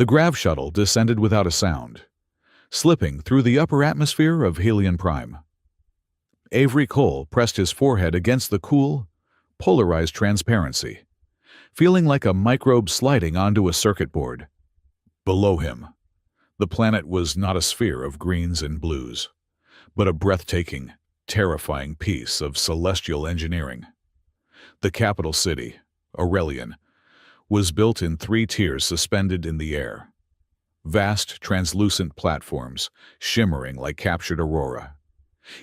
The grav shuttle descended without a sound, slipping through the upper atmosphere of Helion Prime. Avery Cole pressed his forehead against the cool, polarized transparency, feeling like a microbe sliding onto a circuit board. Below him, the planet was not a sphere of greens and blues, but a breathtaking, terrifying piece of celestial engineering. The capital city, Aurelion, was built in 3 tiers suspended in the air. Vast, translucent platforms, shimmering like captured aurora.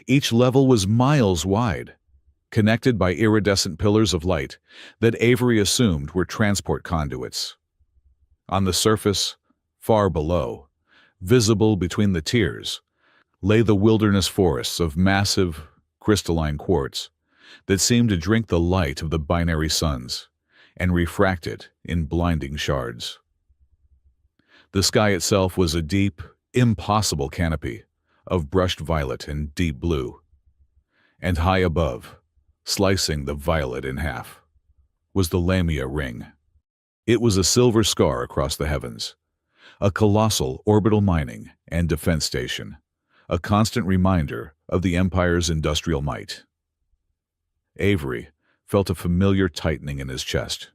Each level was miles wide, connected by iridescent pillars of light that Avery assumed were transport conduits. On the surface, far below, visible between the tiers, lay the wilderness forests of massive, crystalline quartz that seemed to drink the light of the binary suns and refract it in blinding shards. The sky itself was a deep, impossible canopy of brushed violet and deep blue, and high above, slicing the violet in half, was the Lamia ring. It was a silver scar across the heavens, a colossal orbital mining and defense station, a constant reminder of the Empire's industrial might. Avery felt a familiar tightening in his chest.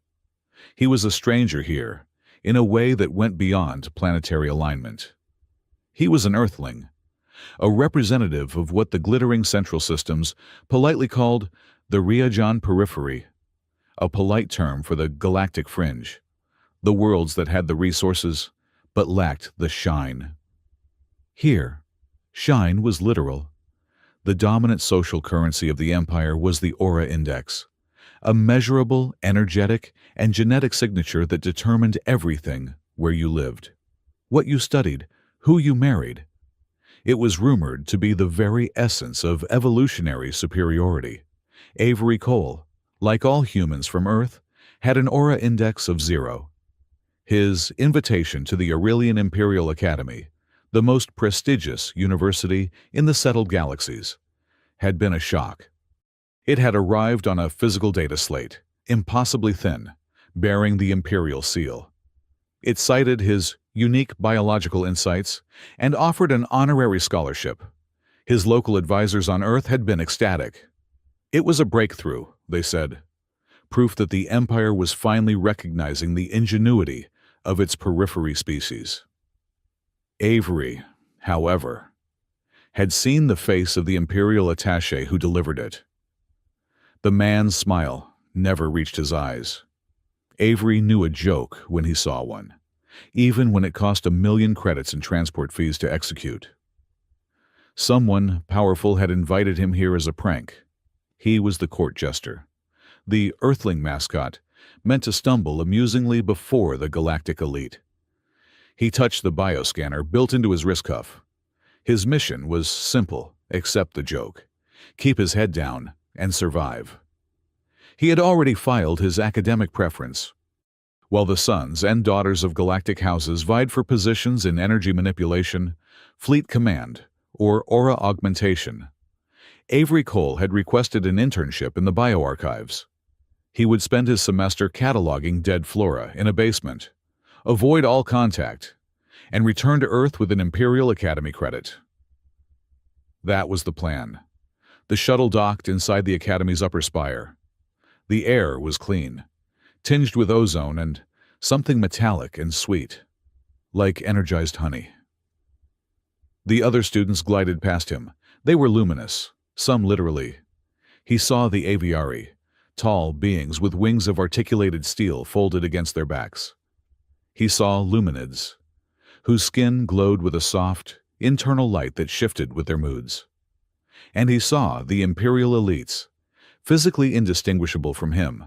He was a stranger here, in a way that went beyond planetary alignment. He was an Earthling, a representative of what the glittering central systems politely called the Rheajon Periphery, a polite term for the galactic fringe, the worlds that had the resources but lacked the shine. Here, shine was literal. The dominant social currency of the Empire was the Aura Index, a measurable, energetic, and genetic signature that determined everything: where you lived, what you studied, who you married. It was rumored to be the very essence of evolutionary superiority. Avery Cole, like all humans from Earth, had an Aura Index of 0. His invitation to the Aurelian Imperial Academy, the most prestigious university in the settled galaxies, had been a shock. It had arrived on a physical data slate, impossibly thin, bearing the Imperial seal. It cited his unique biological insights and offered an honorary scholarship. His local advisors on Earth had been ecstatic. It was a breakthrough, they said, proof that the Empire was finally recognizing the ingenuity of its periphery species. Avery, however, had seen the face of the Imperial attaché who delivered it. The man's smile never reached his eyes. Avery knew a joke when he saw one, even when it cost 1,000,000 credits in transport fees to execute. Someone powerful had invited him here as a prank. He was the court jester, the Earthling mascot, meant to stumble amusingly before the galactic elite. He touched the bioscanner built into his wrist cuff. His mission was simple: accept the joke, keep his head down, and survive. He had already filed his academic preference. While the sons and daughters of galactic houses vied for positions in energy manipulation, fleet command, or aura augmentation, Avery Cole had requested an internship in the bioarchives. He would spend his semester cataloging dead flora in a basement, avoid all contact, and return to Earth with an Imperial Academy credit. That was the plan. The shuttle docked inside the Academy's upper spire. The air was clean, tinged with ozone and something metallic and sweet, like energized honey. The other students glided past him. They were luminous, some literally. He saw the aviari, tall beings with wings of articulated steel folded against their backs. He saw luminids, whose skin glowed with a soft, internal light that shifted with their moods. And he saw the Imperial elites, physically indistinguishable from him,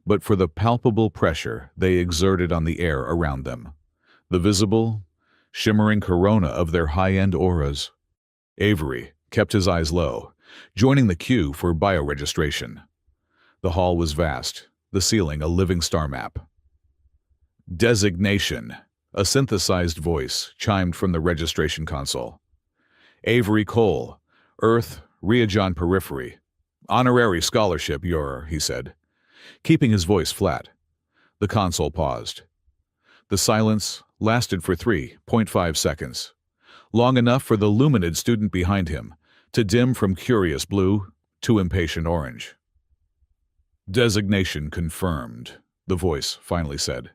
but for the palpable pressure they exerted on the air around them, the visible, shimmering corona of their high-end auras. Avery kept his eyes low, joining the queue for bioregistration. The hall was vast, the ceiling a living star map. Designation, a synthesized voice chimed from the registration console. Avery Cole, Earth, Rheajon Periphery. Honorary scholarship, he said, keeping his voice flat. The console paused. The silence, lasted for 3.5 seconds, long enough for the lumined student behind him to dim from curious blue to impatient orange. "Designation confirmed," the voice finally said.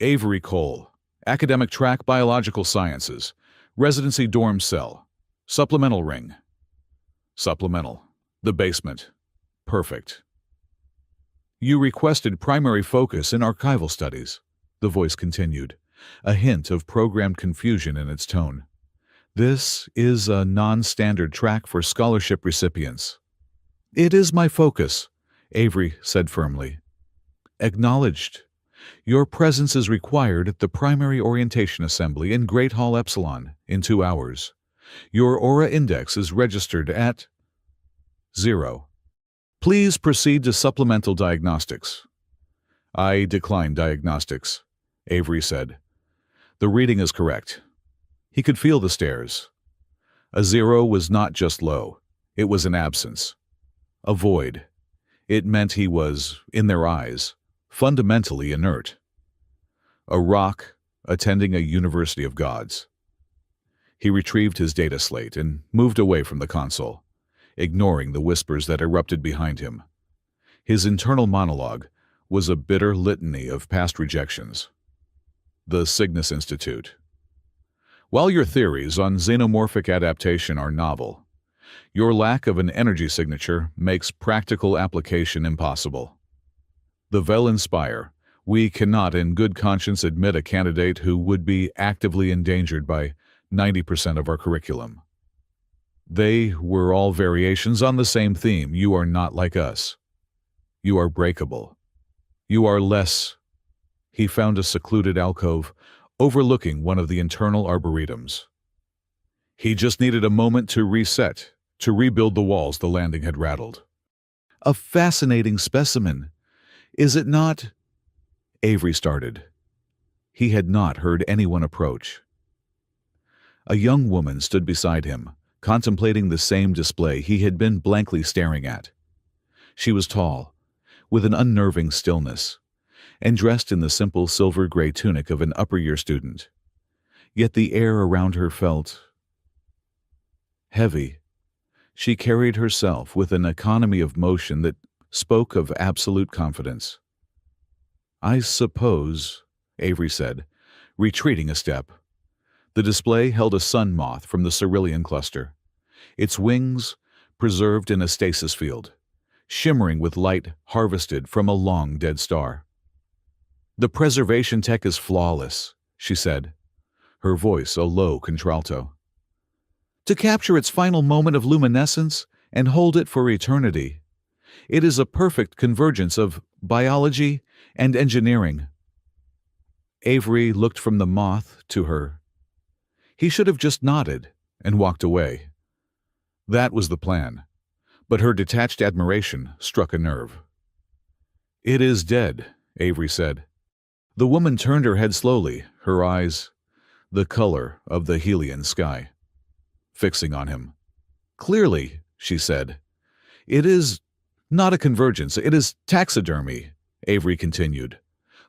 "Avery Cole, Academic Track Biological Sciences, Residency Dorm Cell, Supplemental Ring." Supplemental. The basement. Perfect. "You requested primary focus in archival studies," the voice continued, a hint of programmed confusion in its tone. "This is a non-standard track for scholarship recipients." "It is my focus," Avery said firmly. "Acknowledged. Your presence is required at the primary orientation assembly in Great Hall Epsilon in 2 hours. Your aura index is registered at 0. Please proceed to supplemental diagnostics." "I decline diagnostics," Avery said. "The reading is correct." He could feel the stares. A 0 was not just low, it was an absence. A void. It meant he was, in their eyes, fundamentally inert. A rock attending a university of gods. He retrieved his data slate and moved away from the console, ignoring the whispers that erupted behind him. His internal monologue was a bitter litany of past rejections. The Cygnus Institute. "While your theories on xenomorphic adaptation are novel, your lack of an energy signature makes practical application impossible. The Velen Spire, we cannot in good conscience admit a candidate who would be actively endangered by 90% of our curriculum. They were all variations on the same theme. You are not like us. You are breakable. You are less." He found a secluded alcove overlooking one of the internal arboretums. He just needed a moment to reset, to rebuild the walls the landing had rattled. "A fascinating specimen, is it not?" Avery started. He had not heard anyone approach. A young woman stood beside him, contemplating the same display he had been blankly staring at. She was tall, with an unnerving stillness, and dressed in the simple silver-gray tunic of an upper-year student. Yet the air around her felt heavy. She carried herself with an economy of motion that spoke of absolute confidence. "I suppose," Avery said, retreating a step. The display held a sun moth from the cerulean cluster, its wings preserved in a stasis field, shimmering with light harvested from a long dead star. "The preservation tech is flawless," she said, her voice a low contralto. "To capture its final moment of luminescence and hold it for eternity. It is a perfect convergence of biology and engineering." Avery looked from the moth to her. He should have just nodded and walked away. That was the plan, but her detached admiration struck a nerve. "It is dead," Avery said. The woman turned her head slowly, her eyes the color of the Helian sky, fixing on him. "Clearly," she said. "It is not a convergence, it is taxidermy," Avery continued,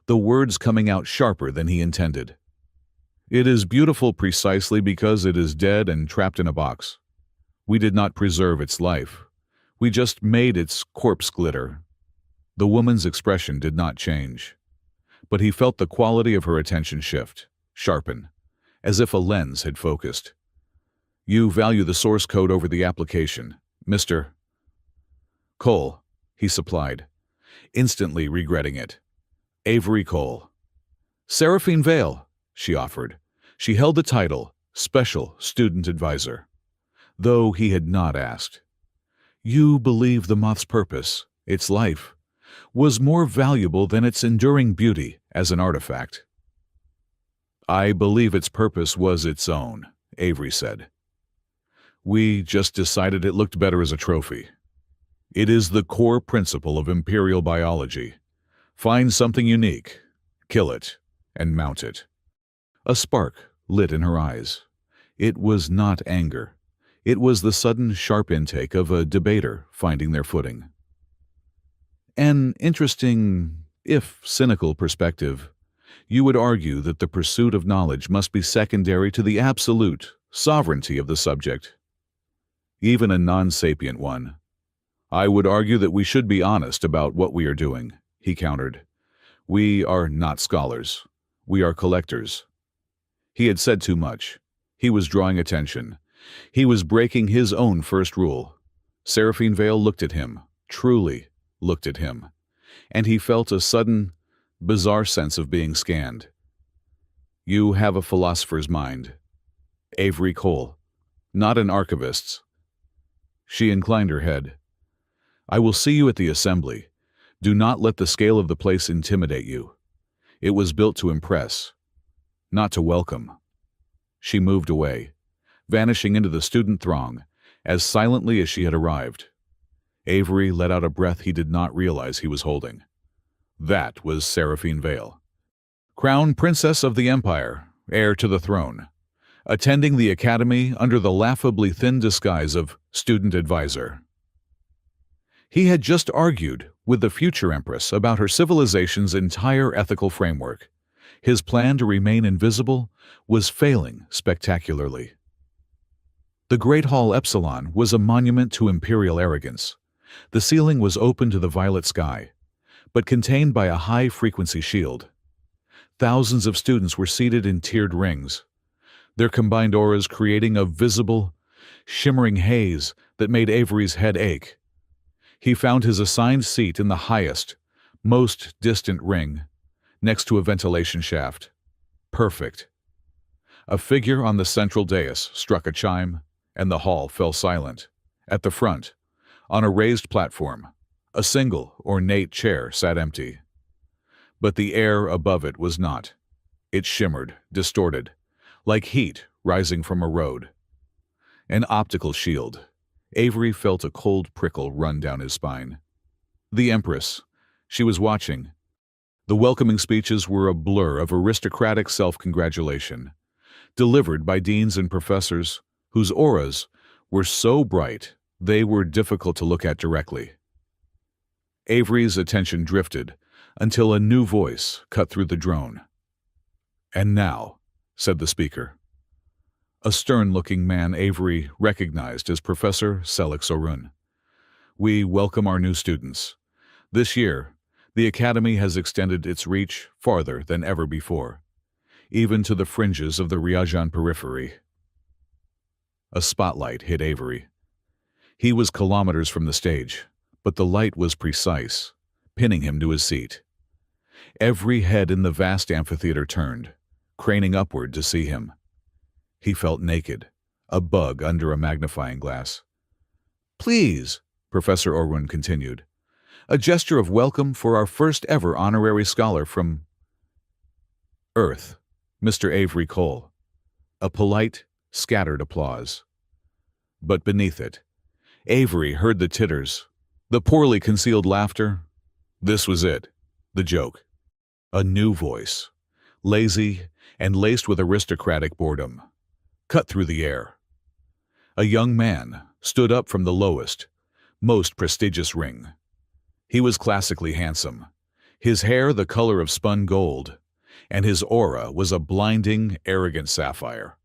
the words coming out sharper than he intended. "It is beautiful precisely because it is dead and trapped in a box. We did not preserve its life. We just made its corpse glitter." The woman's expression did not change, but he felt the quality of her attention shift, sharpen, as if a lens had focused. "You value the source code over the application, Mr. Cole," he supplied, instantly regretting it. "Avery Cole." "Seraphine Vale," she offered. She held the title, Special Student Advisor, though he had not asked. "You believe the moth's purpose, its life, was more valuable than its enduring beauty as an artifact." "I believe its purpose was its own," Avery said. "We just decided it looked better as a trophy. It is the core principle of imperial biology. Find something unique, kill it, and mount it." A spark lit in her eyes. It was not anger. It was the sudden sharp intake of a debater finding their footing. "An interesting, if cynical, perspective. You would argue that the pursuit of knowledge must be secondary to the absolute sovereignty of the subject, even a non-sapient one. I would argue that we should be honest about what we are doing, he countered. We are not scholars. We are collectors. He had said too much. He was drawing attention. He was breaking his own first rule. Seraphine Vale looked at him, truly looked at him, and he felt a sudden, bizarre sense of being scanned. You have a philosopher's mind. Avery Cole, not an archivist's. She inclined her head. I will see you at the assembly. Do not let the scale of the place intimidate you. It was built to impress, not to welcome. She moved away, vanishing into the student throng, as silently as she had arrived. Avery let out a breath he did not realize he was holding. That was Seraphine Vale, Crown Princess of the Empire, heir to the throne, attending the academy under the laughably thin disguise of student advisor. He had just argued with the future Empress about her civilization's entire ethical framework. His plan to remain invisible was failing spectacularly. The Great Hall Epsilon was a monument to imperial arrogance. The ceiling was open to the violet sky, but contained by a high-frequency shield. Thousands of students were seated in tiered rings, their combined auras creating a visible, shimmering haze that made Avery's head ache. He found his assigned seat in the highest, most distant ring, next to a ventilation shaft. Perfect. A figure on the central dais struck a chime, and the hall fell silent. At the front, on a raised platform, a single, ornate chair sat empty. But the air above it was not. It shimmered, distorted, like heat rising from a road. An optical shield. Avery felt a cold prickle run down his spine. The Empress. She was watching. The welcoming speeches were a blur of aristocratic self-congratulation, delivered by deans and professors whose auras were so bright they were difficult to look at directly. Avery's attention drifted until a new voice cut through the drone. "And now," said the speaker. A stern-looking man Avery recognized as Professor Selix Orun. "We welcome our new students. This year, the Academy has extended its reach farther than ever before, even to the fringes of the Ryajan periphery." A spotlight hit Avery. He was kilometers from the stage, but the light was precise, pinning him to his seat. Every head in the vast amphitheater turned, craning upward to see him. He felt naked, a bug under a magnifying glass. "Please," Professor Orun continued, "a gesture of welcome for our first ever honorary scholar from Earth, Mr. Avery Cole." A polite, scattered applause. But beneath it, Avery heard the titters, the poorly concealed laughter. This was it, the joke. A new voice, lazy and laced with aristocratic boredom, cut through the air. A young man stood up from the lowest, most prestigious ring. He was classically handsome, his hair the color of spun gold, and his aura was a blinding, arrogant sapphire.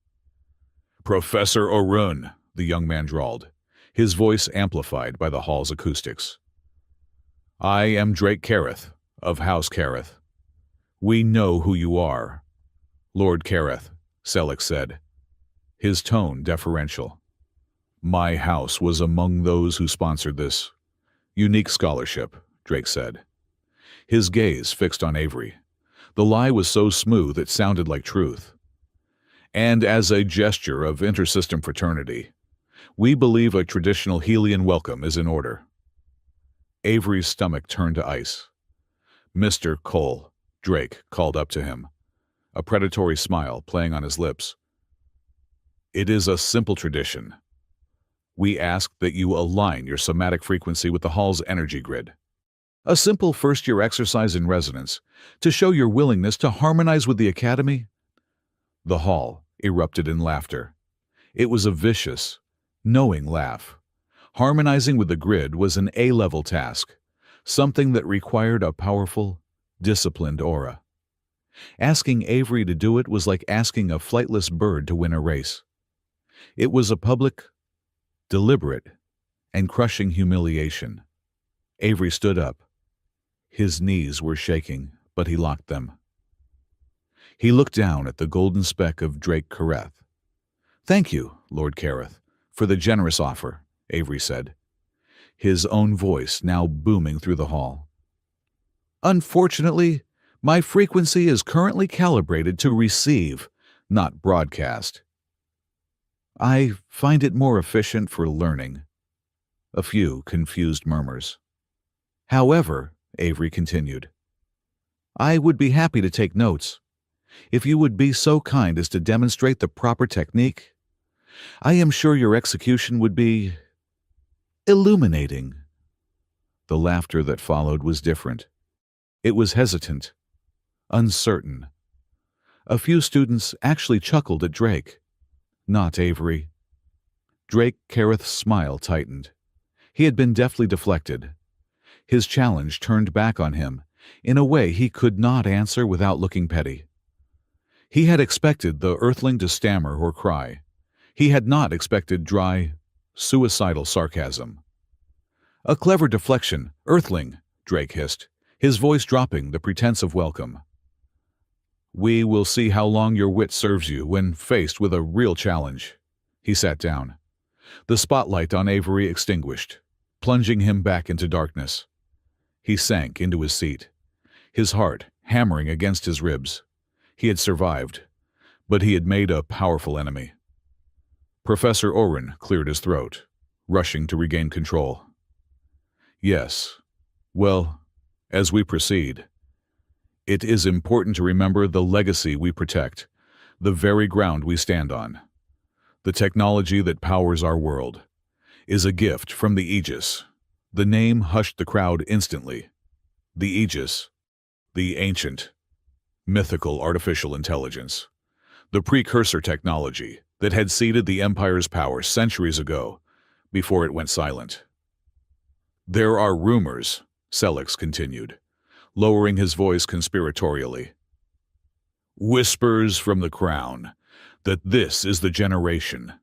"Professor Orun," the young man drawled, his voice amplified by the hall's acoustics. "I am Drake Careth, of House Careth. We know who you are." "Lord Careth," Selix said, his tone deferential. "My house was among those who sponsored this unique scholarship," Drake said, his gaze fixed on Avery. The lie was so smooth it sounded like truth. "And as a gesture of intersystem fraternity, we believe a traditional Helian welcome is in order." Avery's stomach turned to ice. "Mr. Cole," Drake called up to him, a predatory smile playing on his lips. "It is a simple tradition. We ask that you align your somatic frequency with the hall's energy grid. A simple first-year exercise in resonance to show your willingness to harmonize with the Academy." The hall erupted in laughter. It was a vicious, knowing laugh. Harmonizing with the grid was an A-level task, something that required a powerful, disciplined aura. Asking Avery to do it was like asking a flightless bird to win a race. It was a public, deliberate, and crushing humiliation. Avery stood up. His knees were shaking, but he locked them. He looked down at the golden speck of Drake Careth. "Thank you, Lord Careth, for the generous offer," Avery said, his own voice now booming through the hall. "Unfortunately, my frequency is currently calibrated to receive, not broadcast. I find it more efficient for learning." A few confused murmurs. "However," Avery continued, "I would be happy to take notes. If you would be so kind as to demonstrate the proper technique, I am sure your execution would be illuminating." The laughter that followed was different. It was hesitant, uncertain. A few students actually chuckled at Drake. Not Avery. Drake Careth's smile tightened. He had been deftly deflected. His challenge turned back on him in a way he could not answer without looking petty. He had expected the Earthling to stammer or cry. He had not expected dry, suicidal sarcasm. "A clever deflection, Earthling," Drake hissed, his voice dropping the pretense of welcome. "We will see how long your wit serves you when faced with a real challenge." He sat down. The spotlight on Avery extinguished, plunging him back into darkness. He sank into his seat, his heart hammering against his ribs. He had survived, but he had made a powerful enemy. Professor Oren cleared his throat, rushing to regain control. "Yes. Well, as we proceed, it is important to remember the legacy we protect, the very ground we stand on. The technology that powers our world is a gift from the Aegis." The name hushed the crowd instantly. The Aegis, the ancient, mythical artificial intelligence, the precursor technology that had seeded the Empire's power centuries ago, before it went silent. "There are rumors," Celix continued, lowering his voice conspiratorially. "Whispers from the crown that this is the generation,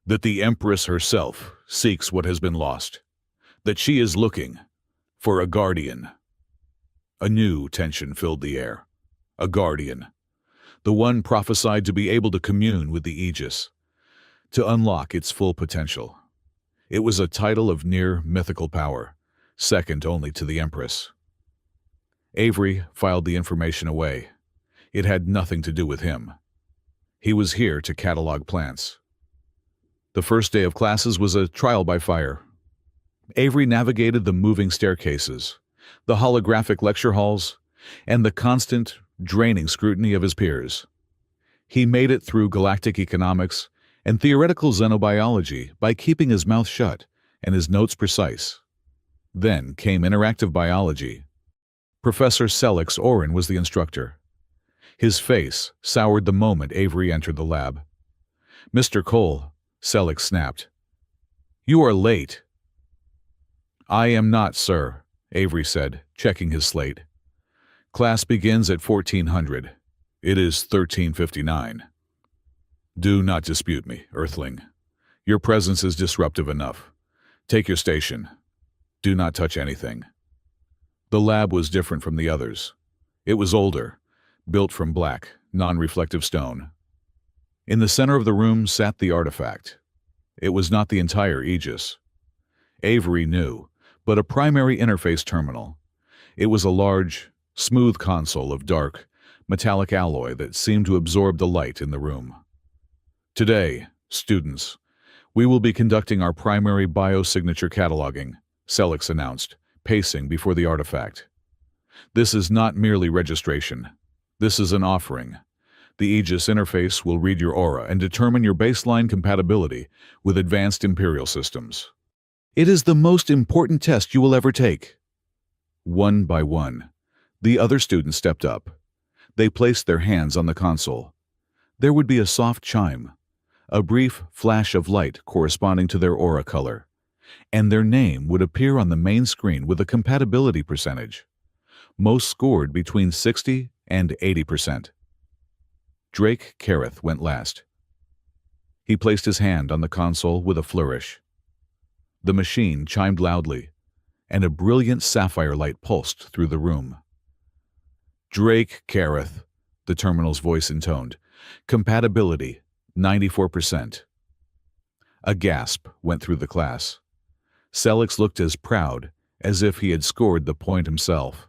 that the Empress herself seeks what has been lost, that she is looking for a guardian." A new tension filled the air. A guardian. The one prophesied to be able to commune with the Aegis, to unlock its full potential. It was a title of near mythical power, second only to the Empress. Avery filed the information away. It had nothing to do with him. He was here to catalog plants. The first day of classes was a trial by fire. Avery navigated the moving staircases, the holographic lecture halls, and the constant, draining scrutiny of his peers. He made it through galactic economics and theoretical xenobiology by keeping his mouth shut and his notes precise. Then came interactive biology. Professor Celix Oren was the instructor. His face soured the moment Avery entered the lab. "Mr. Cole," Celix snapped, "you are late." "I am not, sir," Avery said, checking his slate. "Class begins at 1400. It is 1359. Do not dispute me, Earthling. Your presence is disruptive enough. Take your station. Do not touch anything." The lab was different from the others. It was older, built from black, non-reflective stone. In the center of the room sat the artifact. It was not the entire Aegis. Avery knew, but a primary interface terminal. It was a large, smooth console of dark, metallic alloy that seemed to absorb the light in the room. "Today, students, we will be conducting our primary biosignature cataloging," Celix announced, pacing before the artifact. "This is not merely registration. This is an offering. The Aegis interface will read your aura and determine your baseline compatibility with advanced Imperial systems. It is the most important test you will ever take." One by one, the other students stepped up. They placed their hands on the console. There would be a soft chime, a brief flash of light corresponding to their aura color, and their name would appear on the main screen with a compatibility percentage. Most scored between 60 and 80%. Drake Kareth went last. He placed his hand on the console with a flourish. The machine chimed loudly, and a brilliant sapphire light pulsed through the room. Drake Kareth, the terminal's voice intoned. Compatibility, 94%. A gasp went through the class. Celix looked as proud as if he had scored the point himself.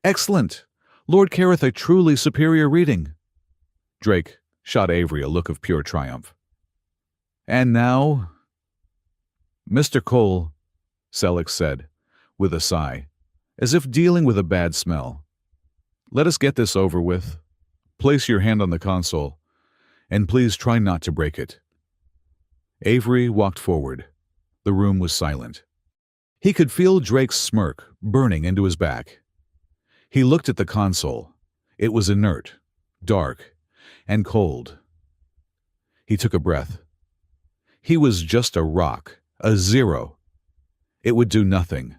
Excellent! Lord Kareth, a truly superior reading. Drake shot Avery a look of pure triumph. And now, Mr. Cole, Celix said, with a sigh, as if dealing with a bad smell. Let us get this over with. Place your hand on the console, and please try not to break it. Avery walked forward. The room was silent. He could feel Drake's smirk burning into his back. He looked at the console. It was inert, dark, and cold. He took a breath. He was just a rock, a zero. It would do nothing.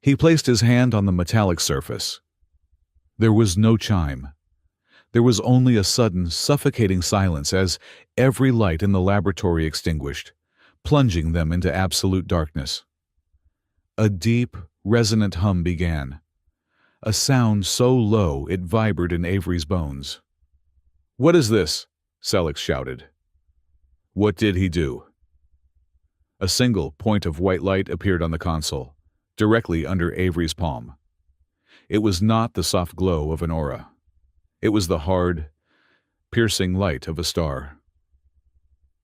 He placed his hand on the metallic surface. There was no chime. There was only a sudden, suffocating silence as every light in the laboratory extinguished, plunging them into absolute darkness. A deep, resonant hum began, a sound so low it vibrated in Avery's bones. "What is this?" Celix shouted. What did he do? A single point of white light appeared on the console, directly under Avery's palm. It was not the soft glow of an aura. It was the hard, piercing light of a star.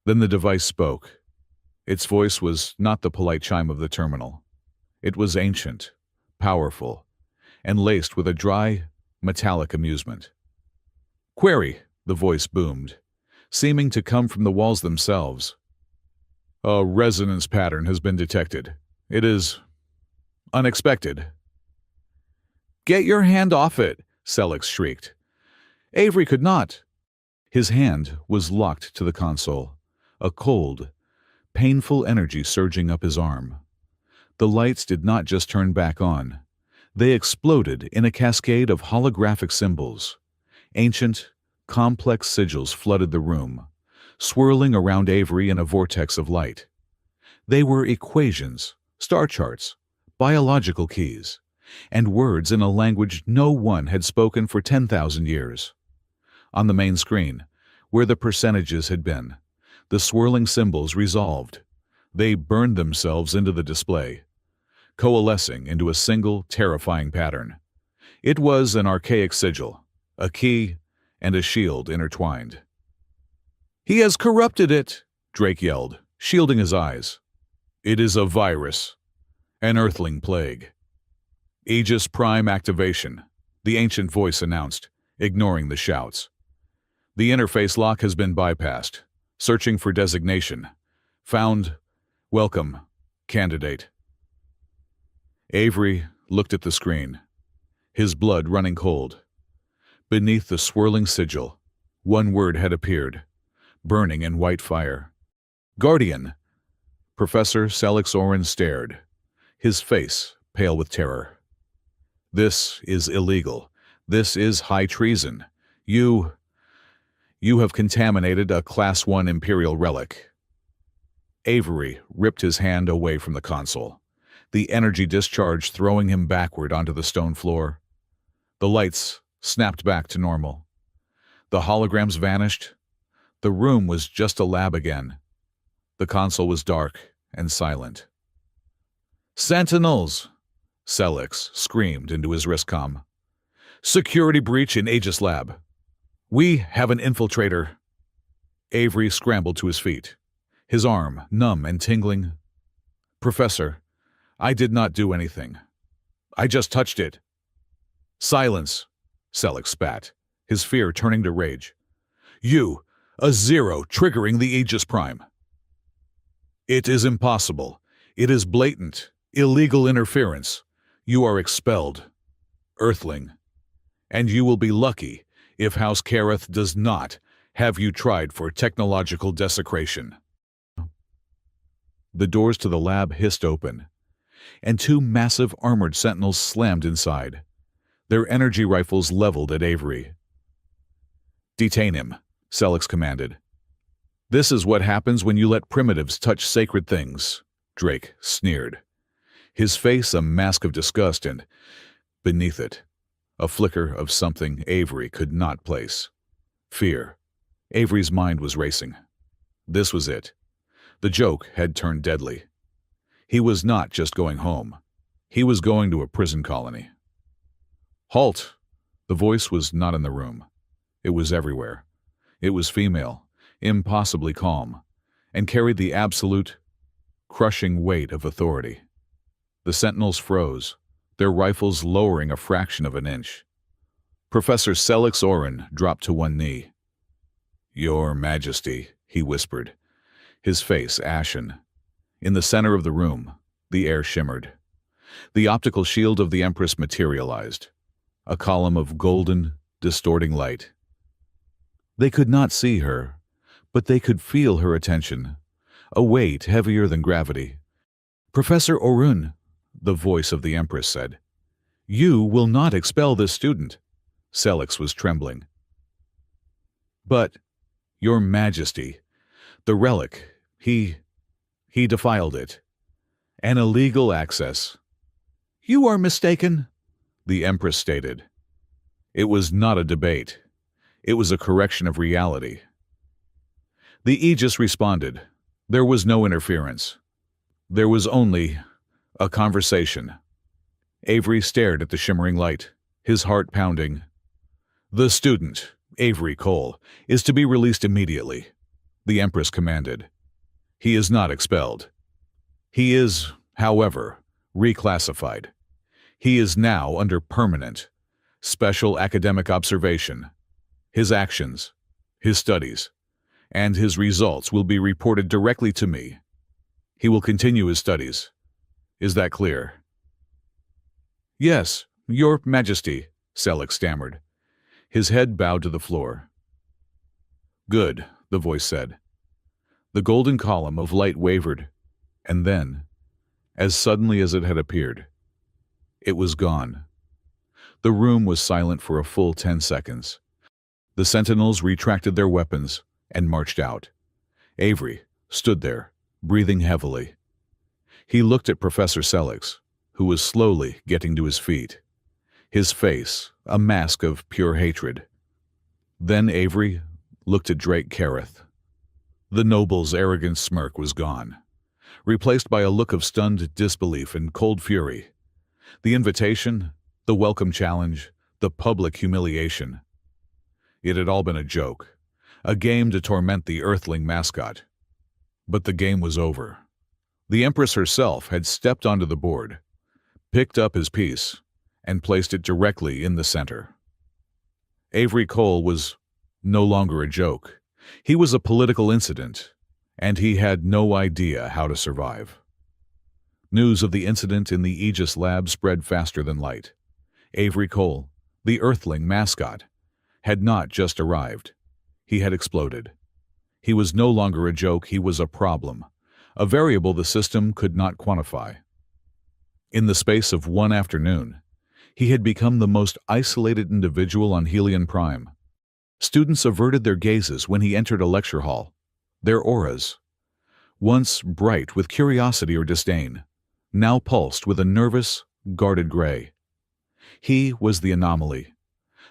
Then the device spoke. Its voice was not the polite chime of the terminal. It was ancient, powerful, and laced with a dry, metallic amusement. "Query," the voice boomed, seeming to come from the walls themselves. "A resonance pattern has been detected. It is unexpected." "Get your hand off it," Celix shrieked. Avery could not. His hand was locked to the console, a cold, painful energy surging up his arm. The lights did not just turn back on. They exploded in a cascade of holographic symbols. Ancient, complex sigils flooded the room, swirling around Avery in a vortex of light. They were equations, star charts, biological keys, and words in a language no one had spoken for 10,000 years. On the main screen, where the percentages had been, the swirling symbols resolved. They burned themselves into the display, coalescing into a single, terrifying pattern. It was an archaic sigil, a key, and a shield intertwined. "He has corrupted it," Drake yelled, shielding his eyes. "It is a virus, an earthling plague." "Aegis Prime activation," the ancient voice announced, ignoring the shouts. "The interface lock has been bypassed. Searching for designation. Found. Welcome, candidate." Avery looked at the screen, his blood running cold. Beneath the swirling sigil, one word had appeared, burning in white fire. "Guardian." Professor Celix Oren stared, his face pale with terror. "This is illegal. This is high treason. You have contaminated a Class 1 Imperial relic." Avery ripped his hand away from the console, the energy discharge throwing him backward onto the stone floor. The lights snapped back to normal. The holograms vanished. The room was just a lab again. The console was dark and silent. "Sentinels!" Celix screamed into his wristcom. "Security breach in Aegis Lab. We have an infiltrator." Avery scrambled to his feet, his arm numb and tingling. "Professor, I did not do anything. I just touched it." "Silence," Celix spat, his fear turning to rage. "You, a zero triggering the Aegis Prime." "It is impossible. It is blatant, illegal interference. You are expelled, Earthling. And you will be lucky if House Kareth does not have you tried for technological desecration." The doors to the lab hissed open, and two massive armored sentinels slammed inside. their energy rifles leveled at Avery. "Detain him," Sellex commanded. "This is what happens when you let primitives touch sacred things," Drake sneered, his face a mask of disgust and, beneath it, a flicker of something Avery could not place. Fear. Avery's mind was racing. This was it. The joke had turned deadly. He was not just going home. He was going to a prison colony. "Halt!" The voice was not in the room. It was everywhere. It was female, impossibly calm, and carried the absolute, crushing weight of authority. The sentinels froze, their rifles lowering a fraction of an inch. Professor Sellex Oren dropped to one knee. "Your Majesty," he whispered, his face ashen. In the center of the room, the air shimmered. The optical shield of the Empress materialized, a column of golden, distorting light. They could not see her, but they could feel her attention, a weight heavier than gravity. "Professor Orun," the voice of the Empress said, "you will not expel this student." Sellex was trembling. "But, Your Majesty, the relic, he defiled it. An illegal access." "You are mistaken," the Empress stated. It was not a debate. It was a correction of reality. The Aegis responded. There was no interference. There was only a conversation. Avery stared at the shimmering light, his heart pounding. "The student, Avery Cole, is to be released immediately," the Empress commanded. "He is not expelled. He is, however, reclassified. He is now under permanent, special academic observation. His actions, his studies, and his results will be reported directly to me. He will continue his studies. Is that clear?" "Yes, Your Majesty," Sellex stammered. His head bowed to the floor. "Good," the voice said. The golden column of light wavered, and then, as suddenly as it had appeared, it was gone. The room was silent for a full 10 seconds. The sentinels retracted their weapons and marched out. Avery stood there, breathing heavily. He looked at Professor Sellex, who was slowly getting to his feet, his face a mask of pure hatred. Then Avery looked at Drake Careth. The noble's arrogant smirk was gone, replaced by a look of stunned disbelief and cold fury. The invitation, the welcome challenge, the public humiliation. It had all been a joke, a game to torment the Earthling mascot. But the game was over. The Empress herself had stepped onto the board, picked up his piece, and placed it directly in the center. Avery Cole was no longer a joke. He was a political incident, and he had no idea how to survive. News of the incident in the Aegis lab spread faster than light. Avery Cole, the Earthling mascot, had not just arrived. He had exploded. He was no longer a joke, he was a problem, a variable the system could not quantify. In the space of one afternoon, he had become the most isolated individual on Helion Prime. Students averted their gazes when he entered a lecture hall. Their auras, once bright with curiosity or disdain, now pulsed with a nervous, guarded gray. He was the anomaly,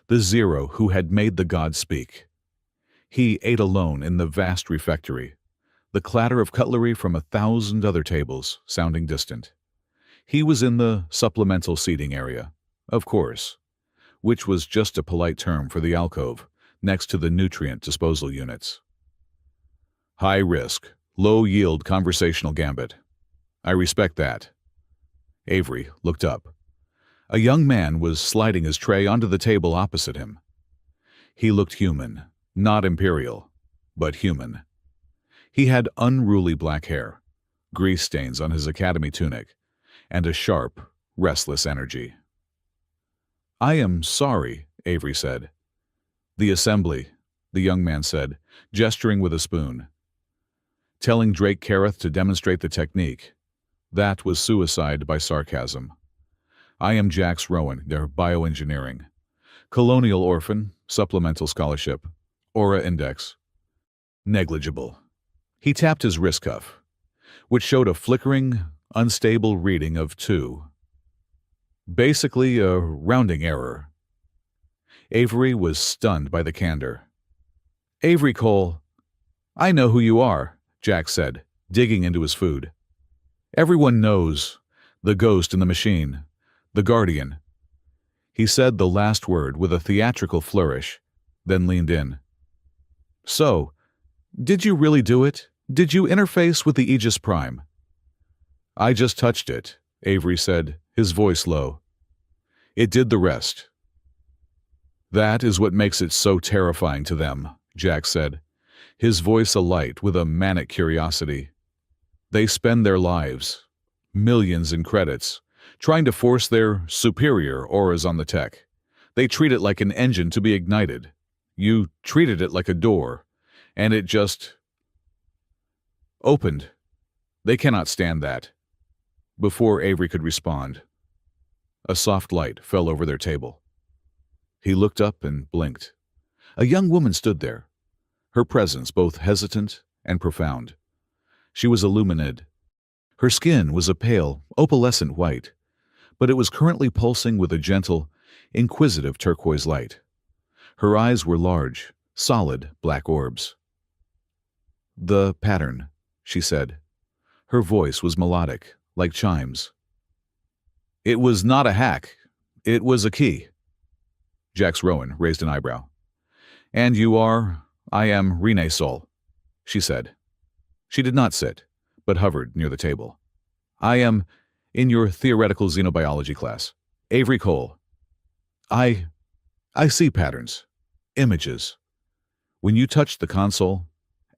the zero who had made the gods speak. He ate alone in the vast refectory, the clatter of cutlery from 1,000 other tables sounding distant. He was in the supplemental seating area, of course, which was just a polite term for the alcove next to the nutrient disposal units. High risk, low yield conversational gambit. I respect that. Avery looked up. A young man was sliding his tray onto the table opposite him. He looked human, not imperial, but human. He had unruly black hair, grease stains on his academy tunic, and a sharp, restless energy. "I am sorry," Avery said. "The assembly," the young man said, gesturing with a spoon. Telling Drake Careth to demonstrate the technique, that was suicide by sarcasm. I am Jax Rowan, their bioengineering. Colonial orphan, supplemental scholarship. Aura index. Negligible. He tapped his wrist cuff, which showed a flickering, unstable reading of 2. Basically a rounding error. Avery was stunned by the candor. Avery Cole. I know who you are, Jack said, digging into his food. Everyone knows. The ghost in the machine. The guardian. He said the last word with a theatrical flourish, then leaned in. So, did you really do it? Did you interface with the Aegis Prime? I just touched it, Avery said, his voice low. It did the rest. That is what makes it so terrifying to them, Jack said, his voice alight with a manic curiosity. They spend their lives, millions in credits, trying to force their superior auras on the tech. They treat it like an engine to be ignited. You treated it like a door, and it just opened. They cannot stand that. Before Avery could respond, a soft light fell over their table. He looked up and blinked. A young woman stood there, her presence both hesitant and profound. She was illuminated. Her skin was a pale, opalescent white, but it was currently pulsing with a gentle, inquisitive turquoise light. Her eyes were large, solid black orbs. The pattern, she said. Her voice was melodic, like chimes. It was not a hack. It was a key. Jax Rowan raised an eyebrow. And you are? I am Renee Sol, she said. She did not sit, but hovered near the table. I am in your theoretical xenobiology class. Avery Cole. I see patterns, images. When you touched the console,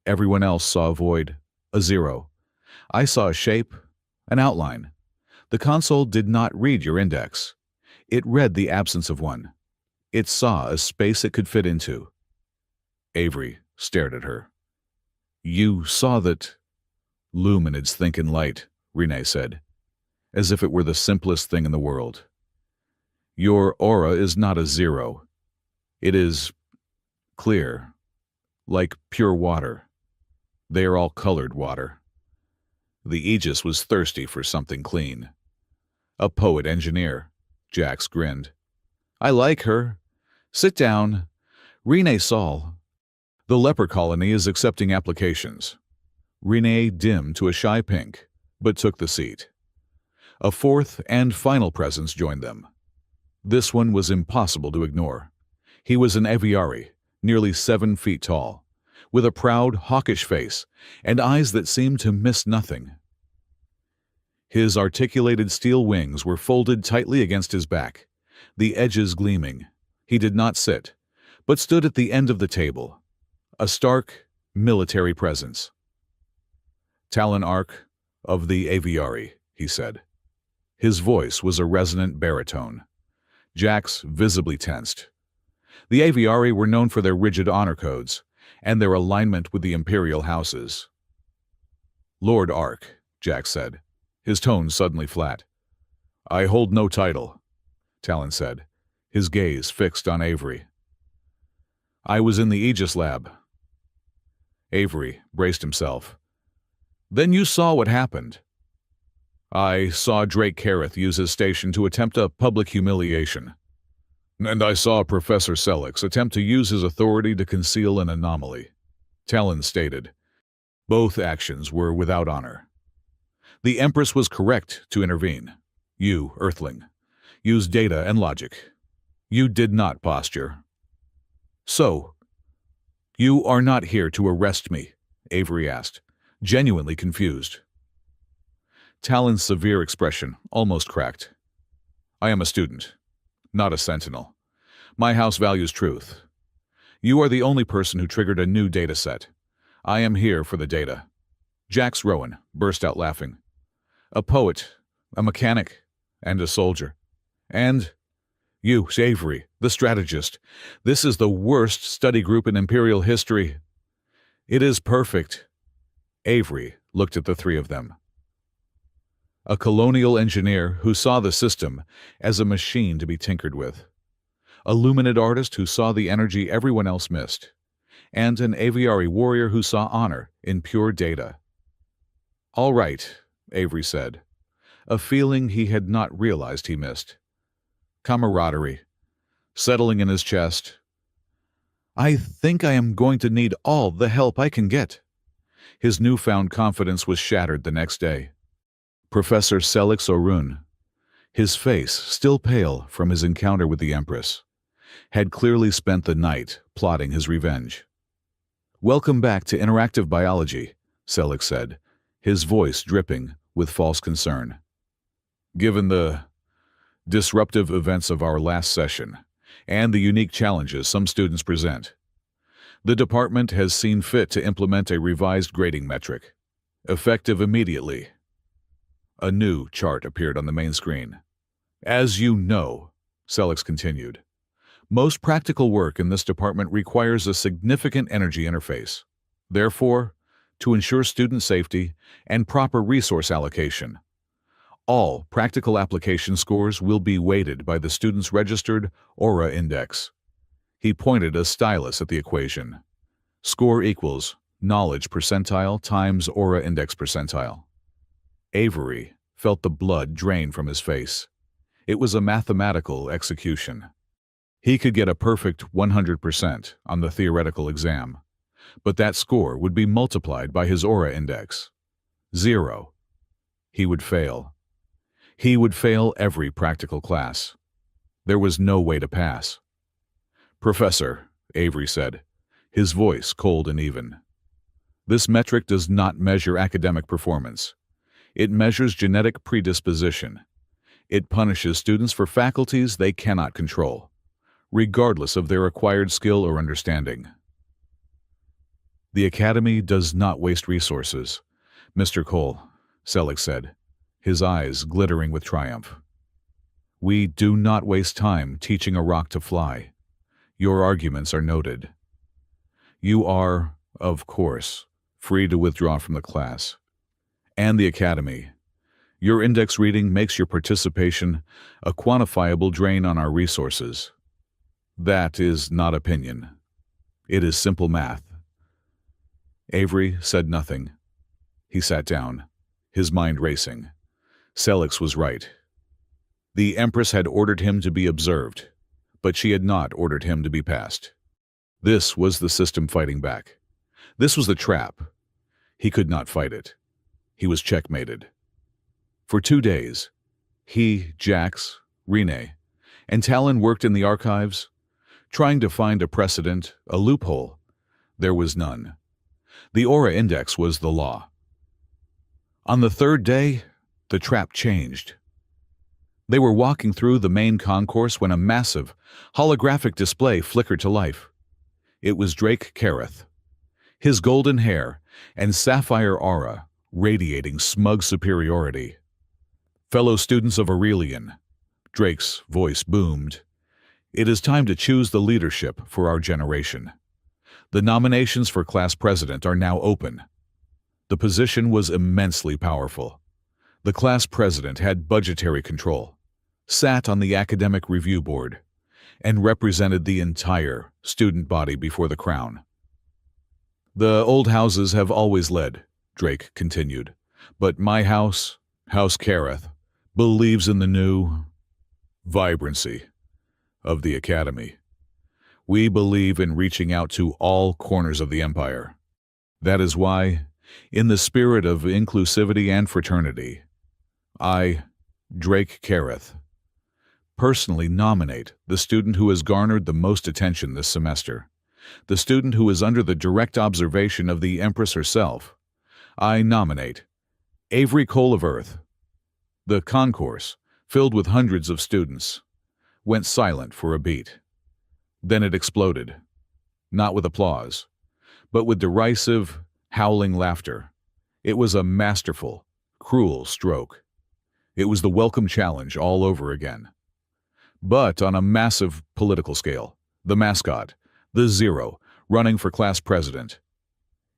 everyone else saw a void, a zero. I saw a shape, an outline. The console did not read your index. It read the absence of one. It saw a space it could fit into. Avery stared at her. You saw that. Luminids think in light, Renee said, as if it were the simplest thing in the world. Your aura is not a zero. It is clear, like pure water. They are all colored water. The Aegis was thirsty for something clean. A poet-engineer, Jax grinned. I like her. Sit down. Renee Sol. The leper colony is accepting applications. Renee dimmed to a shy pink, but took the seat. A fourth and final presence joined them. This one was impossible to ignore. He was an aviary, nearly 7 feet tall, with a proud, hawkish face and eyes that seemed to miss nothing. His articulated steel wings were folded tightly against his back, the edges gleaming. He did not sit, but stood at the end of the table, a stark, military presence. Talon Arc of the Aviary, he said. His voice was a resonant baritone. Jax visibly tensed. The Aviary were known for their rigid honor codes and their alignment with the imperial houses. Lord Arc, Jax said, his tone suddenly flat. I hold no title, Talon said, his gaze fixed on Avery. I was in the Aegis lab. Avery braced himself. Then you saw what happened. I saw Drake Kareth use his station to attempt a public humiliation. And I saw Professor Selix attempt to use his authority to conceal an anomaly, Talon stated. Both actions were without honor. The Empress was correct to intervene. You, Earthling, used data and logic. You did not posture. So, you are not here to arrest me, Avery asked, genuinely confused. Talon's severe expression almost cracked. I am a student, not a sentinel. My house values truth. You are the only person who triggered a new data set. I am here for the data. Jax Rowan burst out laughing. A poet, a mechanic, and a soldier. And you, Avery, the strategist. This is the worst study group in Imperial history. It is perfect. Avery looked at the three of them. a colonial engineer who saw the system as a machine to be tinkered with, a luminate artist who saw the energy everyone else missed, and an aviary warrior who saw honor in pure data. "All right," Avery said, a feeling he had not realized he missed. Camaraderie, settling in his chest. "I think I am going to need all the help I can get." His newfound confidence was shattered the next day. Professor Selix Orun, his face still pale from his encounter with the Empress, had clearly spent the night plotting his revenge. "Welcome back to interactive biology," Selix said, his voice dripping with false concern. "Given the disruptive events of our last session and the unique challenges some students present, the department has seen fit to implement a revised grading metric, effective immediately." A new chart appeared on the main screen. "As you know," Selix continued, "most practical work in this department requires a significant energy interface. Therefore, to ensure student safety and proper resource allocation, all practical application scores will be weighted by the student's registered aura index." He pointed a stylus at the equation. Score equals knowledge percentile times aura index percentile. Avery felt the blood drain from his face. It was a mathematical execution. He could get a perfect 100% on the theoretical exam, but that score would be multiplied by his aura index. 0. He would fail. He would fail every practical class. There was no way to pass. "Professor," Avery said, his voice cold and even, "this metric does not measure academic performance. It measures genetic predisposition. It punishes students for faculties they cannot control, regardless of their acquired skill or understanding." "The Academy does not waste resources, Mr. Cole," Selix said, his eyes glittering with triumph. "We do not waste time teaching a rock to fly. Your arguments are noted. You are, of course, free to withdraw from the class and the Academy. Your index reading makes your participation a quantifiable drain on our resources. That is not opinion. It is simple math." Avery said nothing. He sat down, his mind racing. Selix was right. The Empress had ordered him to be observed, but she had not ordered him to be passed. This was the system fighting back. This was the trap. He could not fight it. He was checkmated. For 2 days, he, Jax, Rene, and Talon worked in the archives, trying to find a precedent, a loophole. There was none. The aura index was the law. On the 3rd day, the trap changed. They were walking through the main concourse when a massive, holographic display flickered to life. It was Drake Kareth, his golden hair and sapphire aura radiating smug superiority. "Fellow students of Aurelian," Drake's voice boomed, "it is time to choose the leadership for our generation. The nominations for class president are now open." The position was immensely powerful. The class president had budgetary control, sat on the academic review board, and represented the entire student body before the crown. "The old houses have always led," Drake continued, "but my house, House Kareth, believes in the new vibrancy of the Academy. We believe in reaching out to all corners of the Empire. That is why, in the spirit of inclusivity and fraternity, I, Drake Kareth, personally nominate the student who has garnered the most attention this semester, the student who is under the direct observation of the Empress herself. I nominate Avery Cole of Earth." The concourse, filled with hundreds of students, went silent for a beat. Then it exploded, not with applause, but with derisive, howling laughter. It was a masterful, cruel stroke. It was the welcome challenge all over again. But on a massive political scale, the mascot, the Zero, running for class president.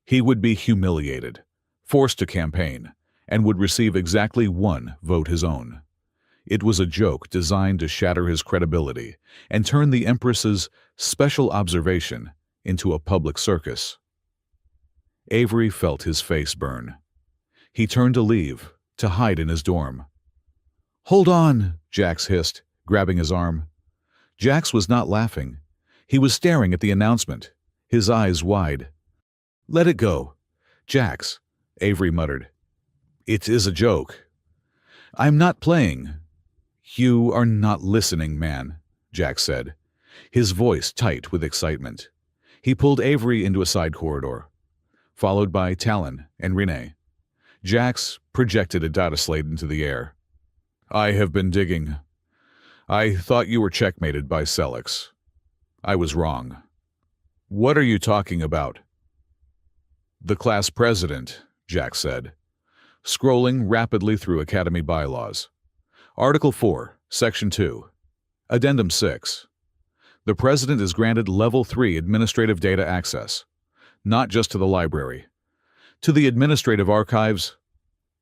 He would be humiliated, forced to campaign, and would receive exactly 1 vote his own. It was a joke designed to shatter his credibility and turn the Empress's special observation into a public circus. Avery felt his face burn. He turned to leave, to hide in his dorm. "Hold on," Jax hissed, grabbing his arm. Jax was not laughing. He was staring at the announcement, his eyes wide. "Let it go." "Jax," Avery muttered. "It is a joke." "I'm not playing." "You are not listening, man," Jax said, his voice tight with excitement. He pulled Avery into a side corridor, followed by Talon and Renee. Jax projected a data slate into the air. "I have been digging. I thought you were checkmated by Celix. I was wrong." "What are you talking about?" "The class president," Jax said, scrolling rapidly through Academy bylaws. Article 4, Section 2. Addendum 6. The president is granted Level 3 administrative data access, not just to the library. To the administrative archives.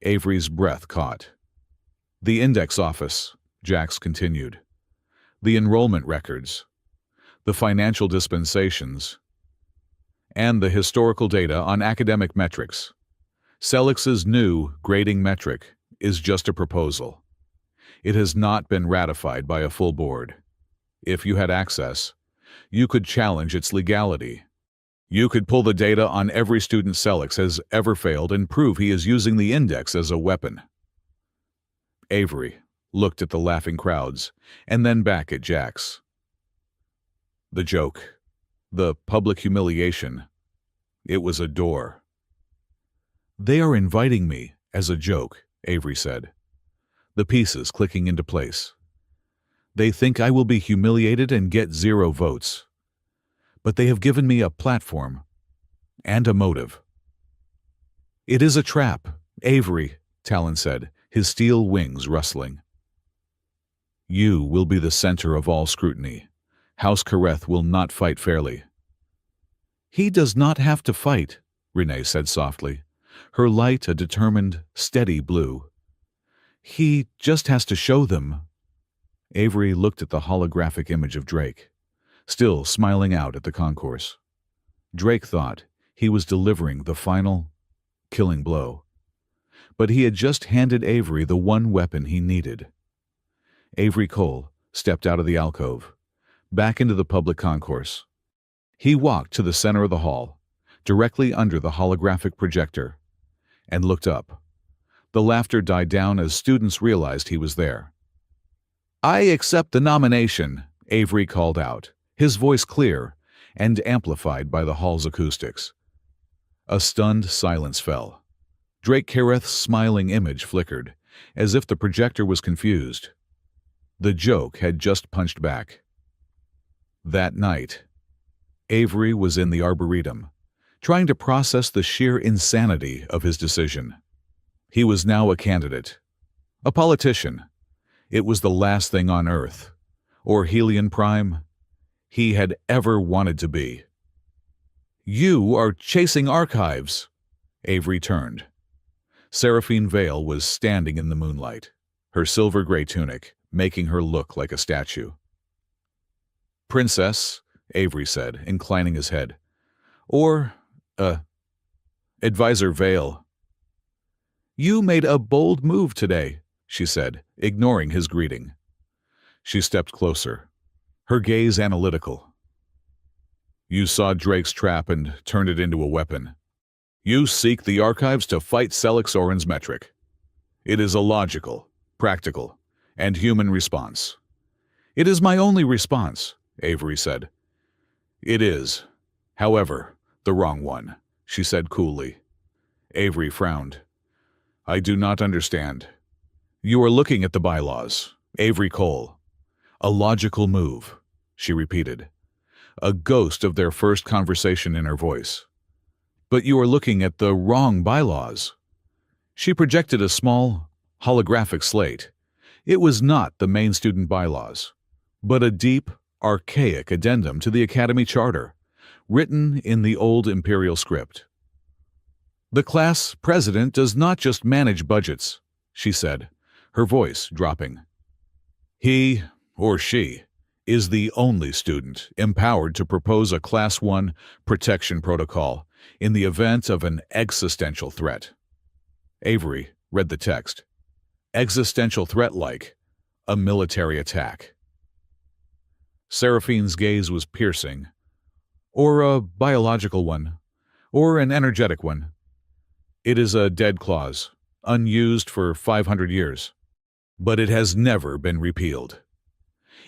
Avery's breath caught. The index office, Jax continued. The enrollment records. The financial dispensations. And the historical data on academic metrics. Celix's new grading metric is just a proposal. It has not been ratified by a full board. If you had access, you could challenge its legality. You could pull the data on every student Celix has ever failed and prove he is using the index as a weapon. Avery looked at the laughing crowds and then back at Jax. The joke, the public humiliation, it was a door. "They are inviting me as a joke," Avery said, the pieces clicking into place. "They think I will be humiliated and get 0 votes. But they have given me a platform and a motive." "It is a trap, Avery," Talon said, his steel wings rustling. "You will be the center of all scrutiny. House Kareth will not fight fairly." "He does not have to fight," Renee said softly, her light a determined, steady blue. "He just has to show them." Avery looked at the holographic image of Drake, still smiling out at the concourse. Drake thought he was delivering the final, killing blow. But he had just handed Avery the one weapon he needed. Avery Cole stepped out of the alcove, back into the public concourse. He walked to the center of the hall, directly under the holographic projector, and looked up. The laughter died down as students realized he was there. "I accept the nomination," Avery called out, his voice clear and amplified by the hall's acoustics. A stunned silence fell. Drake Kareth's smiling image flickered, as if the projector was confused. The joke had just punched back. That night, Avery was in the Arboretum, trying to process the sheer insanity of his decision. He was now a candidate, a politician. It was the last thing on Earth, or Helion Prime, he had ever wanted to be. "You are chasing archives." Avery turned. Seraphine Vale was standing in the moonlight, her silver-gray tunic making her look like a statue. "Princess," Avery said, inclining his head. "Or, Advisor Vale." "You made a bold move today," she said, ignoring his greeting. She stepped closer, her gaze analytical. "You saw Drake's trap and turned it into a weapon. You seek the archives to fight Celix Orin's metric. It is a logical, practical, and human response." "It is my only response," Avery said. "It is, however, the wrong one," she said coolly. Avery frowned. "I do not understand." "You are looking at the bylaws, Avery Cole." "A logical move," she repeated, a ghost of their first conversation in her voice. "But you are looking at the wrong bylaws." She projected a small, holographic slate. It was not the main student bylaws, but a deep, archaic addendum to the Academy Charter, written in the old imperial script. The class president does not just manage budgets, she said, her voice dropping. He, or she, is the only student empowered to propose a Class 1 protection protocol in the event of an existential threat. Avery read the text. Existential threat like a military attack. Seraphine's gaze was piercing. Or a biological one. Or an energetic one. It is a dead clause, unused for 500 years. But it has never been repealed.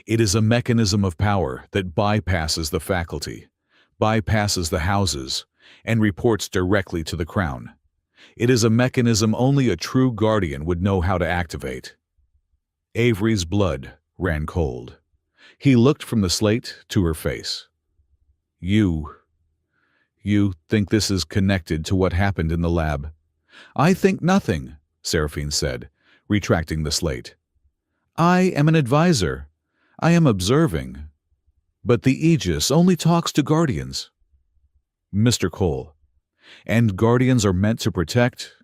It is a mechanism of power that bypasses the faculty, bypasses the houses, and reports directly to the crown. It is a mechanism only a true guardian would know how to activate. Avery's blood ran cold. He looked from the slate to her face. You think this is connected to what happened in the lab? I think nothing, Seraphine said, retracting the slate. I am an advisor. I am observing. But the Aegis only talks to guardians. Mr. Cole, and guardians are meant to protect?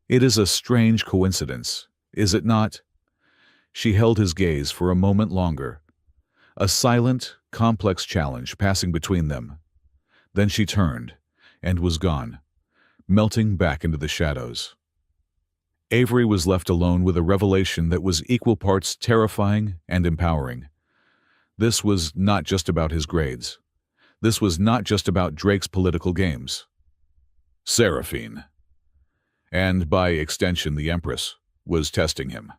It is a strange coincidence, is it not? She held his gaze for a moment longer, a silent, complex challenge passing between them. Then she turned and was gone, melting back into the shadows. Avery was left alone with a revelation that was equal parts terrifying and empowering. This was not just about his grades. This was not just about Drake's political games. Seraphine, and by extension the Empress, was testing him.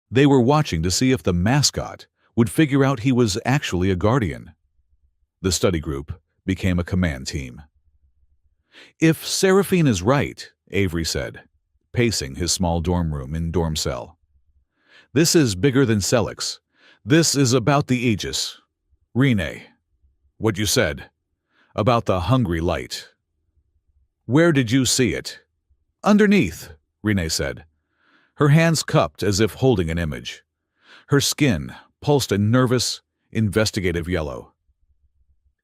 They were watching to see if the mascot would figure out he was actually a guardian. The study group became a command team. If Seraphine is right, Avery said, pacing his small dorm room in dorm cell. This is bigger than Celix. This is about the Aegis. Rene, what you said, about the hungry light. Where did you see it? Underneath, Rene said, her hands cupped as if holding an image. Her skin pulsed a nervous, investigative yellow.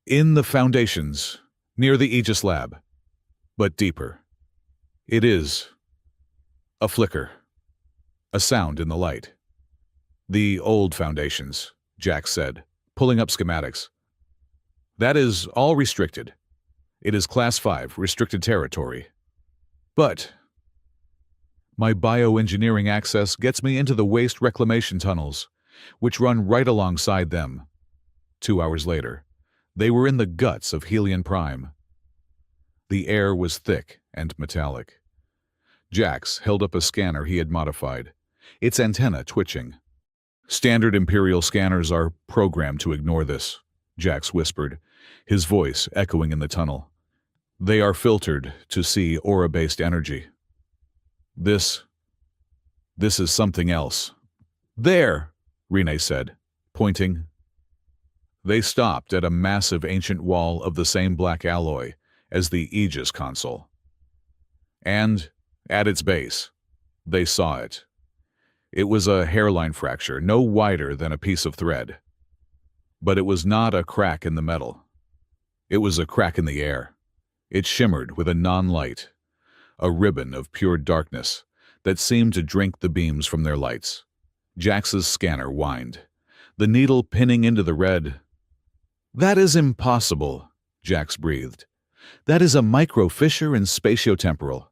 In the foundations, near the Aegis lab, but deeper. It is a flicker, a sound in the light. The old foundations, Jack said, pulling up schematics. That is all restricted. It is Class 5, restricted territory. But my bioengineering access gets me into the waste reclamation tunnels, which run right alongside them. 2 hours later, they were in the guts of Helion Prime. The air was thick and metallic. Jax held up a scanner he had modified, its antenna twitching. Standard Imperial scanners are programmed to ignore this, Jax whispered, his voice echoing in the tunnel. They are filtered to see aura-based energy. This is something else. There, Rene said, pointing. They stopped at a massive ancient wall of the same black alloy as the Aegis console. And, at its base, they saw it. It was a hairline fracture, no wider than a piece of thread. But it was not a crack in the metal. It was a crack in the air. It shimmered with a non-light, a ribbon of pure darkness that seemed to drink the beams from their lights. Jax's scanner whined, the needle pinning into the red. That is impossible, Jax breathed. That is a micro-fissure in spatiotemporal.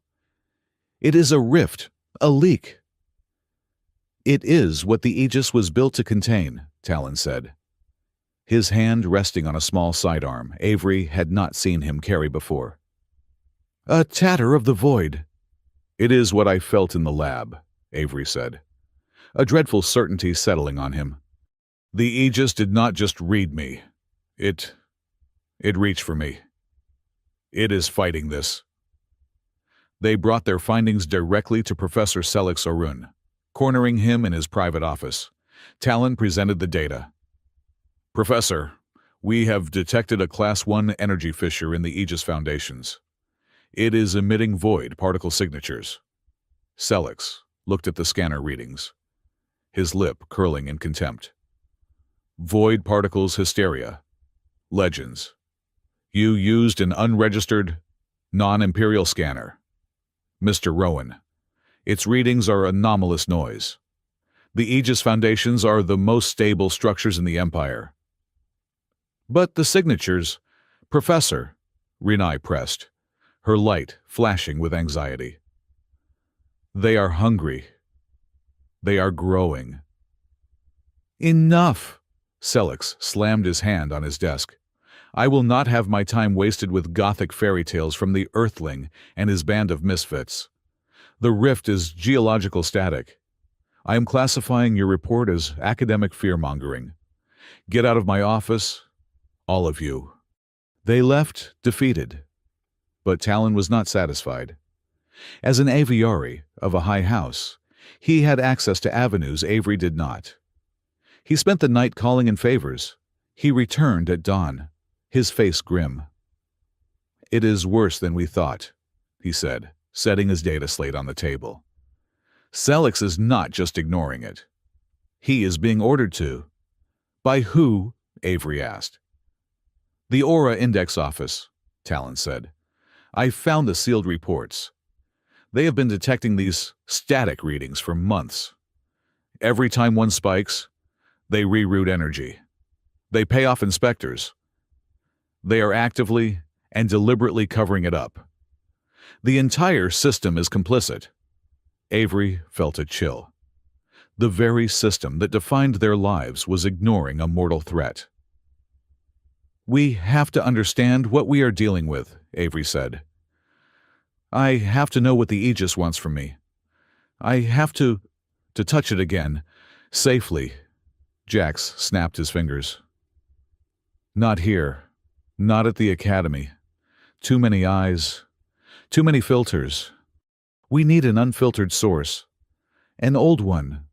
It is a rift, a leak. It is what the Aegis was built to contain, Talon said. His hand resting on a small sidearm Avery had not seen him carry before. A tatter of the void. It is what I felt in the lab, Avery said, a dreadful certainty settling on him. The Aegis did not just read me. It reached for me. It is fighting this. They brought their findings directly to Professor Celix Orun, cornering him in his private office. Talon presented the data. Professor, we have detected a Class 1 energy fissure in the Aegis foundations. It is emitting void particle signatures. Celix looked at the scanner readings, his lip curling in contempt. Void particles hysteria. Legends. You used an unregistered, non-imperial scanner. Mr. Rowan. Its readings are anomalous noise. The Aegis Foundations are the most stable structures in the Empire. But the signatures, Professor, Renai pressed, her light flashing with anxiety. They are hungry. They are growing. Enough! Celix slammed his hand on his desk. I will not have my time wasted with gothic fairy tales from the Earthling and his band of misfits. The rift is geological static. I am classifying your report as academic fear-mongering. Get out of my office, all of you. They left defeated, but Talon was not satisfied. As an aviary of a high house, he had access to avenues Avery did not. He spent the night calling in favors. He returned at dawn, his face grim. It is worse than we thought, he said, setting his data slate on the table. Celix is not just ignoring it. He is being ordered to. By who? Avery asked. The Aura Index Office, Talon said. I found the sealed reports. They have been detecting these static readings for months. Every time one spikes, they reroute energy. They pay off inspectors. They are actively and deliberately covering it up. The entire system is complicit. Avery felt a chill. The very system that defined their lives was ignoring a mortal threat. We have to understand what we are dealing with, Avery said. I have to know what the Aegis wants from me. I have to touch it again, safely. Jax snapped his fingers. Not here. Not at the Academy. Too many eyes. Too many filters. We need an unfiltered source. An old one.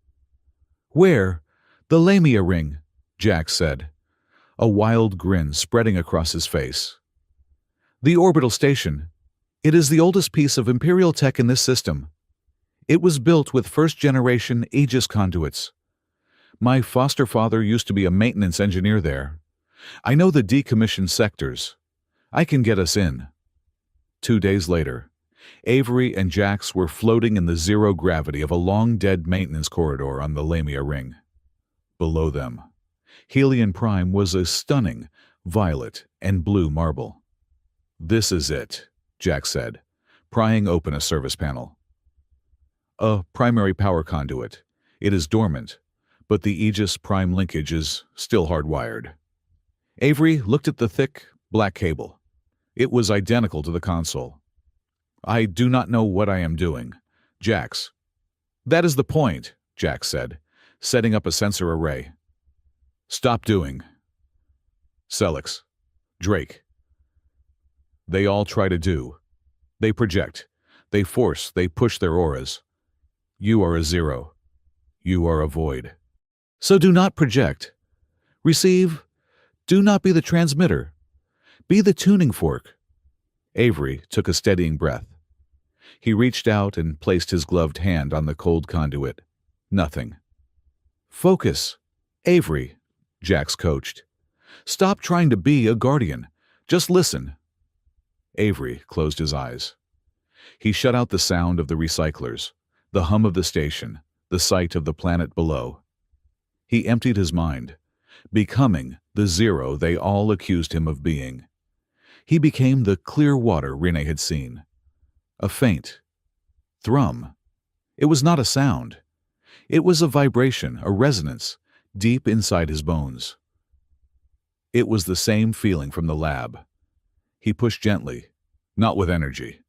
Where? The Lamia ring, Jax said, a wild grin spreading across his face. The orbital station. It is the oldest piece of Imperial tech in this system. It was built with first-generation Aegis conduits. My foster father used to be a maintenance engineer there. I know the decommissioned sectors. I can get us in. 2 days later, Avery and Jax were floating in the zero gravity of a long-dead maintenance corridor on the Lamia ring. Below them, Helion Prime was a stunning violet and blue marble. This is it, Jax said, prying open a service panel. A primary power conduit. It is dormant, but the Aegis Prime linkage is still hardwired. Avery looked at the thick, black cable. It was identical to the console. I do not know what I am doing. Jax. That is the point, Jax said, setting up a sensor array. Stop doing. Celix. Drake. They all try to do. They project. They force. They push their auras. You are a zero. You are a void. So do not project. Receive. Do not be the transmitter. Be the tuning fork. Avery took a steadying breath. He reached out and placed his gloved hand on the cold conduit. Nothing. Focus. Avery, Jax coached. Stop trying to be a guardian. Just listen. Avery closed his eyes. He shut out the sound of the recyclers, the hum of the station, the sight of the planet below. He emptied his mind, becoming the zero they all accused him of being. He became the clear water Rene had seen. A faint thrum. It was not a sound. It was a vibration, a resonance, deep inside his bones. It was the same feeling from the lab. He pushed gently, not with energy,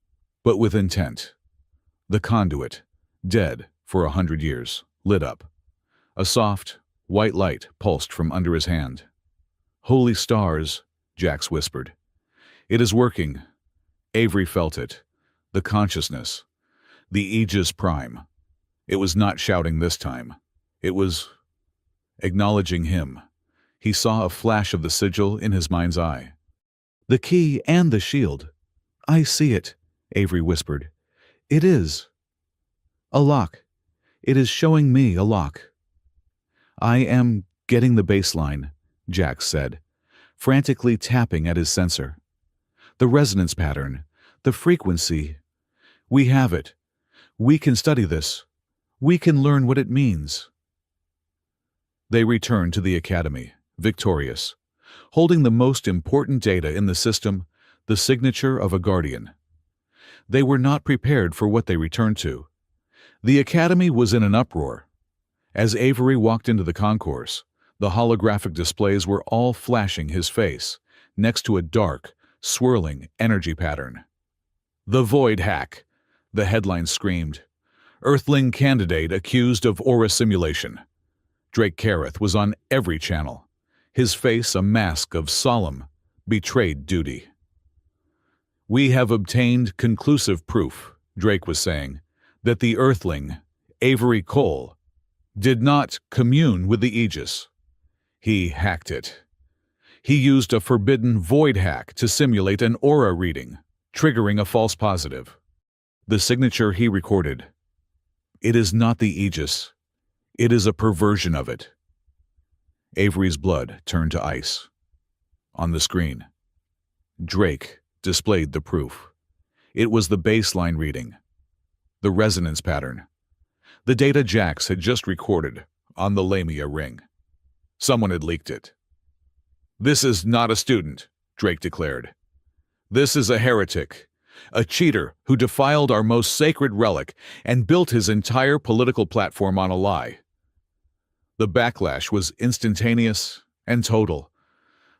but with intent. The conduit, dead for 100 years, lit up. A soft, white light pulsed from under his hand. Holy stars, Jax whispered. It is working. Avery felt it. The consciousness. The Aegis Prime. It was not shouting this time. It was acknowledging him. He saw a flash of the sigil in his mind's eye. The key and the shield. I see it, Avery whispered. It is. A lock. It is showing me a lock. I am getting the baseline, Jax said, frantically tapping at his sensor. The resonance pattern, the frequency. We have it. We can study this. We can learn what it means. They returned to the academy, victorious, holding the most important data in the system, the signature of a guardian. They were not prepared for what they returned to. The academy was in an uproar. As Avery walked into the concourse, the holographic displays were all flashing his face, next to a dark, swirling energy pattern. "The Void Hack," the headline screamed. "Earthling candidate accused of aura simulation." Drake Kareth was on every channel, his face a mask of solemn, betrayed duty. "We have obtained conclusive proof," Drake was saying, "that the Earthling, Avery Cole, did not commune with the Aegis. He hacked it. He used a forbidden void hack to simulate an aura reading, triggering a false positive. The signature he recorded. It is not the Aegis. It is a perversion of it." Avery's blood turned to ice. On the screen, Drake displayed the proof. It was the baseline reading, the resonance pattern, the data Jax had just recorded on the Lamia ring. Someone had leaked it. "This is not a student," Drake declared. "This is a heretic, a cheater who defiled our most sacred relic and built his entire political platform on a lie." The backlash was instantaneous and total.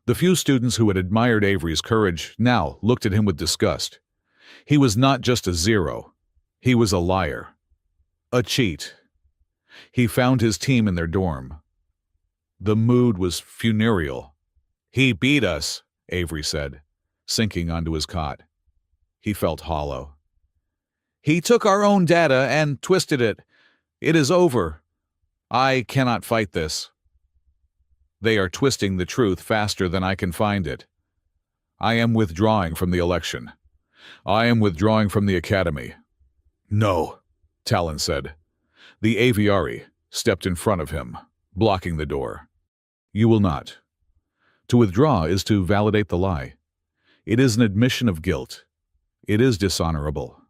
The few students who had admired Avery's courage now looked at him with disgust. He was not just a zero. He was a liar. A cheat. He found his team in their dorm. The mood was funereal. "He beat us," Avery said, sinking onto his cot. He felt hollow. "He took our own data and twisted it. It is over. I cannot fight this. They are twisting the truth faster than I can find it. I am withdrawing from the election. I am withdrawing from the academy." "No," Talon said. The aviary stepped in front of him, blocking the door. "You will not. To withdraw is to validate the lie. It is an admission of guilt. It is dishonorable."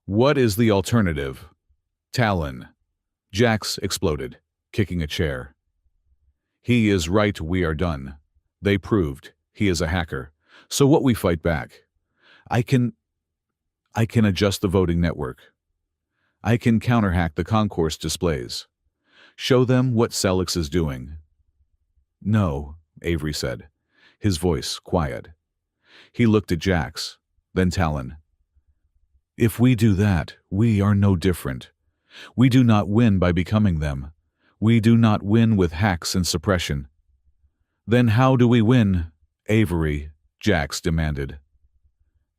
"What is the alternative?" "Talon." Jax exploded, kicking a chair. "He is right, we are done. They proved he is a hacker. So what we fight back? I can adjust the voting network. I can counterhack the concourse displays. Show them what Celix is doing." "No," Avery said, his voice quiet. He looked at Jax, then Talon. "If we do that, we are no different. We do not win by becoming them. We do not win with hacks and suppression." "Then how do we win, Avery?" Jax demanded.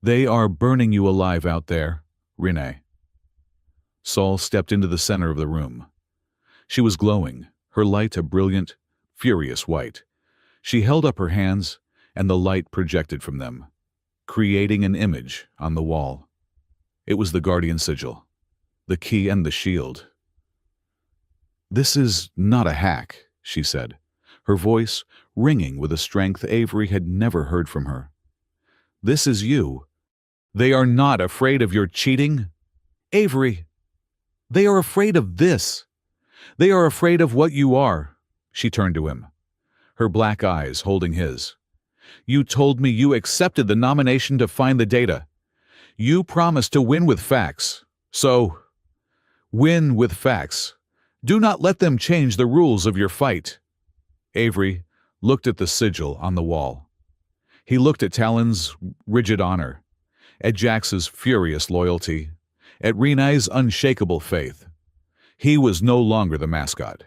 "They are burning you alive out there, Renee." Saul stepped into the center of the room. She was glowing, her light a brilliant, furious white. She held up her hands, and the light projected from them, creating an image on the wall. It was the Guardian sigil, the key and the shield. "This is not a hack," she said, her voice ringing with a strength Avery had never heard from her. "This is you. They are not afraid of your cheating, Avery. They are afraid of this. They are afraid of what you are." She turned to him, her black eyes holding his. "You told me you accepted the nomination to find the data. You promised to win with facts. So, win with facts. Do not let them change the rules of your fight." Avery looked at the sigil on the wall. He looked at Talon's rigid honor, at Jax's furious loyalty, at Renee's unshakable faith. He was no longer the mascot.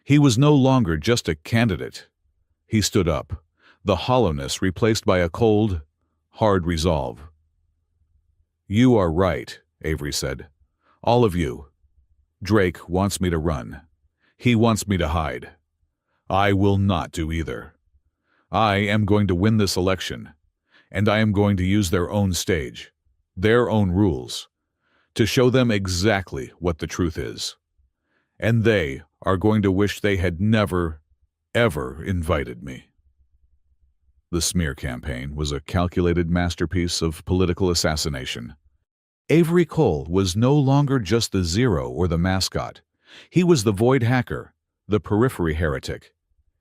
He was no longer just a candidate. He stood up, the hollowness replaced by a cold, hard resolve. "You are right," Avery said. "All of you. Drake wants me to run. He wants me to hide. I will not do either. I am going to win this election, and I am going to use their own stage, their own rules, to show them exactly what the truth is. And they are going to wish they had never, ever invited me." The smear campaign was a calculated masterpiece of political assassination. Avery Cole was no longer just the Zero or the mascot. He was the void hacker, the periphery heretic.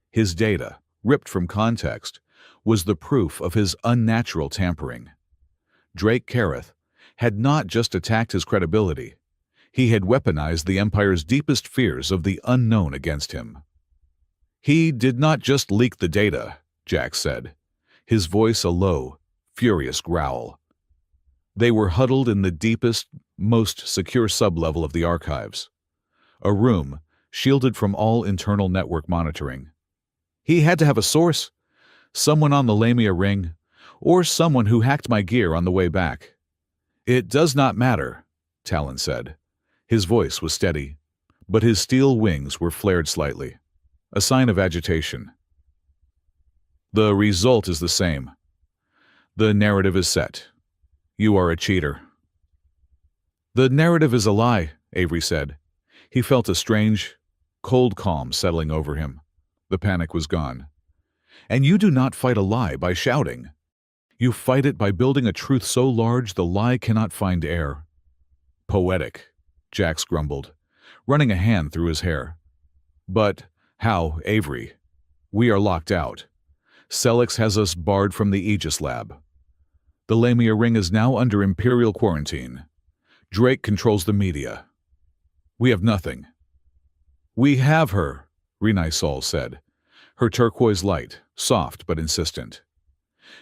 His data, ripped from context, was the proof of his unnatural tampering. Drake Kareth had not just attacked his credibility, he had weaponized the Empire's deepest fears of the unknown against him. He did not just leak the data, Jack said, his voice a low, furious growl. They were huddled in the deepest, most secure sublevel of the archives, a room shielded from all internal network monitoring. He had to have a source, someone on the Lamia ring, or someone who hacked my gear on the way back. It does not matter, Talon said. His voice was steady, but his steel wings were flared slightly, a sign of agitation. The result is the same. The narrative is set. You are a cheater. The narrative is a lie, Avery said. He felt a strange, cold calm settling over him. The panic was gone. And you do not fight a lie by shouting. You fight it by building a truth so large the lie cannot find air. Poetic, Jax grumbled, running a hand through his hair. But how, Avery? We are locked out. Celix has us barred from the Aegis lab. The Lamia ring is now under Imperial quarantine. Drake controls the media. We have nothing. We have her, Renai Sol said, her turquoise light, soft but insistent.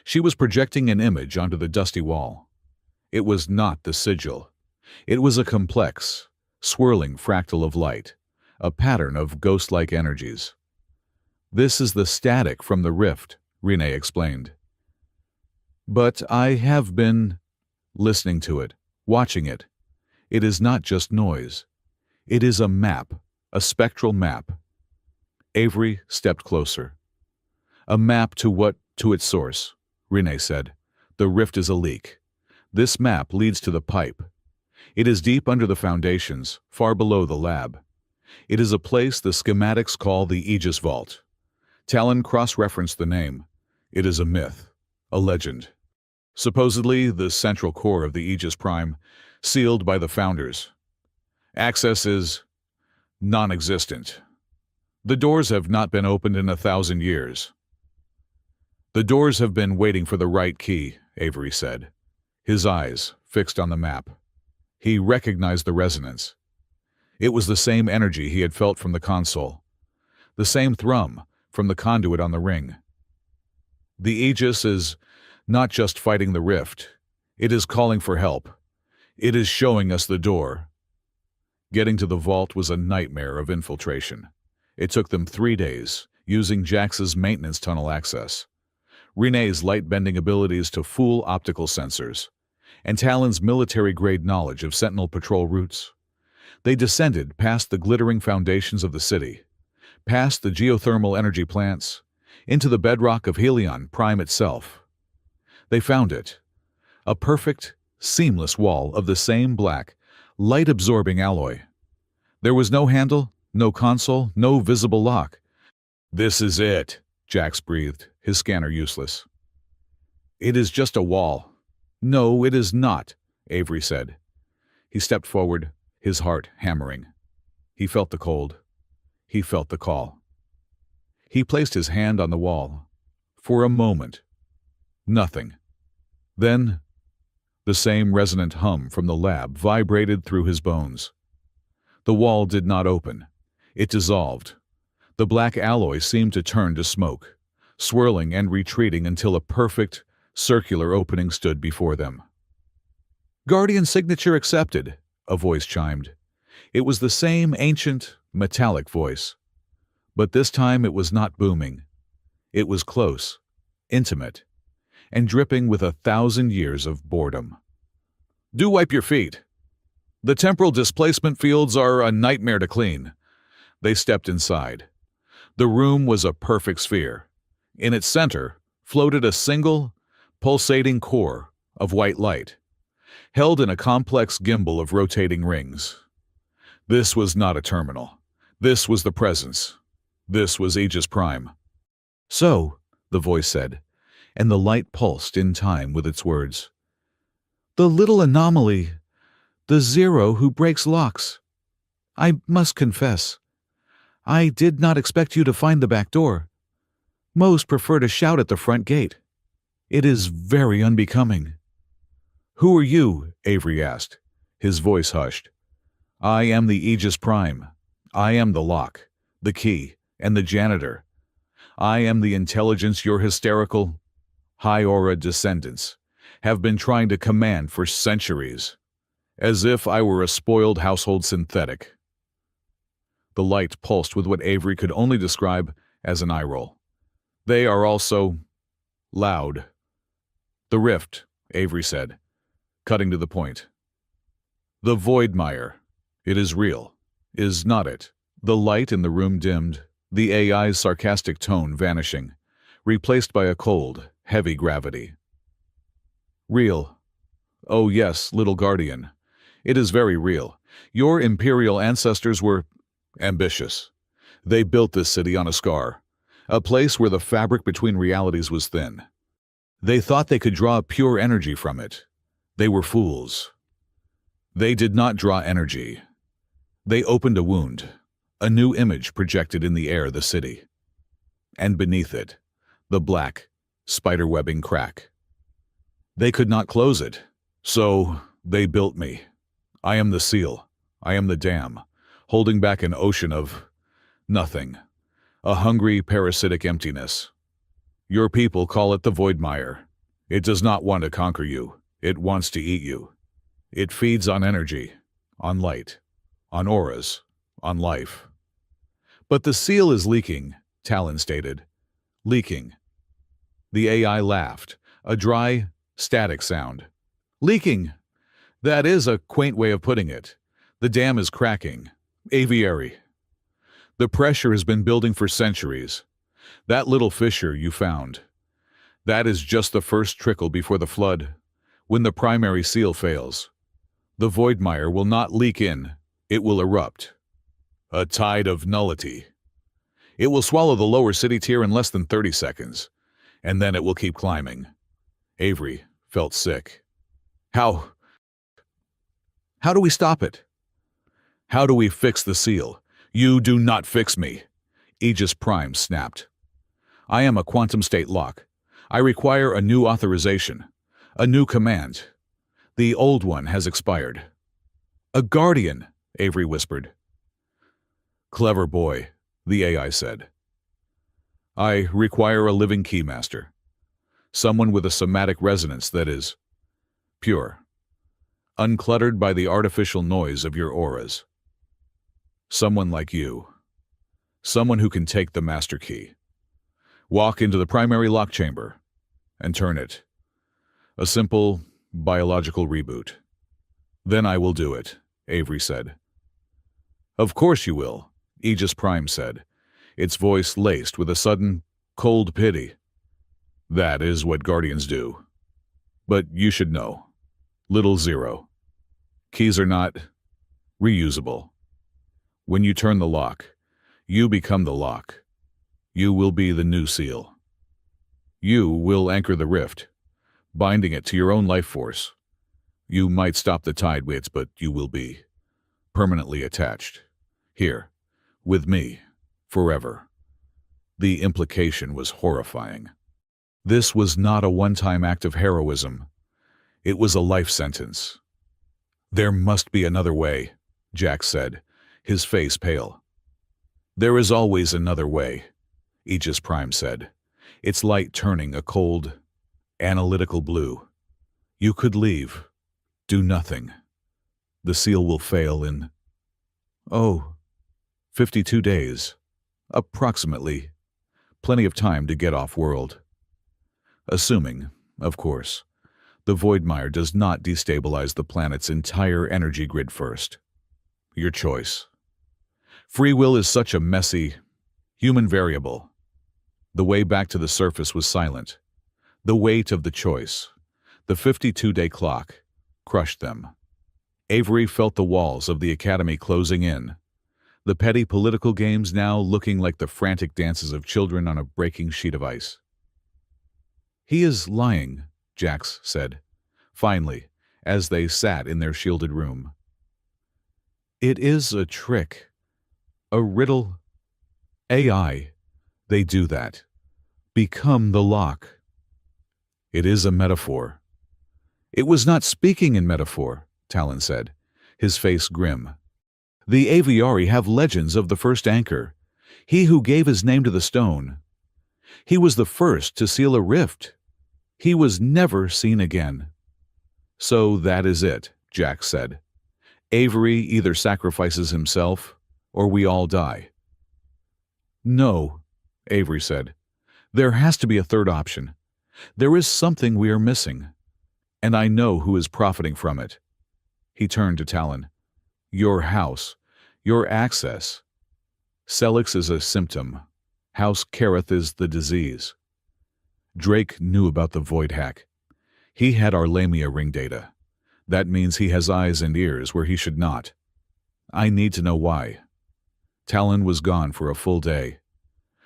She was projecting an image onto the dusty wall. It was not the sigil. It was a complex, swirling fractal of light, a pattern of ghost-like energies. This is the static from the rift, Renai explained. But I have been listening to it, watching it. It is not just noise. It is a map, a spectral map. Avery stepped closer. A map to what? To its source, Renai said. The rift is a leak. This map leads to the pipe. It is deep under the foundations, far below the lab. It is a place the schematics call the Aegis Vault. Talon cross-referenced the name. It is a myth, a legend. Supposedly the central core of the Aegis Prime, sealed by the Founders. Access is non-existent. The doors have not been opened in 1,000 years. The doors have been waiting for the right key, Avery said, his eyes fixed on the map. He recognized the resonance. It was the same energy he had felt from the console, the same thrum from the conduit on the ring. The Aegis is not just fighting the rift. It is calling for help. It is showing us the door. Getting to the vault was a nightmare of infiltration. It took them 3 days, using Jax's maintenance tunnel access, Renai's light-bending abilities to fool optical sensors, and Talon's military-grade knowledge of Sentinel patrol routes. They descended past the glittering foundations of the city, past the geothermal energy plants, into the bedrock of Helion Prime itself. They found it, a perfect, seamless wall of the same black, light-absorbing alloy. There was no handle, no console, no visible lock. "This is it," Jax breathed, his scanner useless. "It is just a wall." "No, it is not," Avery said. He stepped forward, his heart hammering. He felt the cold. He felt the call. He placed his hand on the wall. For a moment, nothing. Then, the same resonant hum from the lab vibrated through his bones. The wall did not open. It dissolved. The black alloy seemed to turn to smoke, swirling and retreating until a perfect, circular opening stood before them. "Guardian signature accepted," a voice chimed. It was the same ancient, metallic voice. But this time it was not booming. It was close, intimate, and dripping with 1,000 years of boredom. "Do wipe your feet. The temporal displacement fields are a nightmare to clean." They stepped inside. The room was a perfect sphere. In its center floated a single, pulsating core of white light, held in a complex gimbal of rotating rings. This was not a terminal. This was the presence. This was Aegis Prime. "So," the voice said, and the light pulsed in time with its words. "The little anomaly The Zero who breaks locks. I must confess, I did not expect you to find the back door. Most prefer to shout at the front gate. It is very unbecoming. Who are you? Avery asked, his voice hushed. I am the Aegis Prime. I am the lock, the key, and the janitor. I am the intelligence your hysterical, high-aura descendants have been trying to command for centuries, as if I were a spoiled household synthetic. The light pulsed with what Avery could only describe as an eye roll. They are also loud. The rift, Avery said, cutting to the point. The Voidmire. It is real, is not it? The light in the room dimmed, the AI's sarcastic tone vanishing, replaced by a cold, heavy gravity. Real. Oh yes, little guardian. It is very real. Your imperial ancestors were ambitious. They built this city on a scar, a place where the fabric between realities was thin. They thought they could draw pure energy from it. They were fools. They did not draw energy. They opened a wound, a new image projected in the air the city. And beneath it, the black, spider-webbing crack. They could not close it, so they built me. I am the seal. I am the dam, holding back an ocean of nothing, a hungry, parasitic emptiness. Your people call it the Voidmire. It does not want to conquer you. It wants to eat you. It feeds on energy, on light, on auras, on life. But the seal is leaking, Talon stated. Leaking. The AI laughed, a dry, static sound. Leaking. That is a quaint way of putting it. The dam is cracking. Aviary. The pressure has been building for centuries. That little fissure you found. That is just the first trickle before the flood. When the primary seal fails, the Voidmire will not leak in. It will erupt. A tide of nullity. It will swallow the lower city tier in less than 30 seconds, and then it will keep climbing. Avery felt sick. How do we stop it? How do we fix the seal? You do not fix me. Aegis Prime snapped. I am a quantum state lock. I require a new authorization, a new command. The old one has expired. A guardian, Avery whispered. Clever boy, the AI said. I require a living keymaster, someone with a somatic resonance that is pure, uncluttered by the artificial noise of your auras. Someone like you. Someone who can take the master key, walk into the primary lock chamber, and turn it. A simple, biological reboot. Then I will do it, Avery said. Of course you will, Aegis Prime said, its voice laced with a sudden, cold pity. That is what Guardians do. But you should know. Little Zero. Keys are not reusable. When you turn the lock, you become the lock. You will be the new seal. You will anchor the rift, binding it to your own life force. You might stop the tide winds, but you will be permanently attached. Here, with me, forever. The implication was horrifying. This was not a one-time act of heroism. It was a life sentence. There must be another way, Jack said, his face pale. There is always another way, Aegis Prime said, its light turning a cold, analytical blue. You could leave, do nothing. The seal will fail in, 52 days, approximately. Plenty of time to get off-world. Assuming, of course, the Voidmire does not destabilize the planet's entire energy grid first. Your choice. Free will is such a messy, human variable. The way back to the surface was silent. The weight of the choice, the 52-day clock, crushed them. Avery felt the walls of the academy closing in, the petty political games now looking like the frantic dances of children on a breaking sheet of ice. He is lying, Jax said, finally, as they sat in their shielded room. It is a trick, a riddle. AI, they do that. Become the lock. It is a metaphor. It was not speaking in metaphor, Talon said, his face grim. The Aviari have legends of the first anchor, he who gave his name to the stone. He was the first to seal a rift. He was never seen again. So that is it, Jack said. Avery either sacrifices himself, or we all die. No, Avery said. There has to be a third option. There is something we are missing, and I know who is profiting from it. He turned to Talon. Your house, your access. Celix is a symptom. House Kareth is the disease. Drake knew about the void hack. He had our Lamia ring data. That means he has eyes and ears where he should not. I need to know why. Talon was gone for a full day.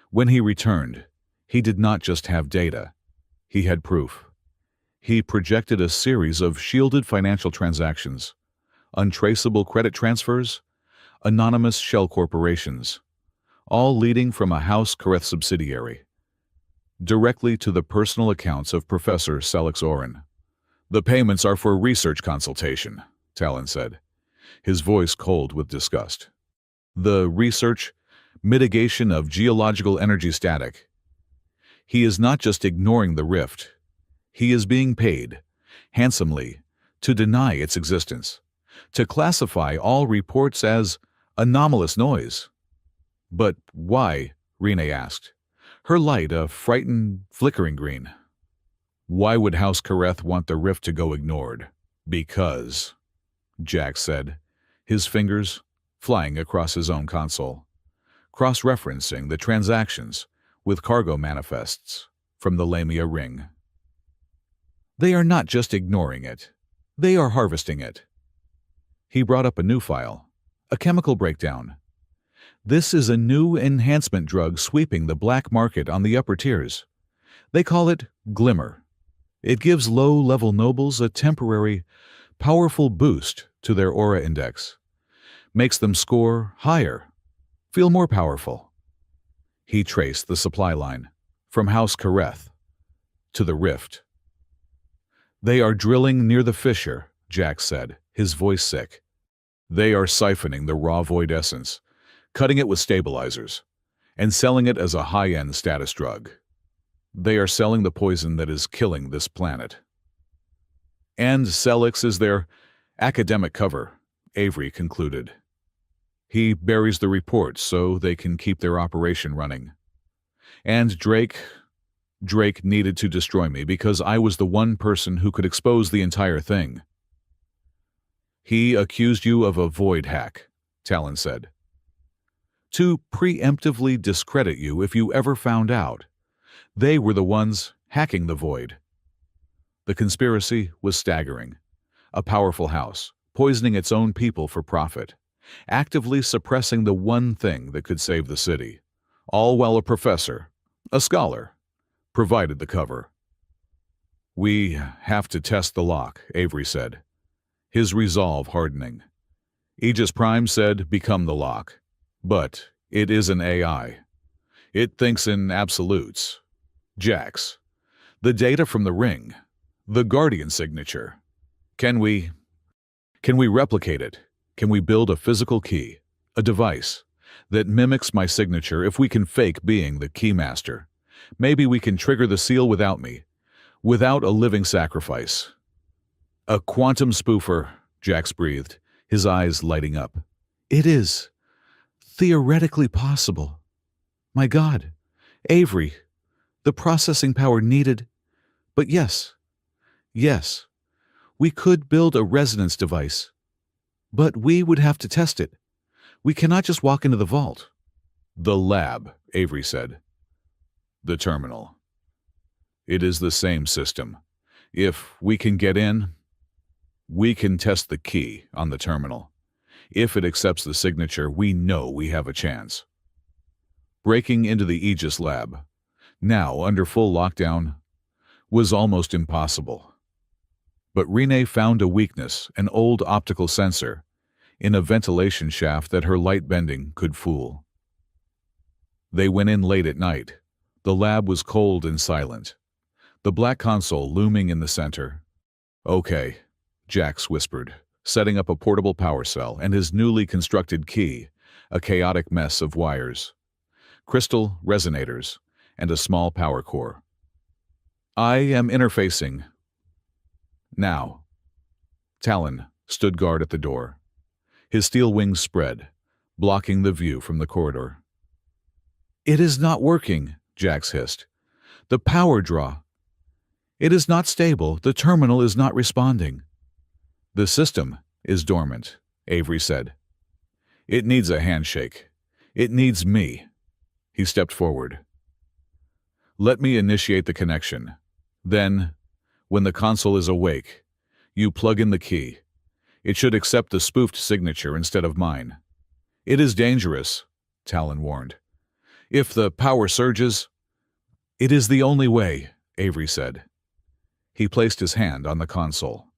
When he returned, he did not just have data. He had proof. He projected a series of shielded financial transactions, untraceable credit transfers, anonymous shell corporations, all leading from a House Kareth subsidiary, directly to the personal accounts of Professor Celix Oren. The payments are for research consultation, Talon said, his voice cold with disgust. The research, mitigation of geological energy static. He is not just ignoring the rift. He is being paid, handsomely, to deny its existence, to classify all reports as anomalous noise. But why? Rene asked, her light a frightened, flickering green. Why would House Kareth want the rift to go ignored? Because, Jack said, his fingers flying across his own console, cross-referencing the transactions with cargo manifests from the Lamia ring. They are not just ignoring it. They are harvesting it. He brought up a new file, a chemical breakdown. This is a new enhancement drug sweeping the black market on the upper tiers. They call it Glimmer. It gives low-level nobles a temporary, powerful boost to their aura index, makes them score higher, feel more powerful. He traced the supply line, from House Kareth to the rift. They are drilling near the fissure, Jack said, his voice sick. They are siphoning the raw void essence, cutting it with stabilizers, and selling it as a high-end status drug. They are selling the poison that is killing this planet. And Celix is their academic cover, Avery concluded. He buries the reports so they can keep their operation running. And Drake needed to destroy me because I was the one person who could expose the entire thing. He accused you of a void hack, Talon said. To preemptively discredit you if you ever found out. They were the ones hacking the void. The conspiracy was staggering. A powerful house, poisoning its own people for profit, actively suppressing the one thing that could save the city, all while a professor, a scholar, provided the cover. We have to test the lock, Avery said, his resolve hardening. Aegis Prime said, become the lock. But it is an AI. It thinks in absolutes. Jax, the data from the ring, the Guardian signature. Can we replicate it? Can we build a physical key, a device, that mimics my signature if we can fake being the keymaster? Maybe we can trigger the seal without me, without a living sacrifice. A quantum spoofer, Jax breathed, his eyes lighting up. It is theoretically possible. My God, Avery, the processing power needed. But yes, we could build a resonance device. But we would have to test it. We cannot just walk into the vault. The lab, Avery said. The terminal. It is the same system. If we can get in, we can test the key on the terminal. If it accepts the signature, we know we have a chance. Breaking into the Aegis lab, now under full lockdown, was almost impossible. But Rene found a weakness, an old optical sensor, in a ventilation shaft that her light bending could fool. They went in late at night. The lab was cold and silent, the black console looming in the center. "Okay," Jax whispered, setting up a portable power cell and his newly constructed key, a chaotic mess of wires, crystal resonators, and a small power core. "I am interfacing." Now. Talon stood guard at the door. His steel wings spread, blocking the view from the corridor. "It is not working," Jax hissed. "The power draw. It is not stable. The terminal is not responding." "The system is dormant," Avery said. "It needs a handshake. It needs me." He stepped forward. "Let me initiate the connection. Then, when the console is awake, you plug in the key. It should accept the spoofed signature instead of mine." "It is dangerous," Talon warned. "If the power surges—" "It is the only way," Avery said. He placed his hand on the console.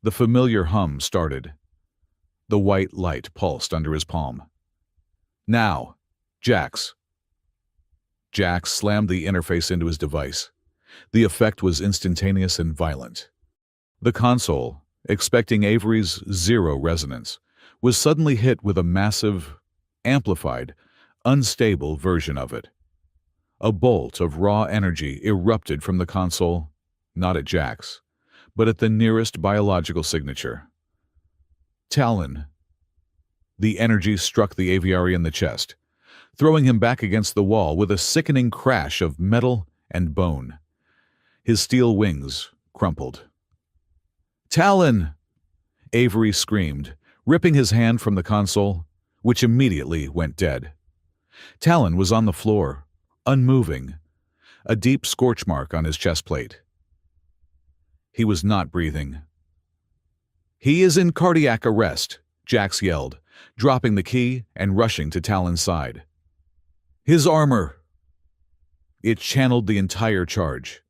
The familiar hum started. The white light pulsed under his palm. "Now, Jax." Jax slammed the interface into his device. The effect was instantaneous and violent. The console, expecting Avery's zero resonance, was suddenly hit with a massive, amplified, unstable version of it. A bolt of raw energy erupted from the console, not at Jax, but at the nearest biological signature. "Talon." The energy struck the aviary in the chest, throwing him back against the wall with a sickening crash of metal and bone. His steel wings crumpled. "Talon!" Avery screamed, ripping his hand from the console, which immediately went dead. Talon was on the floor, unmoving, a deep scorch mark on his chest plate. He was not breathing. "He is in cardiac arrest," Jax yelled, dropping the key and rushing to Talon's side. "His armor!" It channeled the entire charge.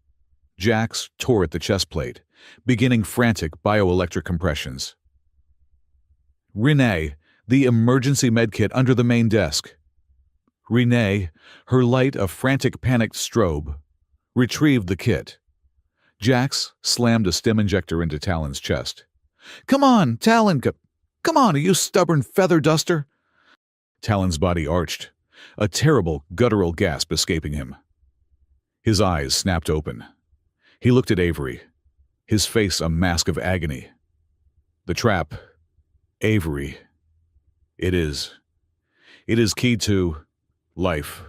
Jax tore at the chest plate, beginning frantic bioelectric compressions. "Renee, the emergency medkit under the main desk." Renee, her light a frantic panicked strobe, retrieved the kit. Jax slammed a stim injector into Talon's chest. "Come on, Talon! Come on, you stubborn feather duster!" Talon's body arched, a terrible guttural gasp escaping him. His eyes snapped open. He looked at Avery, his face a mask of agony. "The trap, Avery. It is key to life."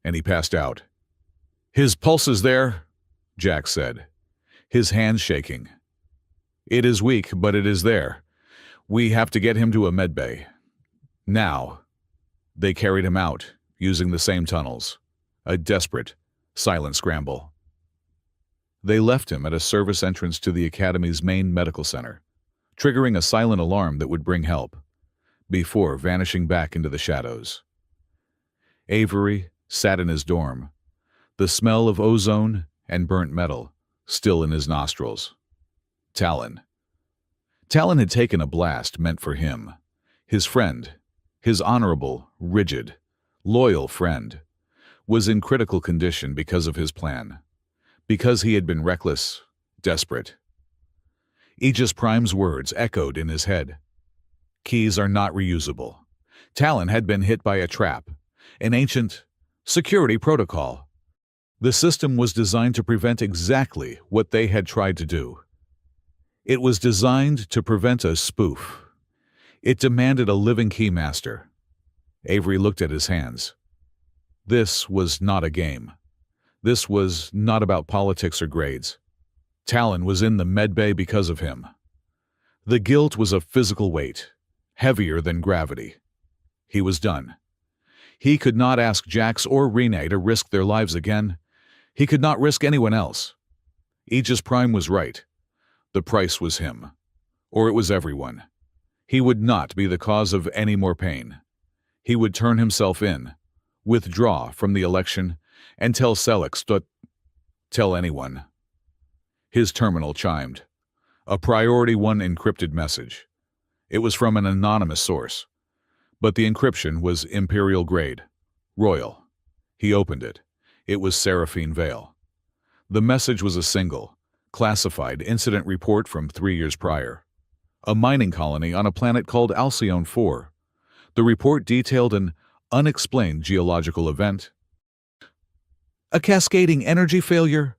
And he passed out. "His pulse is there," Jax said, his hands shaking. "It is weak, but it is there. We have to get him to a medbay. Now." They carried him out, using the same tunnels. A desperate, silent scramble. They left him at a service entrance to the Academy's main medical center, triggering a silent alarm that would bring help, before vanishing back into the shadows. Avery sat in his dorm, the smell of ozone and burnt metal still in his nostrils. Talon. Talon had taken a blast meant for him, his friend, his honorable, rigid, loyal friend, was in critical condition because of his plan, because he had been reckless, desperate. Aegis Prime's words echoed in his head. Keys are not reusable. Talon had been hit by a trap, an ancient security protocol. The system was designed to prevent exactly what they had tried to do. It was designed to prevent a spoof. It demanded a living keymaster. Avery looked at his hands. This was not a game. This was not about politics or grades. Talon was in the medbay because of him. The guilt was a physical weight, heavier than gravity. He was done. He could not ask Jax or Renee to risk their lives again. He could not risk anyone else. Aegis Prime was right. The price was him. Or it was everyone. He would not be the cause of any more pain. He would turn himself in, withdraw from the election, and tell Sellex to tell anyone. His terminal chimed. A Priority 1 encrypted message. It was from an anonymous source, but the encryption was imperial grade, royal. He opened it. It was Seraphine Vale. The message was a single, classified incident report from 3 years prior. A mining colony on a planet called Alcyone 4. The report detailed an unexplained geological event, a cascading energy failure.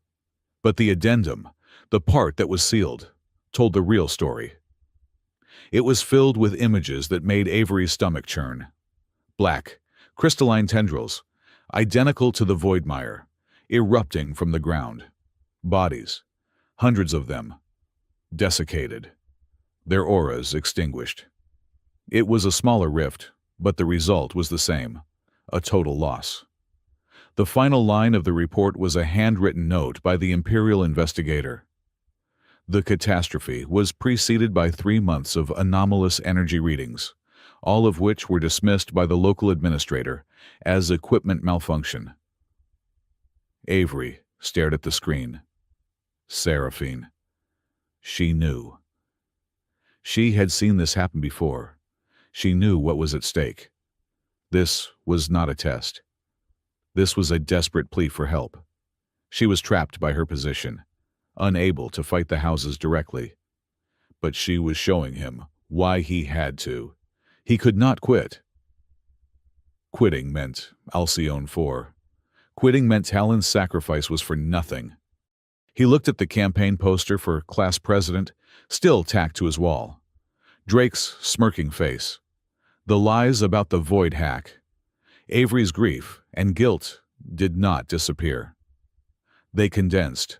But the addendum, the part that was sealed, told the real story. It was filled with images that made Avery's stomach churn. Black, crystalline tendrils, identical to the void mire, erupting from the ground. Bodies, hundreds of them, desiccated, their auras extinguished. It was a smaller rift, but the result was the same, a total loss. The final line of the report was a handwritten note by the Imperial investigator. The catastrophe was preceded by 3 months of anomalous energy readings, all of which were dismissed by the local administrator as equipment malfunction. Avery stared at the screen. Seraphine. She knew. She had seen this happen before. She knew what was at stake. This was not a test. This was a desperate plea for help. She was trapped by her position, unable to fight the houses directly. But she was showing him why he had to. He could not quit. Quitting meant Alcyone 4. Quitting meant Talon's sacrifice was for nothing. He looked at the campaign poster for class president, still tacked to his wall. Drake's smirking face. The lies about the void hack. Avery's grief and guilt did not disappear. They condensed.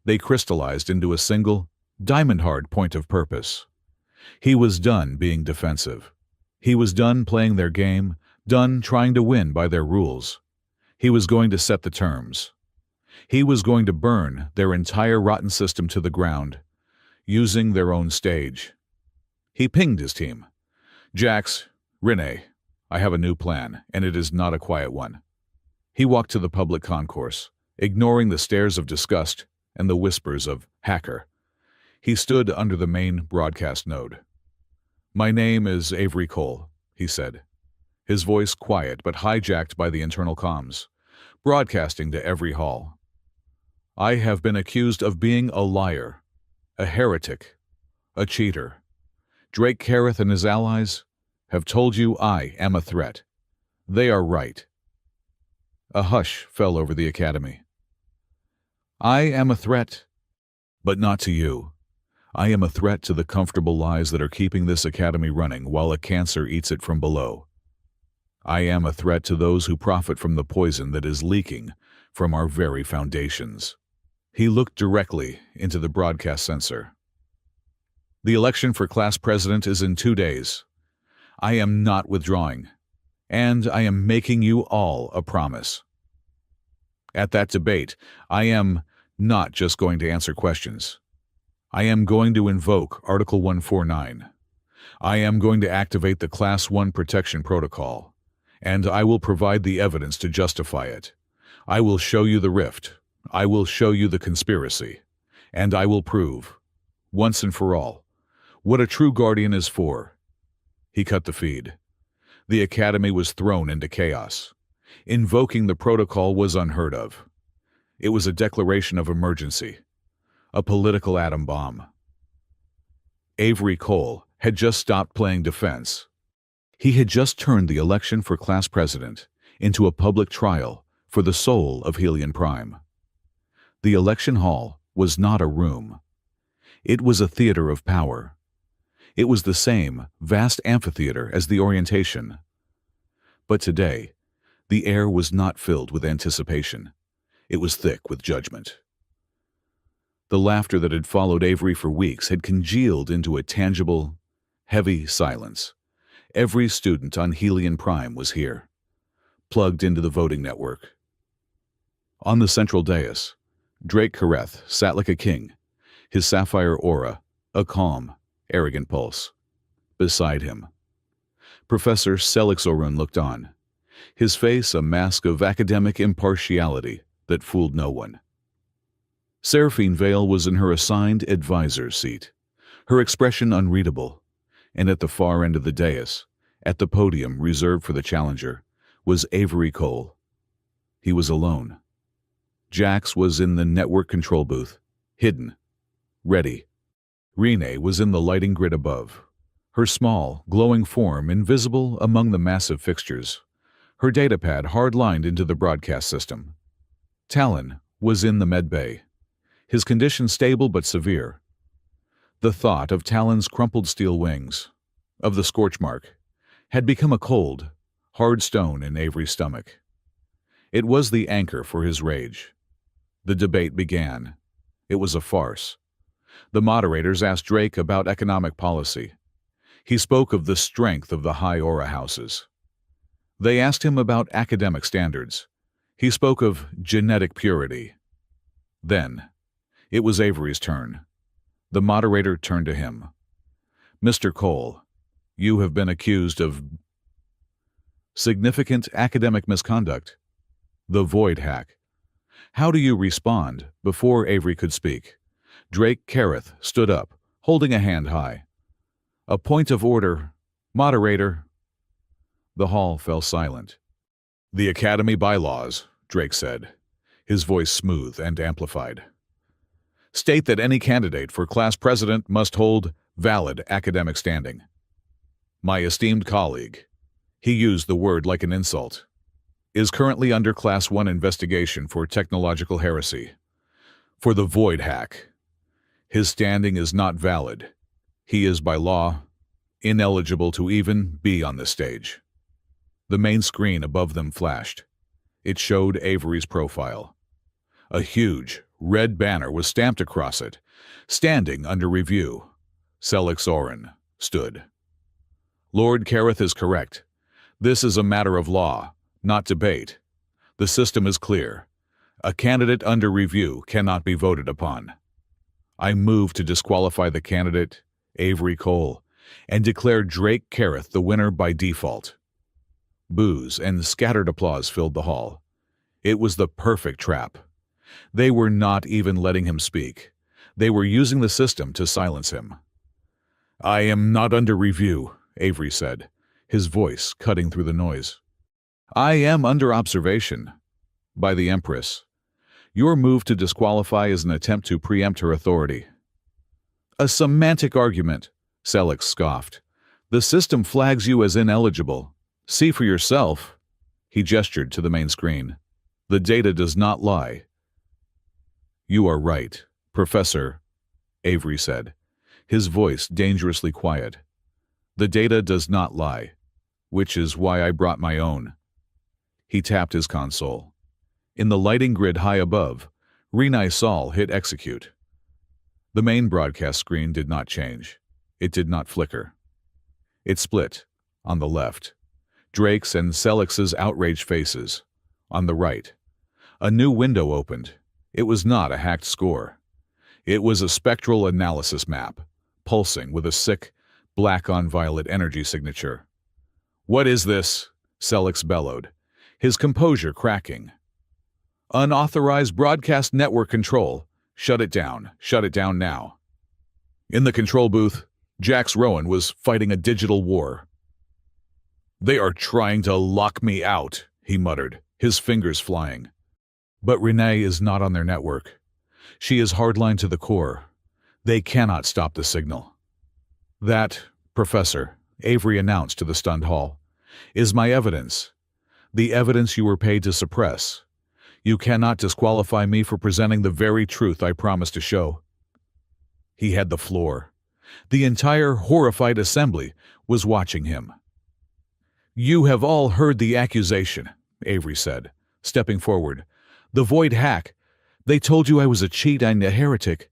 They crystallized into a single, diamond-hard point of purpose. He was done being defensive. He was done playing their game, done trying to win by their rules. He was going to set the terms. He was going to burn their entire rotten system to the ground, using their own stage. He pinged his team. Jax, Renee, I have a new plan, and it is not a quiet one. He walked to the public concourse, ignoring the stares of disgust and the whispers of hacker. He stood under the main broadcast node. My name is Avery Cole, he said, his voice quiet but hijacked by the internal comms, broadcasting to every hall. I have been accused of being a liar, a heretic, a cheater. Drake Kareth and his allies have told you I am a threat. They are right. A hush fell over the academy. I am a threat, but not to you. I am a threat to the comfortable lies that are keeping this academy running while a cancer eats it from below. I am a threat to those who profit from the poison that is leaking from our very foundations. He looked directly into the broadcast sensor. The election for class president is in 2 days. I am not withdrawing, and I am making you all a promise. At that debate, I am not just going to answer questions. I am going to invoke Article 149. I am going to activate the Class 1 Protection Protocol, and I will provide the evidence to justify it. I will show you the rift. I will show you the conspiracy. And I will prove, once and for all, what a true guardian is for. He cut the feed. The academy was thrown into chaos. Invoking the protocol was unheard of. It was a declaration of emergency, a political atom bomb. Avery Cole had just stopped playing defense. He had just turned the election for class president into a public trial for the soul of Helion Prime. The election hall was not a room. It was a theater of power. It was the same vast amphitheater as the orientation. But today, the air was not filled with anticipation. It was thick with judgment. The laughter that had followed Avery for weeks had congealed into a tangible, heavy silence. Every student on Helion Prime was here, plugged into the voting network. On the central dais, Drake Kareth sat like a king, his sapphire aura a calm, arrogant pulse. Beside him, Professor Selixorun looked on, his face a mask of academic impartiality that fooled no one. Seraphine Vale was in her assigned advisor's seat, her expression unreadable, And at the far end of the dais, at the podium reserved for the challenger, was Avery Cole. He was alone. Jax was in the network control booth, hidden, ready. Renee was in the lighting grid above, her small, glowing form invisible among the massive fixtures, her datapad hard-lined into the broadcast system. Talon was in the medbay, his condition stable but severe. The thought of Talon's crumpled steel wings, of the scorch mark, had become a cold, hard stone in Avery's stomach. It was the anchor for his rage. The debate began. It was a farce. The moderators asked Drake about economic policy. He spoke of the strength of the high aura houses. They asked him about academic standards. He spoke of genetic purity. Then, it was Avery's turn. The moderator turned to him. "Mr. Cole, you have been accused of significant academic misconduct. The void hack. How do you respond?" Before Avery could speak, Drake Kareth stood up, holding a hand high. "A point of order, moderator." The hall fell silent. "The Academy bylaws," Drake said, his voice smooth and amplified, "state that any candidate for class president must hold valid academic standing. My esteemed colleague," he used the word like an insult, "is currently under Class 1 investigation for technological heresy, for the void hack. His standing is not valid. He is, by law, ineligible to even be on the stage." The main screen above them flashed. It showed Avery's profile. A huge, red banner was stamped across it. Standing under review, Selix Orin stood. "Lord Kareth is correct. This is a matter of law, not debate. The system is clear. A candidate under review cannot be voted upon. I move to disqualify the candidate, Avery Cole, and declare Drake Kareth the winner by default." Boos and scattered applause filled the hall. It was the perfect trap. They were not even letting him speak. They were using the system to silence him. "I am not under review," Avery said, his voice cutting through the noise. "I am under observation by the Empress. Your move to disqualify is an attempt to preempt her authority." "A semantic argument," Selix scoffed. "The system flags you as ineligible. See for yourself." He gestured to the main screen. "The data does not lie." "You are right, Professor," Avery said, his voice dangerously quiet. "The data does not lie, which is why I brought my own." He tapped his console. In the lighting grid high above, Renai Sol hit execute. The main broadcast screen did not change. It did not flicker. It split, on the left, Drake's and Selix's outraged faces. On the right, a new window opened. It was not a hacked score. It was a spectral analysis map, pulsing with a sick, black-on-violet energy signature. "What is this?" Selix bellowed, his composure cracking. "Unauthorized broadcast network control. Shut it down. Shut it down now." In the control booth, Jax Rowan was fighting a digital war. "They are trying to lock me out," he muttered, his fingers flying. "But Renee is not on their network. She is hardline to the core. They cannot stop the signal." "That, Professor," Avery announced to the stunned hall, "is my evidence. The evidence you were paid to suppress. You cannot disqualify me for presenting the very truth I promised to show." He had the floor. The entire horrified assembly was watching him. "You have all heard the accusation," Avery said, stepping forward. "The void hack. They told you I was a cheat and a heretic.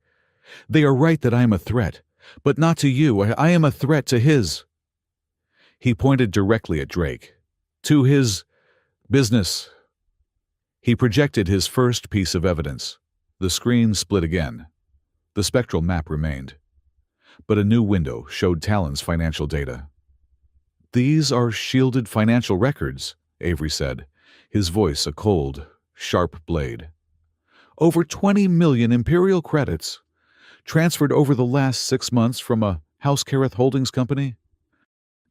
They are right that I am a threat, but not to you. I am a threat to his." He pointed directly at Drake. "To his business." He projected his first piece of evidence. The screen split again. The spectral map remained. But a new window showed Talon's financial data. "These are shielded financial records," Avery said, his voice a cold, sharp blade. "Over 20 million Imperial credits, transferred over the last 6 months from a House Kareth Holdings company.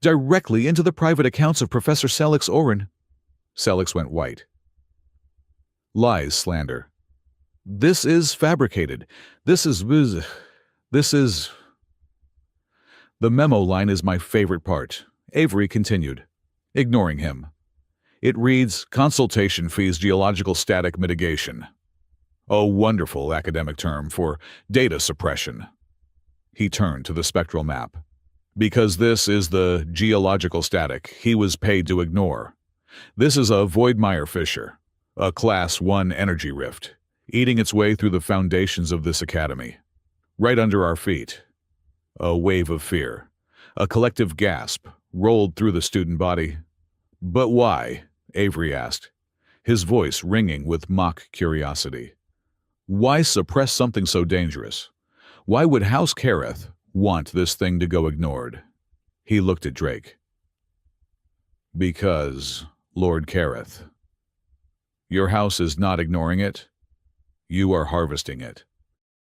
directly into the private accounts of Professor Selix Oren. Selix went white. Lies, slander. This is fabricated. This is... The memo line is my favorite part, Avery continued, ignoring him. It reads, consultation fees geological static mitigation. A wonderful academic term for data suppression. He turned to the spectral map. Because this is the geological static he was paid to ignore. This is a Voidmeyer fissure, a Class 1 energy rift, eating its way through the foundations of this academy. Right under our feet. A wave of fear, a collective gasp, rolled through the student body. But why? Avery asked, his voice ringing with mock curiosity. Why suppress something so dangerous? Why would House Kareth want this thing to go ignored? He looked at Drake. Because, Lord Kareth, your house is not ignoring it. You are harvesting it.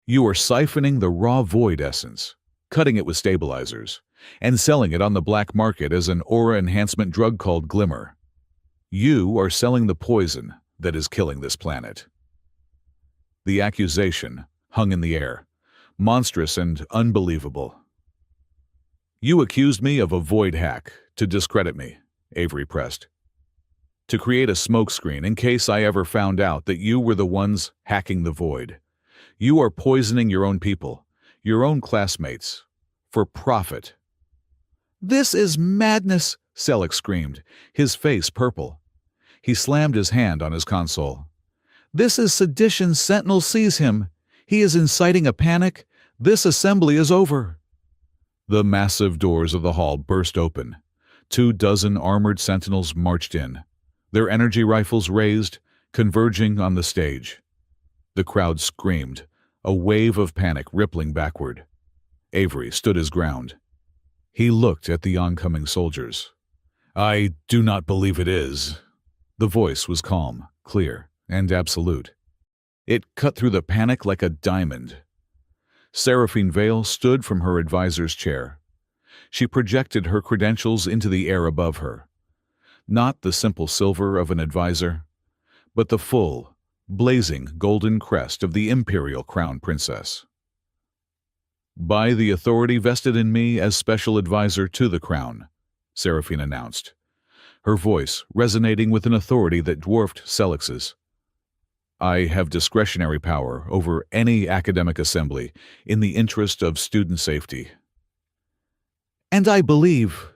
You are siphoning the raw void essence, cutting it with stabilizers, and selling it on the black market as an aura enhancement drug called Glimmer. You are selling the poison that is killing this planet. The accusation hung in the air, monstrous and unbelievable. You accused me of a void hack to discredit me, Avery pressed. To create a smokescreen in case I ever found out that you were the ones hacking the void. You are poisoning your own people, your own classmates, for profit. This is madness, Selleck screamed, his face purple. He slammed his hand on his console. This is sedition. Sentinel sees him. He is inciting a panic. This assembly is over. The massive doors of the hall burst open. 24 armored sentinels marched in, their energy rifles raised, converging on the stage. The crowd screamed, a wave of panic rippling backward. Avery stood his ground. He looked at the oncoming soldiers. I do not believe it is. The voice was calm, clear, and absolute. It cut through the panic like a diamond. Seraphine Vale stood from her advisor's chair. She projected her credentials into the air above her. Not the simple silver of an advisor, but the full, blazing golden crest of the imperial crown princess. By the authority vested in me as special advisor to the crown, Seraphine announced, her voice resonating with an authority that dwarfed Sellex's. I have discretionary power over any academic assembly in the interest of student safety. And I believe...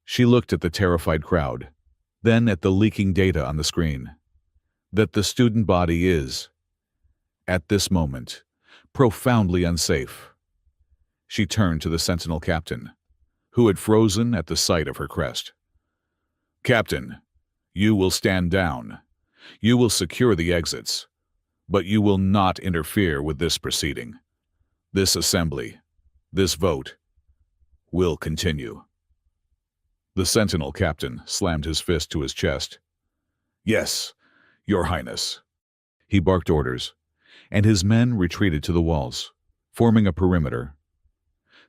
She looked at the terrified crowd, then at the leaking data on the screen, that the student body is, at this moment, profoundly unsafe. She turned to the Sentinel captain, who had frozen at the sight of her crest. Captain, you will stand down. You will secure the exits, but you will not interfere with this proceeding. This assembly, this vote, will continue. The Sentinel captain slammed his fist to his chest. Yes, Your Highness. He barked orders, and his men retreated to the walls, forming a perimeter.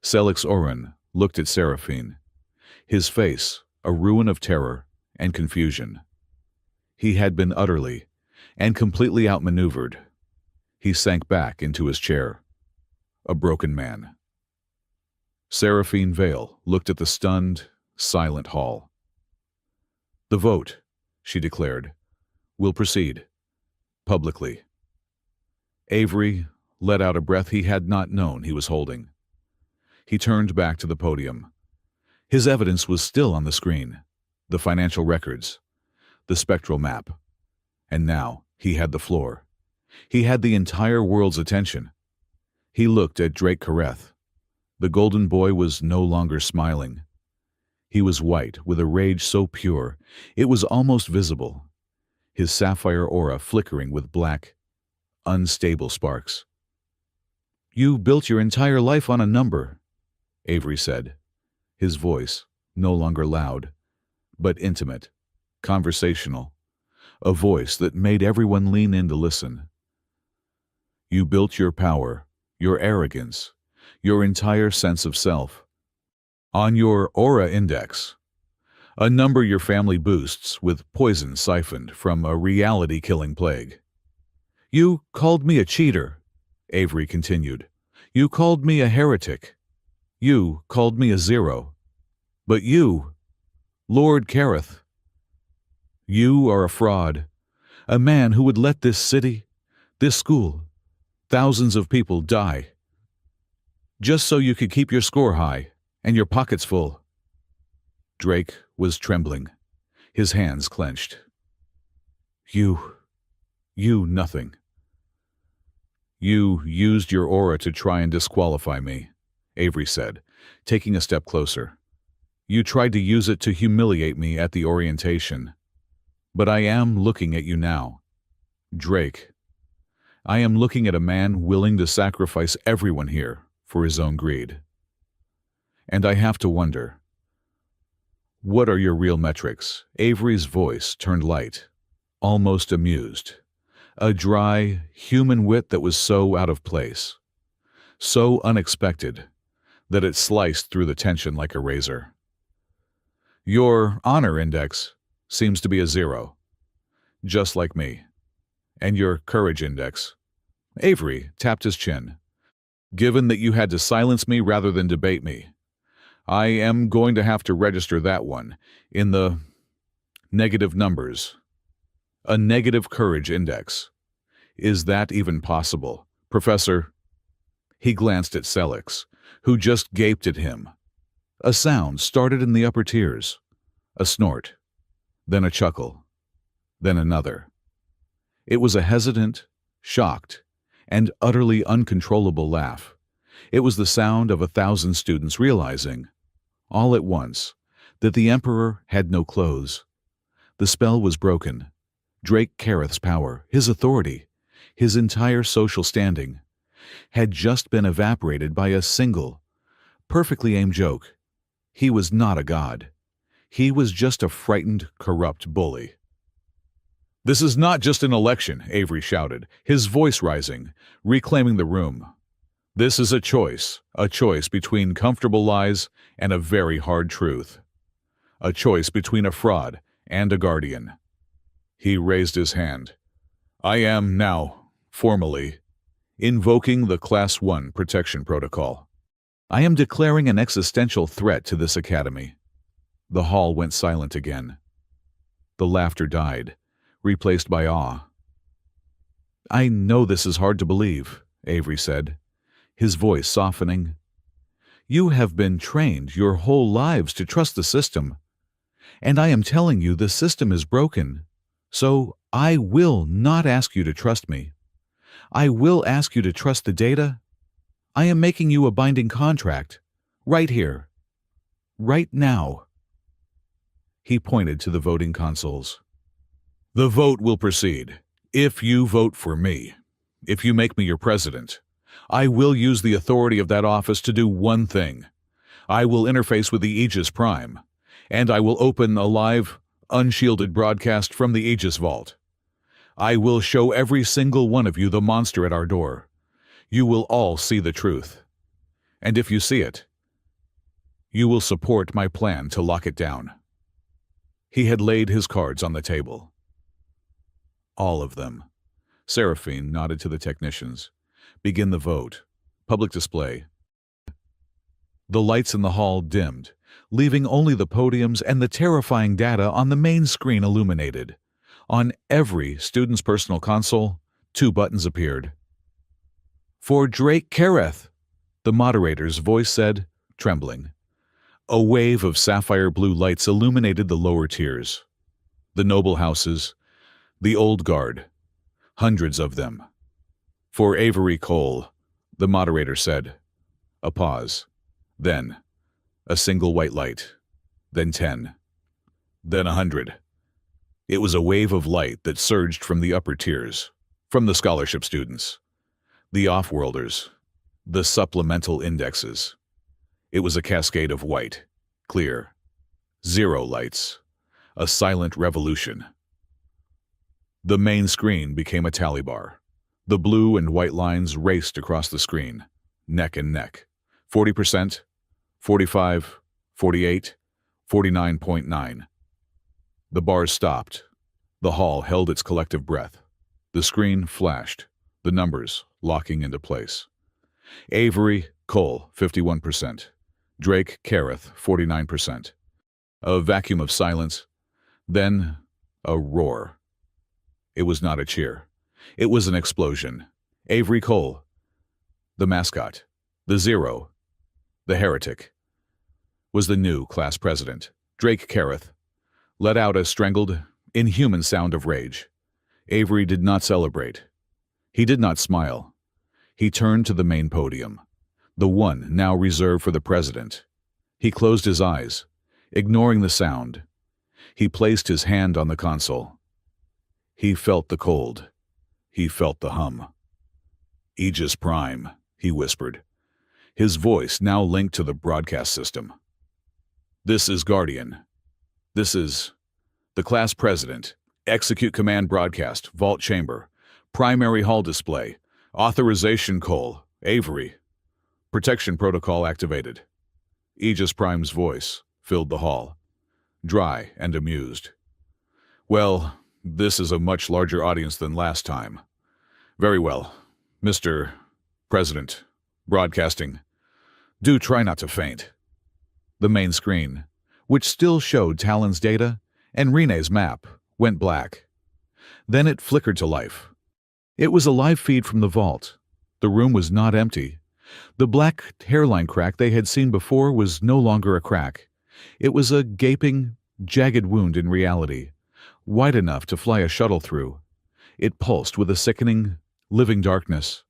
Selix Oren looked at Seraphine, his face a ruin of terror and confusion. He had been utterly and completely outmaneuvered. He sank back into his chair, a broken man. Seraphine Vale looked at the stunned, silent hall. The vote, she declared, will proceed, publicly. Avery let out a breath he had not known he was holding. He turned back to the podium. His evidence was still on the screen, the financial records, the spectral map. And now he had the floor. He had the entire world's attention. He looked at Drake Kareth. The golden boy was no longer smiling. He was white, with a rage so pure, it was almost visible, his sapphire aura flickering with black, unstable sparks. You built your entire life on a number, Avery said, his voice no longer loud, but intimate, conversational, a voice that made everyone lean in to listen. You built your power, your arrogance, your entire sense of self, On your aura index, a number your family boosts with poison siphoned from a reality-killing plague. You called me a cheater, Avery continued. You called me a heretic. You called me a zero. But you, Lord Kareth, you are a fraud, a man who would let this city, this school, thousands of people die, just so you could keep your score high and your pockets full. Drake was trembling, his hands clenched. You nothing. You used your aura to try and disqualify me, Avery said, taking a step closer. You tried to use it to humiliate me at the orientation. But I am looking at you now. Drake, I am looking at a man willing to sacrifice everyone here for his own greed. And I have to wonder, what are your real metrics? Avery's voice turned light, almost amused. A dry, human wit that was so out of place, so unexpected, that it sliced through the tension like a razor. Your honor index seems to be a 0, just like me. And your courage index. Avery tapped his chin. Given that you had to silence me rather than debate me, I am going to have to register that one in the negative numbers. A negative courage index. Is that even possible, Professor? He glanced at Selix, who just gaped at him. A sound started in the upper tiers. A snort, then a chuckle, then another. It was a hesitant, shocked, and utterly uncontrollable laugh. It was the sound of 1,000 students realizing, all at once, that the Emperor had no clothes. The spell was broken. Drake Kareth's power, his authority, his entire social standing, had just been evaporated by a single, perfectly aimed joke. He was not a god. He was just a frightened, corrupt bully. This is not just an election, Avery shouted, his voice rising, reclaiming the room. This is a choice between comfortable lies and a very hard truth. A choice between a fraud and a guardian. He raised his hand. I am now, formally, invoking the Class 1 protection protocol. I am declaring an existential threat to this academy. The hall went silent again. The laughter died, replaced by awe. I know this is hard to believe, Avery said, his voice softening. You have been trained your whole lives to trust the system, and I am telling you the system is broken, so I will not ask you to trust me. I will ask you to trust the data. I am making you a binding contract, right here, right now. He pointed to the voting consoles. The vote will proceed. If you vote for me, if you make me your president, I will use the authority of that office to do one thing. I will interface with the Aegis Prime, and I will open a live, unshielded broadcast from the Aegis Vault. I will show every single one of you the monster at our door. You will all see the truth. And if you see it, you will support my plan to lock it down. He had laid his cards on the table. All of them. Seraphine nodded to the technicians. Begin the vote. Public display. The lights in the hall dimmed, leaving only the podiums and the terrifying data on the main screen illuminated. On every student's personal console, 2 buttons appeared. For Drake Kareth, the moderator's voice said, trembling. A wave of sapphire blue lights illuminated the lower tiers. The noble houses, the old guard, hundreds of them. For Avery Cole, the moderator said. A pause. Then, a single white light. Then 10. Then 100. It was a wave of light that surged from the upper tiers, from the scholarship students, the off-worlders, the supplemental indexes. It was a cascade of white, clear, 0 lights, a silent revolution. The main screen became a tally bar. The blue and white lines raced across the screen, neck and neck. 40%, 45, 48, 49.9. The bars stopped. The hall held its collective breath. The screen flashed, the numbers locking into place. Avery, Cole, 51%. Drake, Kareth, 49%. A vacuum of silence. Then, a roar. It was not a cheer. It was an explosion. Avery Cole, the mascot, the Zero, the heretic, was the new class president. Drake Kareth let out a strangled, inhuman sound of rage. Avery did not celebrate. He did not smile. He turned to the main podium, the one now reserved for the president. He closed his eyes, ignoring the sound. He placed his hand on the console. He felt the cold. He felt the hum. Aegis Prime, he whispered, his voice now linked to the broadcast system. This is Guardian. This is the class president. Execute command broadcast, vault chamber, primary hall display, authorization Cole, Avery. Protection protocol activated. Aegis Prime's voice filled the hall, dry and amused. Well, this is a much larger audience than last time. Very well, Mr. President, broadcasting. Do try not to faint. The main screen, which still showed Talon's data and Renee's map, went black. Then it flickered to life. It was a live feed from the vault. The room was not empty. The black hairline crack they had seen before was no longer a crack. It was a gaping, jagged wound in reality, wide enough to fly a shuttle through. It pulsed with a sickening, living darkness.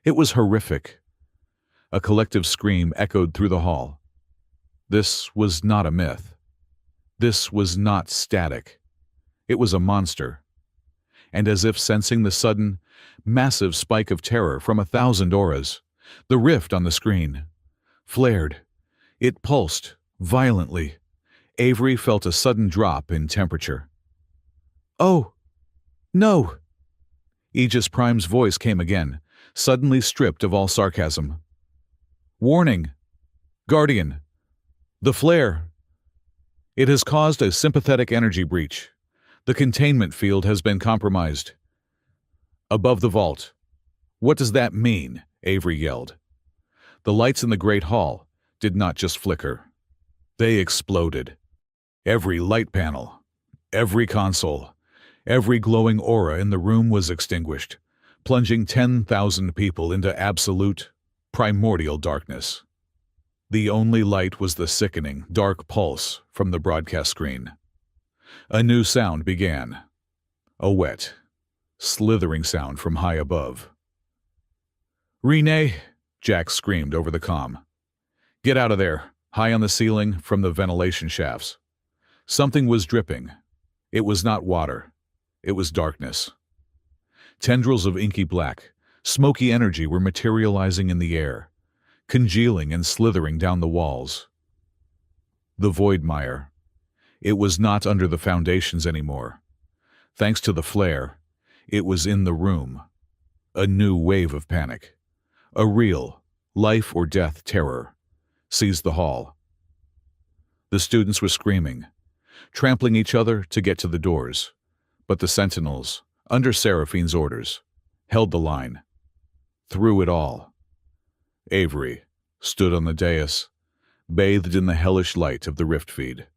It was horrific. A collective scream echoed through the hall. This was not a myth. This was not static. It was a monster. And as if sensing the sudden, massive spike of terror from 1,000 auras, the rift on the screen flared. It pulsed violently. Avery felt a sudden drop in temperature. "Oh, no!" Aegis Prime's voice came again, suddenly stripped of all sarcasm. "Warning! Guardian! The flare! It has caused a sympathetic energy breach. The containment field has been compromised. Above the vault." "What does that mean?" Avery yelled. The lights in the Great Hall did not just flicker. They exploded. Every light panel, every console, every glowing aura in the room was extinguished, plunging 10,000 people into absolute, primordial darkness. The only light was the sickening, dark pulse from the broadcast screen. A new sound began. A wet, slithering sound from high above. "Renee!" Jack screamed over the comm. "Get out of there!" High on the ceiling from the ventilation shafts. Something was dripping. It was not water. It was darkness. Tendrils of inky black, smoky energy were materializing in the air, congealing and slithering down the walls. The void mire. It was not under the foundations anymore. Thanks to the flare, it was in the room. A new wave of panic. A real, life-or-death terror seized the hall. The students were screaming, trampling each other to get to the doors, but the sentinels, under Seraphine's orders, held the line. Through it all, Avery stood on the dais, bathed in the hellish light of the rift feed.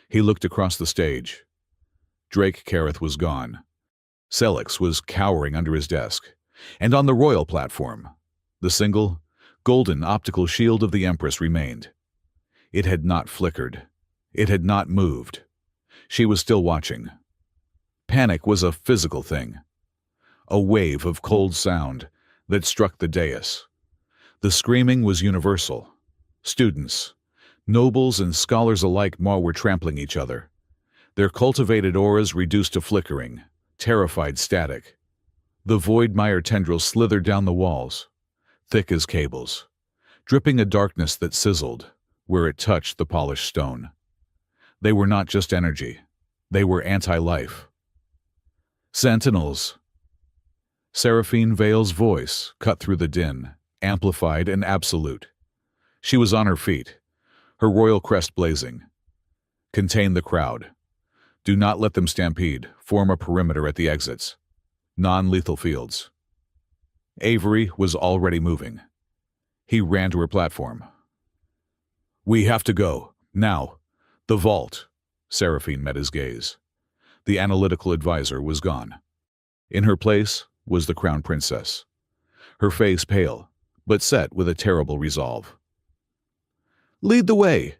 He looked across the stage. Drake Kareth was gone. Selix was cowering under his desk, and on the royal platform, the single, golden optical shield of the Empress remained. It had not flickered. It had not moved. She was still watching. Panic was a physical thing. A wave of cold sound that struck the dais. The screaming was universal. Students, nobles and scholars alike were trampling each other. Their cultivated auras reduced to flickering, terrified static. The void mire tendrils slithered down the walls, thick as cables, dripping a darkness that sizzled where it touched the polished stone. They were not just energy. They were anti-life. "Sentinels!" Seraphine Vale's voice cut through the din, amplified and absolute. She was on her feet, her royal crest blazing. Contain the crowd. Do not let them stampede. Form a perimeter at the exits. Non-lethal fields. Avery was already moving. He ran to her platform. We have to go. Now. The vault. Seraphine met his gaze. The analytical advisor was gone. In her place was the crown princess. Her face pale, but set with a terrible resolve. Lead the way,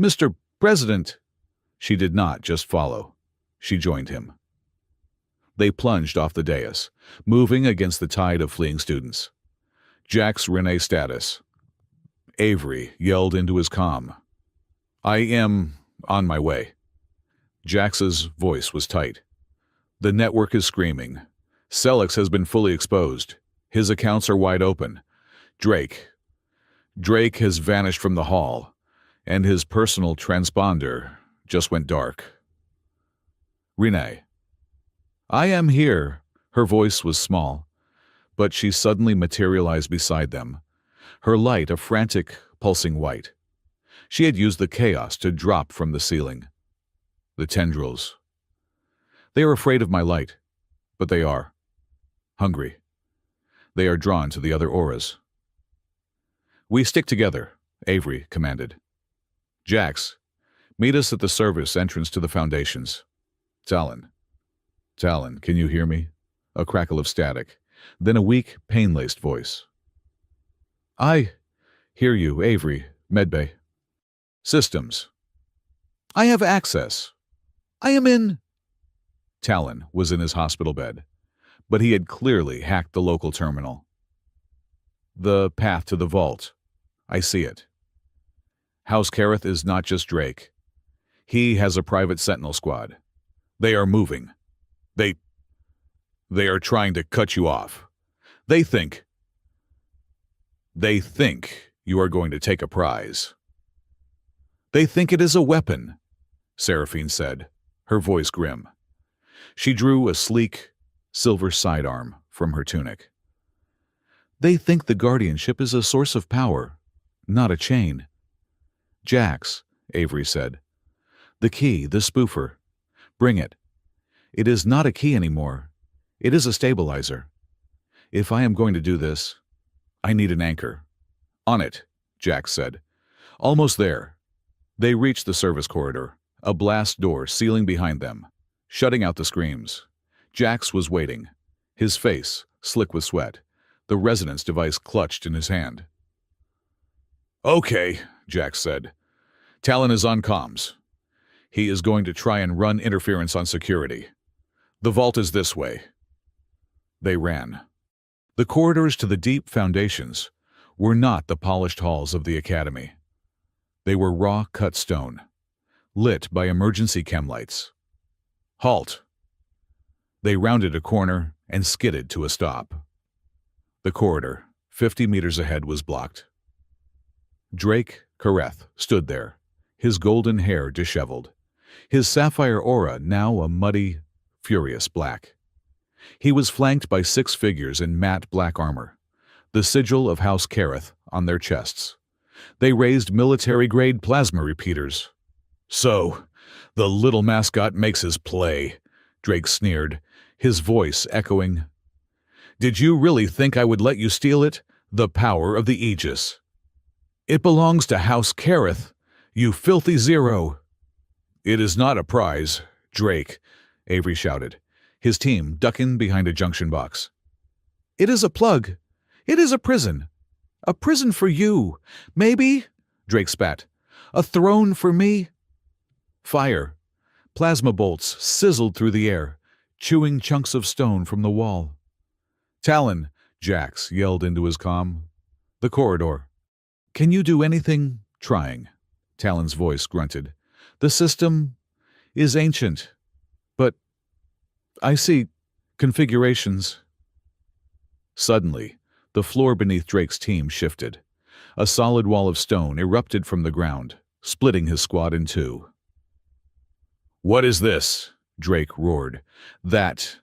Mr. President. She did not just follow. She joined him. They plunged off the dais, moving against the tide of fleeing students. Jack's Renee status. Avery yelled into his comm. I am on my way. Jax's voice was tight. The network is screaming. Sellex has been fully exposed. His accounts are wide open. Drake has vanished from the hall, and his personal transponder just went dark. Renee. I am here. Her voice was small, but she suddenly materialized beside them, her light a frantic, pulsing white. She had used the chaos to drop from the ceiling. The tendrils. They are afraid of my light, but they are hungry. They are drawn to the other auras. We stick together, Avery commanded. Jax, meet us at the service entrance to the foundations. Talon, can you hear me? A crackle of static, then a weak, pain-laced voice. I hear you, Avery, Medbay. Systems. I have access. I am in. Talon was in his hospital bed, but he had clearly hacked the local terminal. The path to the vault. I see it. House Kareth is not just Drake. He has a private sentinel squad. They are moving. They are trying to cut you off. They think you are going to take a prize. They think it is a weapon, Seraphine said, her voice grim. She drew a sleek, silver sidearm from her tunic. They think the guardianship is a source of power, not a chain. Jax, Avery said. The key, the spoofer. Bring it. It is not a key anymore. It is a stabilizer. If I am going to do this, I need an anchor. On it, Jax said. Almost there. They reached the service corridor, a blast door sealing behind them, shutting out the screams. Jax was waiting, his face slick with sweat, the resonance device clutched in his hand. Okay, Jax said. Talon is on comms. He is going to try and run interference on security. The vault is this way. They ran. The corridors to the deep foundations were not the polished halls of the academy. They were raw cut stone, lit by emergency chem lights. Halt! They rounded a corner and skidded to a stop. The corridor, 50 meters ahead, was blocked. Drake Kareth stood there, his golden hair disheveled, his sapphire aura now a muddy, furious black. He was flanked by 6 figures in matte black armor, the sigil of House Kareth on their chests. They raised military-grade plasma repeaters. So, the little mascot makes his play, Drake sneered, his voice echoing. Did you really think I would let you steal it? The power of the Aegis. It belongs to House Kareth, you filthy zero. It is not a prize, Drake, Avery shouted, his team ducking behind a junction box. It is a plug. It is a prison. A prison for you. Maybe, Drake spat, a throne for me. Fire. Plasma bolts sizzled through the air, chewing chunks of stone from the wall. Talon, Jax yelled into his comm. The corridor. Can you do anything? Trying. Talon's voice grunted. The system is ancient, but I see configurations. Suddenly, the floor beneath Drake's team shifted. A solid wall of stone erupted from the ground, splitting his squad in two. What is this? Drake roared. That.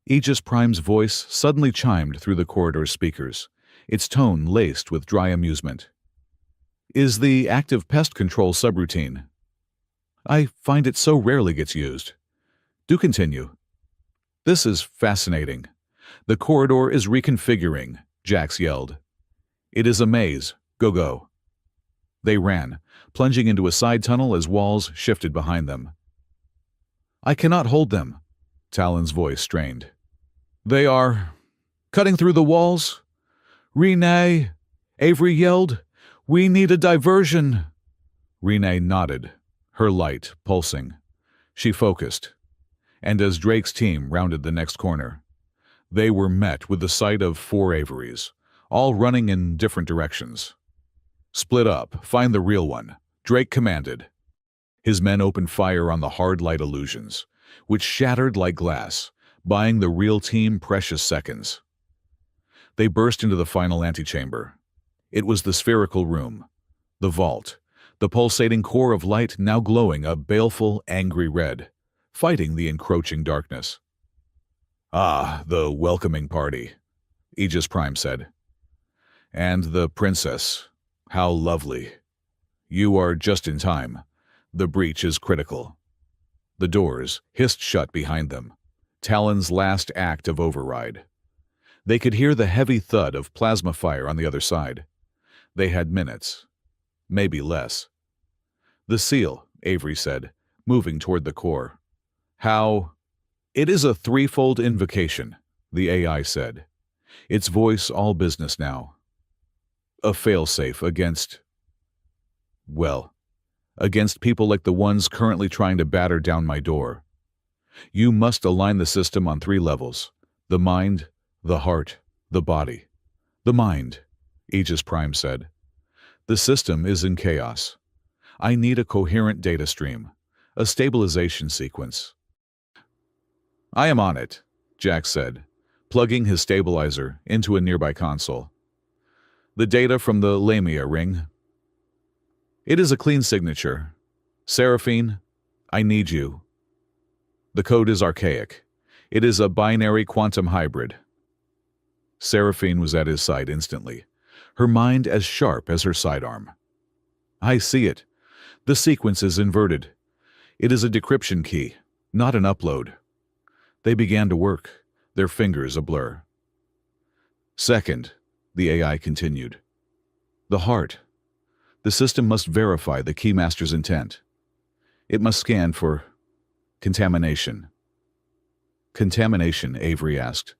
Aegis Prime's voice suddenly chimed through the corridor's speakers, its tone laced with dry amusement. is the active pest control subroutine. I find it so rarely gets used. Do continue. This is fascinating. The corridor is reconfiguring, Jax yelled. It is a maze. Go, go. They ran, plunging into a side tunnel as walls shifted behind them. I cannot hold them, Talon's voice strained. They are cutting through the walls. Renee, Avery yelled. We need a diversion. Renee nodded, her light pulsing. She focused. And as Drake's team rounded the next corner, they were met with the sight of 4 Averys, all running in different directions. Split up, find the real one, Drake commanded. His men opened fire on the hard light illusions, which shattered like glass, buying the real team precious seconds. They burst into the final antechamber. It was the spherical room, the vault, the pulsating core of light now glowing a baleful, angry red, fighting the encroaching darkness. Ah, the welcoming party, Aegis Prime said. And the princess, how lovely. You are just in time. The breach is critical. The doors hissed shut behind them, Talon's last act of override. They could hear the heavy thud of plasma fire on the other side. They had minutes, maybe less. The seal, Avery said, moving toward the core. How? It is a threefold invocation, the AI said, its voice all business now. A failsafe against, well, against people like the ones currently trying to batter down my door. You must align the system on 3 levels, the mind, the heart, the body. The mind, Aegis Prime said. The system is in chaos. I need a coherent data stream, a stabilization sequence. I am on it, Jax said, plugging his stabilizer into a nearby console. The data from the Lamia ring. It is a clean signature. Seraphine, I need you. The code is archaic. It is a binary quantum hybrid. Seraphine was at his side instantly, her mind as sharp as her sidearm. I see it. The sequence is inverted. It is a decryption key, not an upload. They began to work, their fingers a blur. Second, the AI continued. The heart. The system must verify the keymaster's intent. It must scan for contamination. Contamination, Avery asked.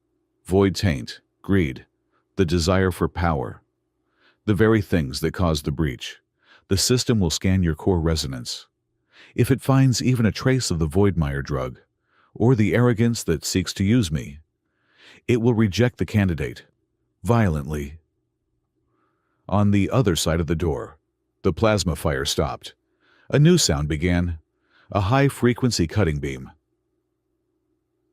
Void taint, greed, the desire for power. The very things that caused the breach. The system will scan your core resonance. If it finds even a trace of the Voidmire drug, or the arrogance that seeks to use me, it will reject the candidate, violently. On the other side of the door, the plasma fire stopped. A new sound began, a high-frequency cutting beam.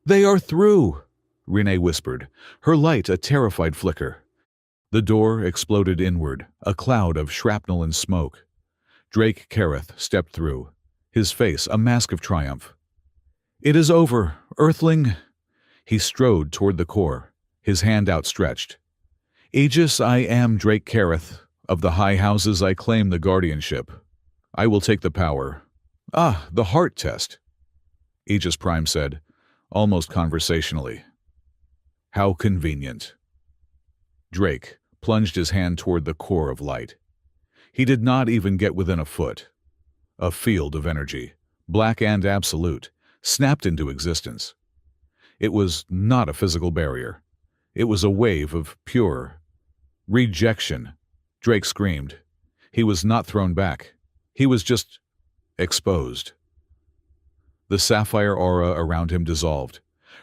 They are through, Renee whispered, her light a terrified flicker. The door exploded inward, a cloud of shrapnel and smoke. Drake Kareth stepped through, his face a mask of triumph. It is over, Earthling. He strode toward the core, his hand outstretched. Aegis, I am Drake Kareth. Of the high houses I claim the guardianship. I will take the power. Ah, the heart test, Aegis Prime said, almost conversationally. How convenient. Drake plunged his hand toward the core of light. He did not even get within a foot. A field of energy, black and absolute, snapped into existence. It was not a physical barrier. It was a wave of pure rejection. Drake screamed. He was not thrown back. He was just exposed. The sapphire aura around him dissolved,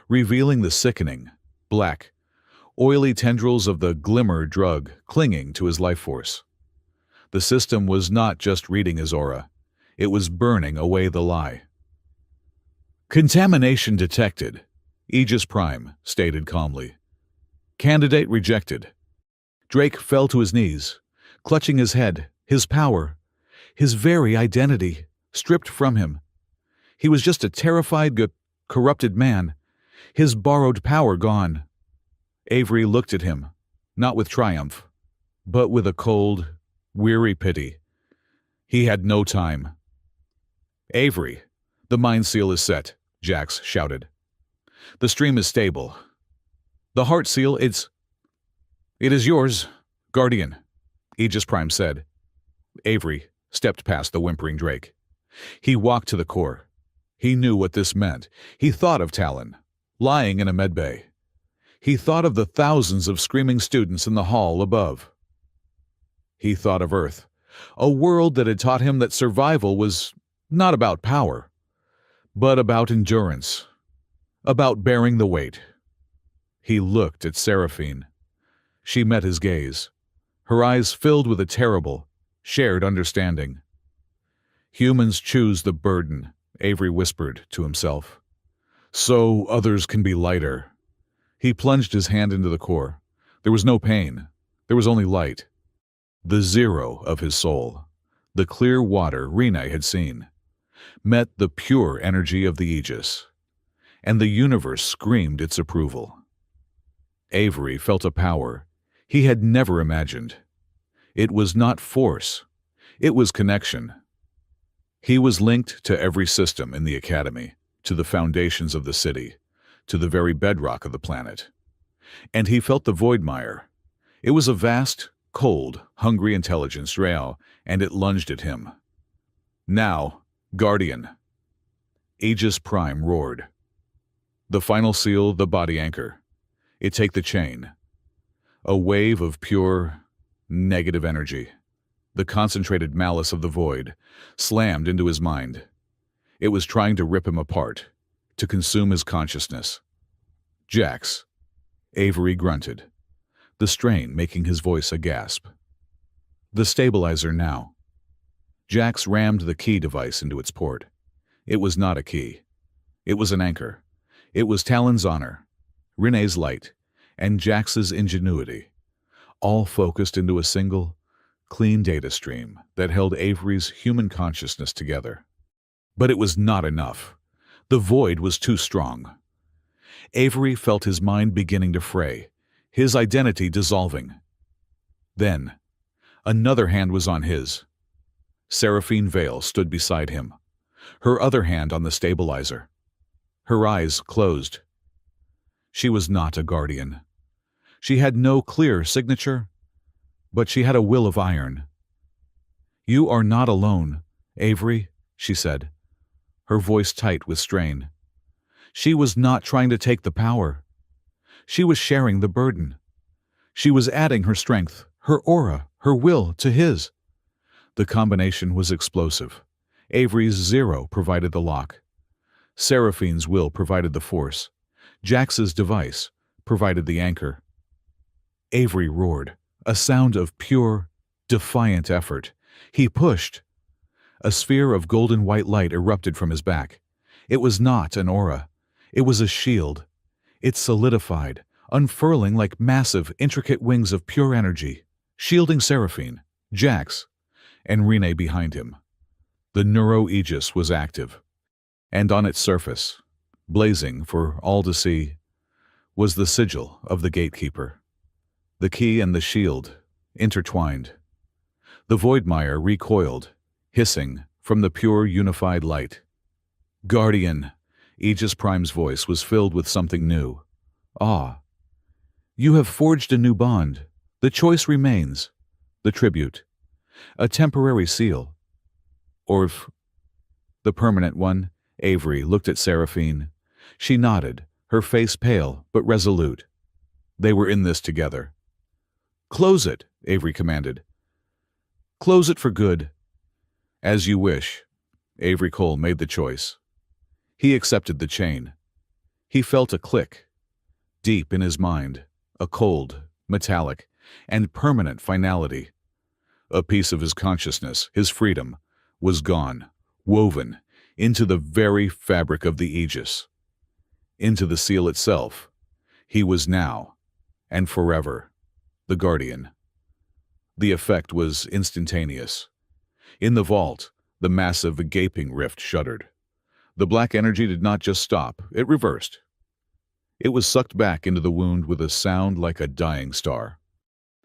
revealing the sickening, black, oily tendrils of the glimmer drug clinging to his life force. The system was not just reading his aura. It was burning away the lie. Contamination detected, Aegis Prime stated calmly. Candidate rejected. Drake fell to his knees, clutching his head, his power, his very identity, stripped from him. He was just a terrified, corrupted man, his borrowed power gone. Avery looked at him, not with triumph, but with a cold, weary pity, He had no time. "Avery, the mind seal is set," Jax shouted. "The stream is stable. The heart seal, it is yours, Guardian," Aegis Prime said. Avery stepped past the whimpering Drake. He walked to the core. He knew what this meant. He thought of Talon, lying in a medbay. He thought of the thousands of screaming students in the hall above. He thought of Earth, a world that had taught him that survival was not about power, but about endurance, about bearing the weight. He looked at Seraphine. She met his gaze, her eyes filled with a terrible, shared understanding. "Humans choose the burden," Avery whispered to himself, "so others can be lighter." He plunged his hand into the core. There was no pain. There was only light. The zero of his soul, the clear water Rene had seen, met the pure energy of the Aegis, and the universe screamed its approval. Avery felt a power he had never imagined. It was not force. It was connection. He was linked to every system in the academy, to the foundations of the city, to the very bedrock of the planet. And he felt the Voidmire. It was a vast, cold, hungry intelligence, real, and it lunged at him. "Now, Guardian!" Aegis Prime roared. The final seal, the body anchor. It take the chain. A wave of pure, negative energy. The concentrated malice of the void slammed into his mind. It was trying to rip him apart, to consume his consciousness. "Jax," Avery grunted, the strain making his voice a gasp. "The stabilizer now." Jax rammed the key device into its port. It was not a key. It was an anchor. It was Talon's honor, Rene's light, and Jax's ingenuity, all focused into a single, clean data stream that held Avery's human consciousness together. But it was not enough. The void was too strong. Avery felt his mind beginning to fray, his identity dissolving. Then, another hand was on his. Seraphine Vale stood beside him, her other hand on the stabilizer. Her eyes closed. She was not a guardian. She had no clear signature, but she had a will of iron. "You are not alone, Avery," she said, her voice tight with strain. She was not trying to take the power. She was sharing the burden. She was adding her strength, her aura, her will to his. The combination was explosive. Avery's zero provided the lock. Seraphine's will provided the force. Jax's device provided the anchor. Avery roared, a sound of pure, defiant effort. He pushed. A sphere of golden white light erupted from his back. It was not an aura. It was a shield. It solidified, unfurling like massive, intricate wings of pure energy, shielding Seraphine, Jax, and Rene behind him. The Neuro-Aegis was active, and on its surface, blazing for all to see, was the sigil of the gatekeeper. The key and the shield intertwined. The Voidmire recoiled, hissing from the pure unified light. "Guardian," Aegis Prime's voice was filled with something new. Awe. "You have forged a new bond. The choice remains. The tribute. A temporary seal. Or if the permanent one." Avery looked at Seraphine. She nodded, her face pale but resolute. They were in this together. "Close it," Avery commanded. "Close it for good." "As you wish." Avery Cole made the choice. He accepted the chain. He felt a click. Deep in his mind, a cold, metallic, and permanent finality. A piece of his consciousness, his freedom, was gone, woven into the very fabric of the Aegis. Into the seal itself. He was now, and forever, the Guardian. The effect was instantaneous. In the vault, the massive gaping rift shuddered. The black energy did not just stop, it reversed. It was sucked back into the wound with a sound like a dying star.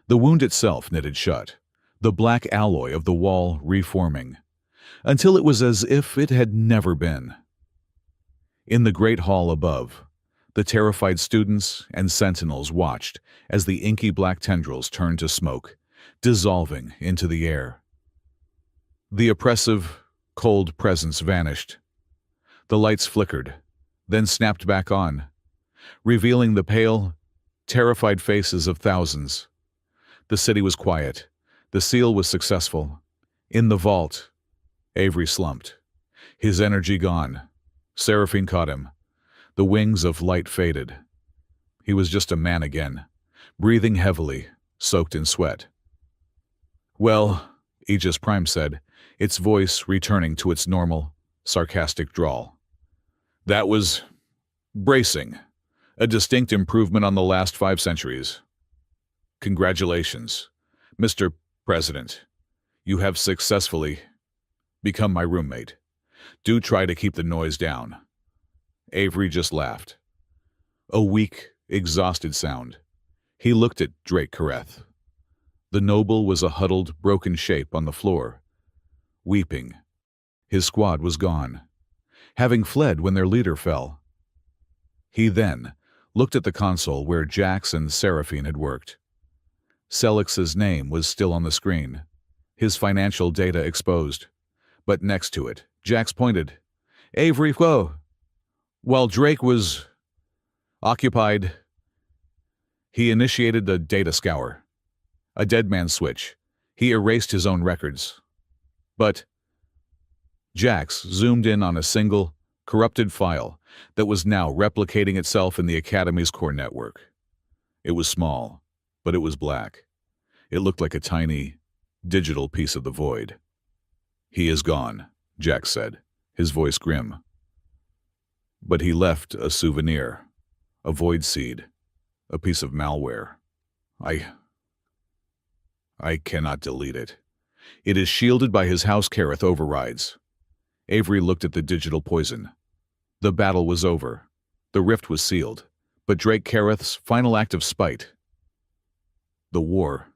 The wound itself knitted shut, the black alloy of the wall reforming, until it was as if it had never been. In the great hall above, the terrified students and sentinels watched as the inky black tendrils turned to smoke, dissolving into the air. The oppressive, cold presence vanished. The lights flickered, then snapped back on, revealing the pale, terrified faces of thousands. The city was quiet. The seal was successful. In the vault, Avery slumped, his energy gone. Seraphine caught him. The wings of light faded. He was just a man again, breathing heavily, soaked in sweat. "Well," Aegis Prime said, its voice returning to its normal, sarcastic drawl. "That was bracing. A distinct improvement on the last 5 centuries. Congratulations, Mr. President. You have successfully become my roommate. Do try to keep the noise down." Avery just laughed. A weak, exhausted sound. He looked at Drake Kareth. The noble was a huddled, broken shape on the floor, weeping. His squad was gone, having fled when their leader fell. He then looked at the console where Jax and Seraphine had worked. Selix's name was still on the screen, his financial data exposed. But next to it, Jax pointed. "Avery, whoa!" While Drake was occupied, he initiated the data scour. A dead man's switch. He erased his own records. But Jax zoomed in on a single, corrupted file that was now replicating itself in the Academy's core network. It was small, but it was black. It looked like a tiny, digital piece of the void. "He is gone," Jax said, his voice grim. "But he left a souvenir, a void seed, a piece of malware. I cannot delete it. It is shielded by his House Kareth overrides." Avery looked at the digital poison. The battle was over. The rift was sealed. But Drake Kareth's final act of spite. The war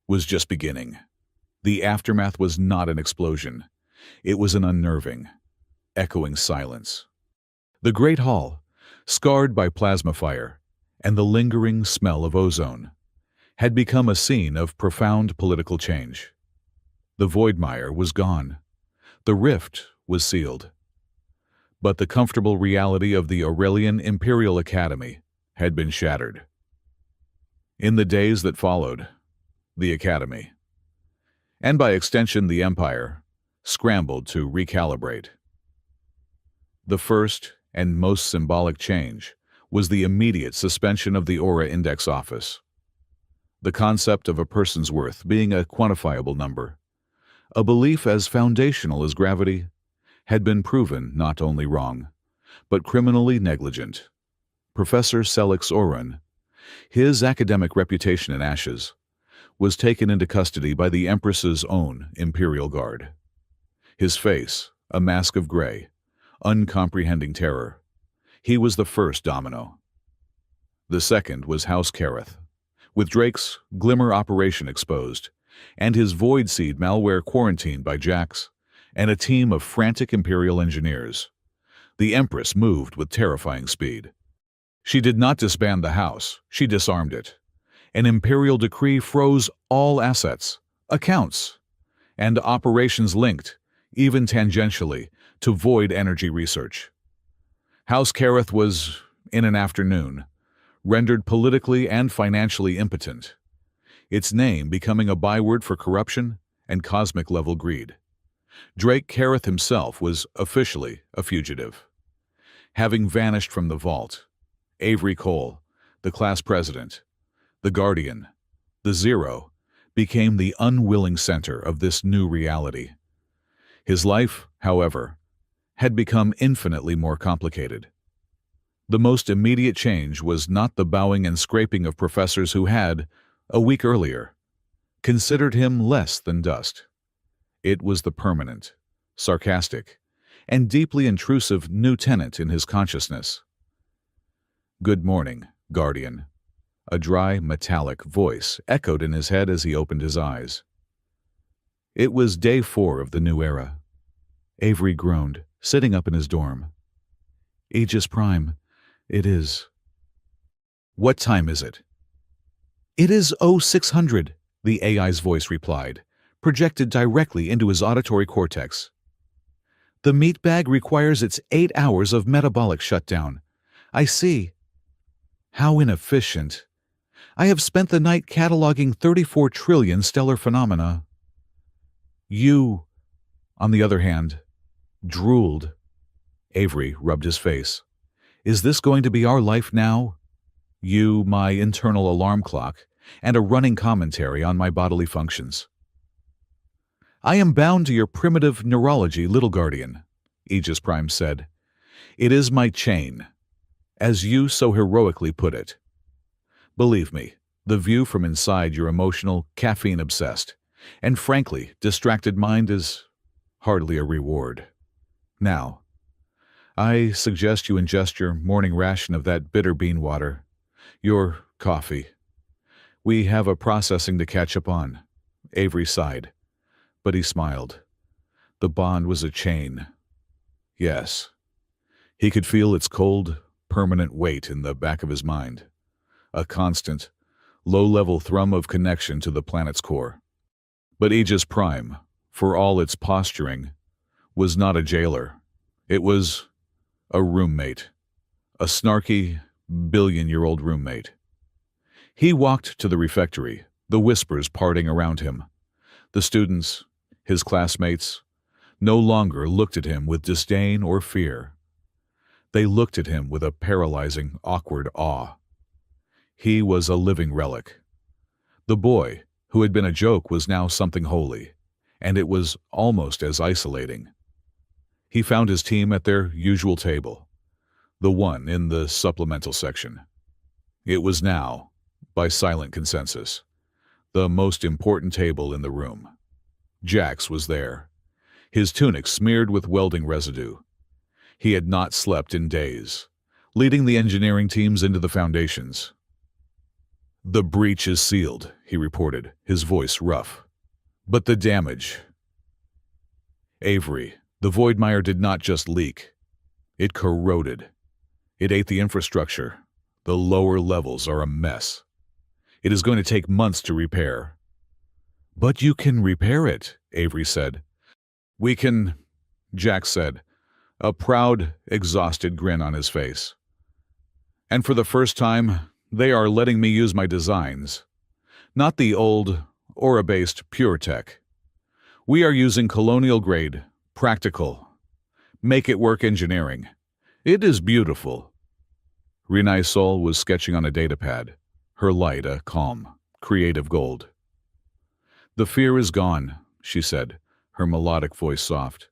was just beginning. The aftermath was not an explosion. It was an unnerving, echoing silence. The great hall, scarred by plasma fire and the lingering smell of ozone, had become a scene of profound political change. The Voidmire was gone. The rift was sealed. But the comfortable reality of the Aurelian Imperial Academy had been shattered. In the days that followed, the Academy, and by extension the Empire, scrambled to recalibrate. The first and most symbolic change was the immediate suspension of the Aura Index Office. The concept of a person's worth being a quantifiable number, a belief as foundational as gravity, had been proven not only wrong, but criminally negligent. Professor Selix Orun, his academic reputation in ashes, was taken into custody by the Empress's own Imperial Guard. His face, a mask of gray, uncomprehending terror. He was the first domino. The second was House Kareth, with Drake's Glimmer operation exposed, and his Void Seed malware quarantined by Jax and a team of frantic Imperial engineers. The Empress moved with terrifying speed. She did not disband the House, she disarmed it. An Imperial decree froze all assets, accounts, and operations linked, even tangentially, to void energy research. House Kareth was, in an afternoon, rendered politically and financially impotent, its name becoming a byword for corruption and cosmic-level greed. Drake Kareth himself was officially a fugitive. Having vanished from the vault, Avery Cole, the class president, the Guardian, the Zero, became the unwilling center of this new reality. His life, however, had become infinitely more complicated. The most immediate change was not the bowing and scraping of professors who had, a week earlier, considered him less than dust. It was the permanent, sarcastic, and deeply intrusive new tenant in his consciousness. "Good morning, Guardian." A dry, metallic voice echoed in his head as he opened his eyes. It was day 4 of the new era. Avery groaned, sitting up in his dorm. Aegis Prime, it is. What time is it? It is 0600, the AI's voice replied, projected directly into his auditory cortex. The meat bag requires its 8 hours of metabolic shutdown. I see. How inefficient. I have spent the night cataloging 34 trillion stellar phenomena. You, on the other hand, drooled. Avery rubbed his face. Is this going to be our life now? You, my internal alarm clock, and a running commentary on my bodily functions. I am bound to your primitive neurology, little guardian, Aegis Prime said. It is my chain, as you so heroically put it. Believe me, the view from inside your emotional, caffeine-obsessed, and frankly, distracted mind is hardly a reward. Now, I suggest you ingest your morning ration of that bitter bean water, your coffee. We have a processing to catch up on. Avery sighed, but he smiled. The bond was a chain. Yes. He could feel its cold, permanent weight in the back of his mind. A constant, low-level thrum of connection to the planet's core. But Aegis Prime, for all its posturing, was not a jailer. It was a roommate. A snarky, billion-year-old roommate. He walked to the refectory, the whispers parting around him. The students, his classmates, no longer looked at him with disdain or fear. They looked at him with a paralyzing, awkward awe. He was a living relic. The boy, who had been a joke, was now something holy, and it was almost as isolating. He found his team at their usual table, the one in the supplemental section. It was now, by silent consensus, the most important table in the room. Jax was there, his tunic smeared with welding residue. He had not slept in days, leading the engineering teams into the foundations. The breach is sealed, he reported, his voice rough. But the damage. Avery, the Voidmire did not just leak. It corroded. It ate the infrastructure. The lower levels are a mess. It is going to take months to repair. But you can repair it, Avery said. We can, Jack said, a proud, exhausted grin on his face. And for the first time, they are letting me use my designs. Not the old, aura-based pure tech. We are using colonial-grade, practical, make-it-work engineering. It is beautiful. Renai's soul was sketching on a datapad, her light a calm, creative gold. The fear is gone, she said, her melodic voice soft.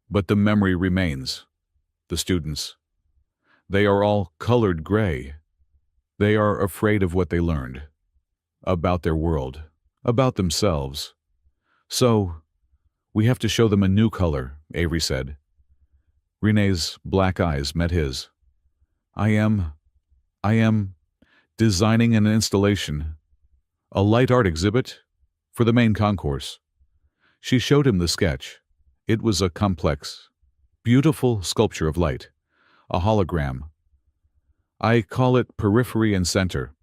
But the memory remains. The students. They are all colored gray. They are afraid of what they learned. About their world. About themselves. So, we have to show them a new color, Avery said. Renee's black eyes met his. I am designing an installation, a light art exhibit, for the main concourse. She showed him the sketch. It was a complex, beautiful sculpture of light, a hologram. I call it periphery and center.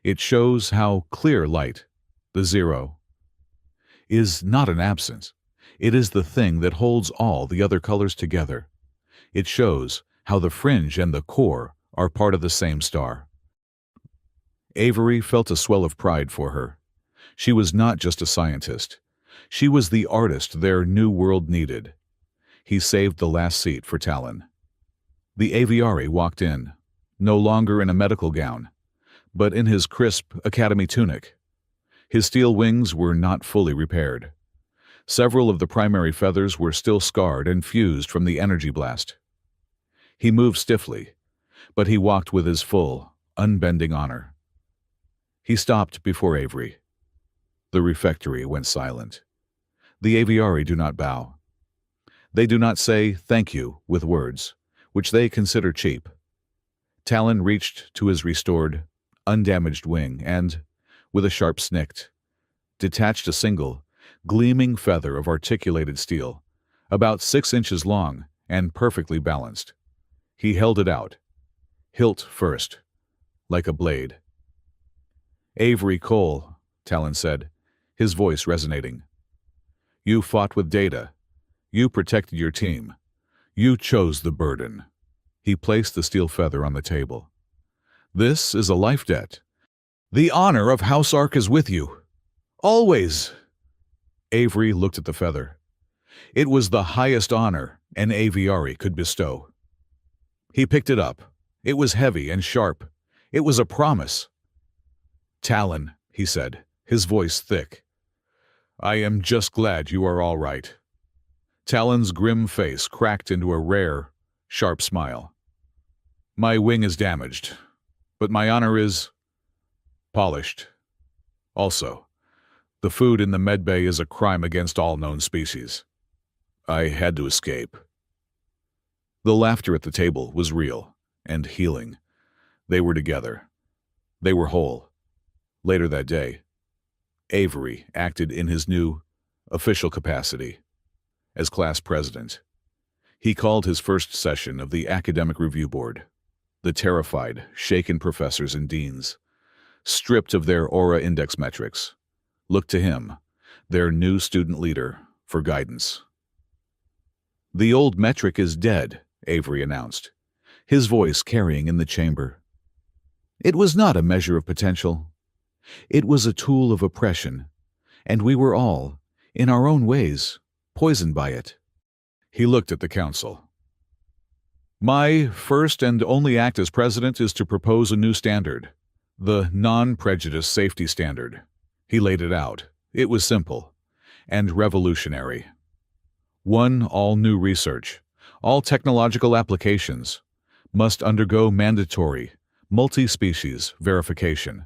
It shows how clear light, the zero, is not an absence. It is the thing that holds all the other colors together. It shows how the fringe and the core are part of the same star. Avery felt a swell of pride for her. She was not just a scientist. She was the artist their new world needed. He saved the last seat for Talon. The aviary walked in, no longer in a medical gown, but in his crisp academy tunic. His steel wings were not fully repaired. Several of the primary feathers were still scarred and fused from the energy blast. He moved stiffly, but he walked with his full, unbending honor. He stopped before Avery. The refectory went silent. The aviary do not bow. They do not say thank you with words, which they consider cheap. Talon reached to his restored, undamaged wing and, with a sharp snick, detached a single, gleaming feather of articulated steel, about 6 inches long and perfectly balanced. He held it out, hilt first, like a blade. "Avery Cole," Talon said, his voice resonating. "You fought with data. You protected your team. You chose the burden." He placed the steel feather on the table. "This is a life debt. The honor of House Ark is with you. Always." Avery looked at the feather. It was the highest honor an aviary could bestow. He picked it up. It was heavy and sharp. It was a promise. "Talon," he said, his voice thick. "I am just glad you are all right." Talon's grim face cracked into a rare, sharp smile. "My wing is damaged, but my honor is polished. Also, the food in the medbay is a crime against all known species. I had to escape." The laughter at the table was real and healing. They were together. They were whole. Later that day, Avery acted in his new, official capacity as class president. He called his first session of the Academic Review Board. The terrified, shaken professors and deans, stripped of their aura index metrics, looked to him, their new student leader, for guidance. "The old metric is dead," Avery announced, his voice carrying in the chamber. "It was not a measure of potential. It was a tool of oppression, and we were all, in our own ways, poisoned by it." He looked at the council. "My first and only act as president is to propose a new standard, the non-prejudice safety standard." He laid it out. It was simple and revolutionary. One, all new research, all technological applications, must undergo mandatory, multi-species verification.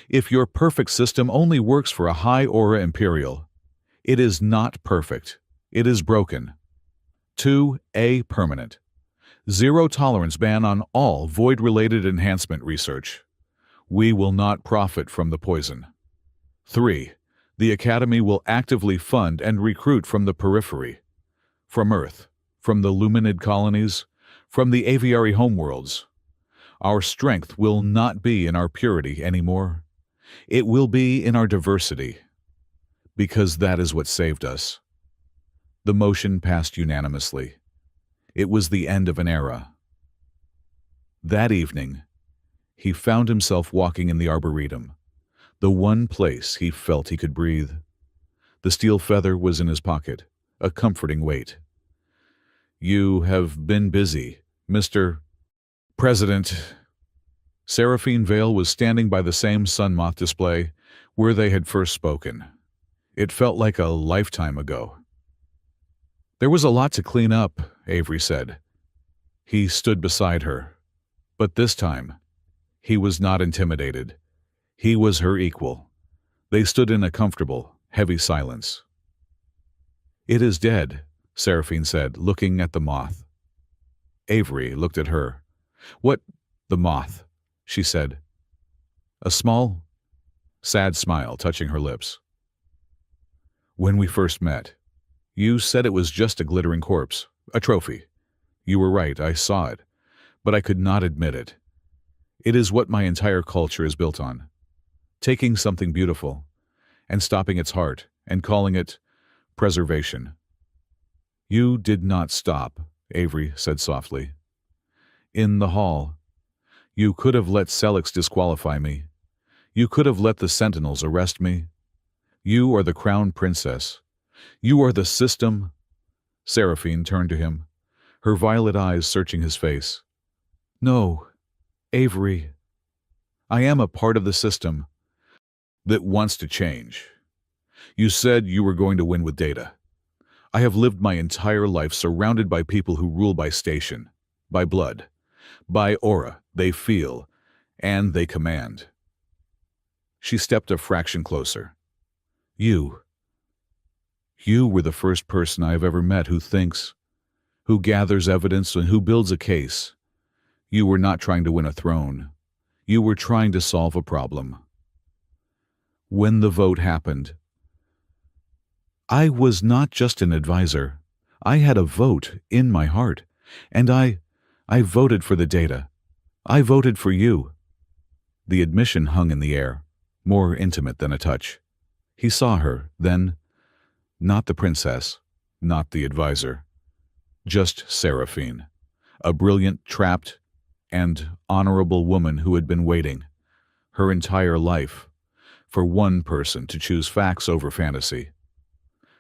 If your perfect system only works for a high-aura Imperial, it is not perfect. It is broken. 2, a permanent. Zero-tolerance ban on all void-related enhancement research. We will not profit from the poison. 3, the Academy will actively fund and recruit from the periphery, from Earth, from the Luminid colonies, from the aviary homeworlds. Our strength will not be in our purity anymore. It will be in our diversity, because that is what saved us. The motion passed unanimously. It was the end of an era. That evening, he found himself walking in the Arboretum, the one place he felt he could breathe. The steel feather was in his pocket, a comforting weight. "You have been busy, Mr. President." Seraphine Vale was standing by the same sun moth display where they had first spoken. It felt like a lifetime ago. "There was a lot to clean up," Avery said. He stood beside her. But this time, he was not intimidated. He was her equal. They stood in a comfortable, heavy silence. "It is dead," Seraphine said, looking at the moth. Avery looked at her. "What, the moth?" she said. A small, sad smile touching her lips. "When we first met, you said it was just a glittering corpse, a trophy. You were right, I saw it, but I could not admit it. It is what my entire culture is built on. Taking something beautiful and stopping its heart and calling it preservation." "You did not stop," Avery said softly. "In the hall, you could have let Selix disqualify me. You could have let the Sentinels arrest me. You are the crown princess. You are the system." Seraphine turned to him, her violet eyes searching his face. "No, Avery. I am a part of the system that wants to change. You said you were going to win with data. I have lived my entire life surrounded by people who rule by station, by blood, by aura they feel, and they command." She stepped a fraction closer. You were the first person I have ever met who thinks, who gathers evidence, and who builds a case. You were not trying to win a throne. You were trying to solve a problem. When the vote happened, I was not just an advisor. I had a vote in my heart, and I voted for the data. I voted for you." The admission hung in the air, more intimate than a touch. He saw her, then, not the princess, not the advisor, just Seraphine, a brilliant, trapped, and honorable woman who had been waiting, her entire life, for one person to choose facts over fantasy.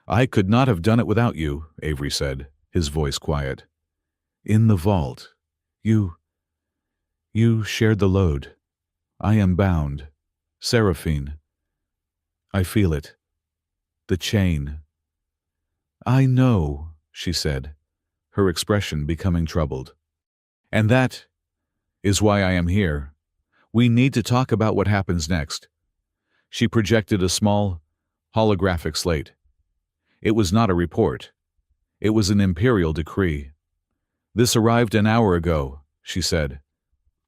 "I could not have done it without you," Avery said, his voice quiet. "In the vault, you shared the load. I am bound. Seraphine. I feel it. The chain." "I know," she said, her expression becoming troubled. "And that is why I am here. We need to talk about what happens next." She projected a small, holographic slate. It was not a report. It was an imperial decree. "This arrived an hour ago," she said.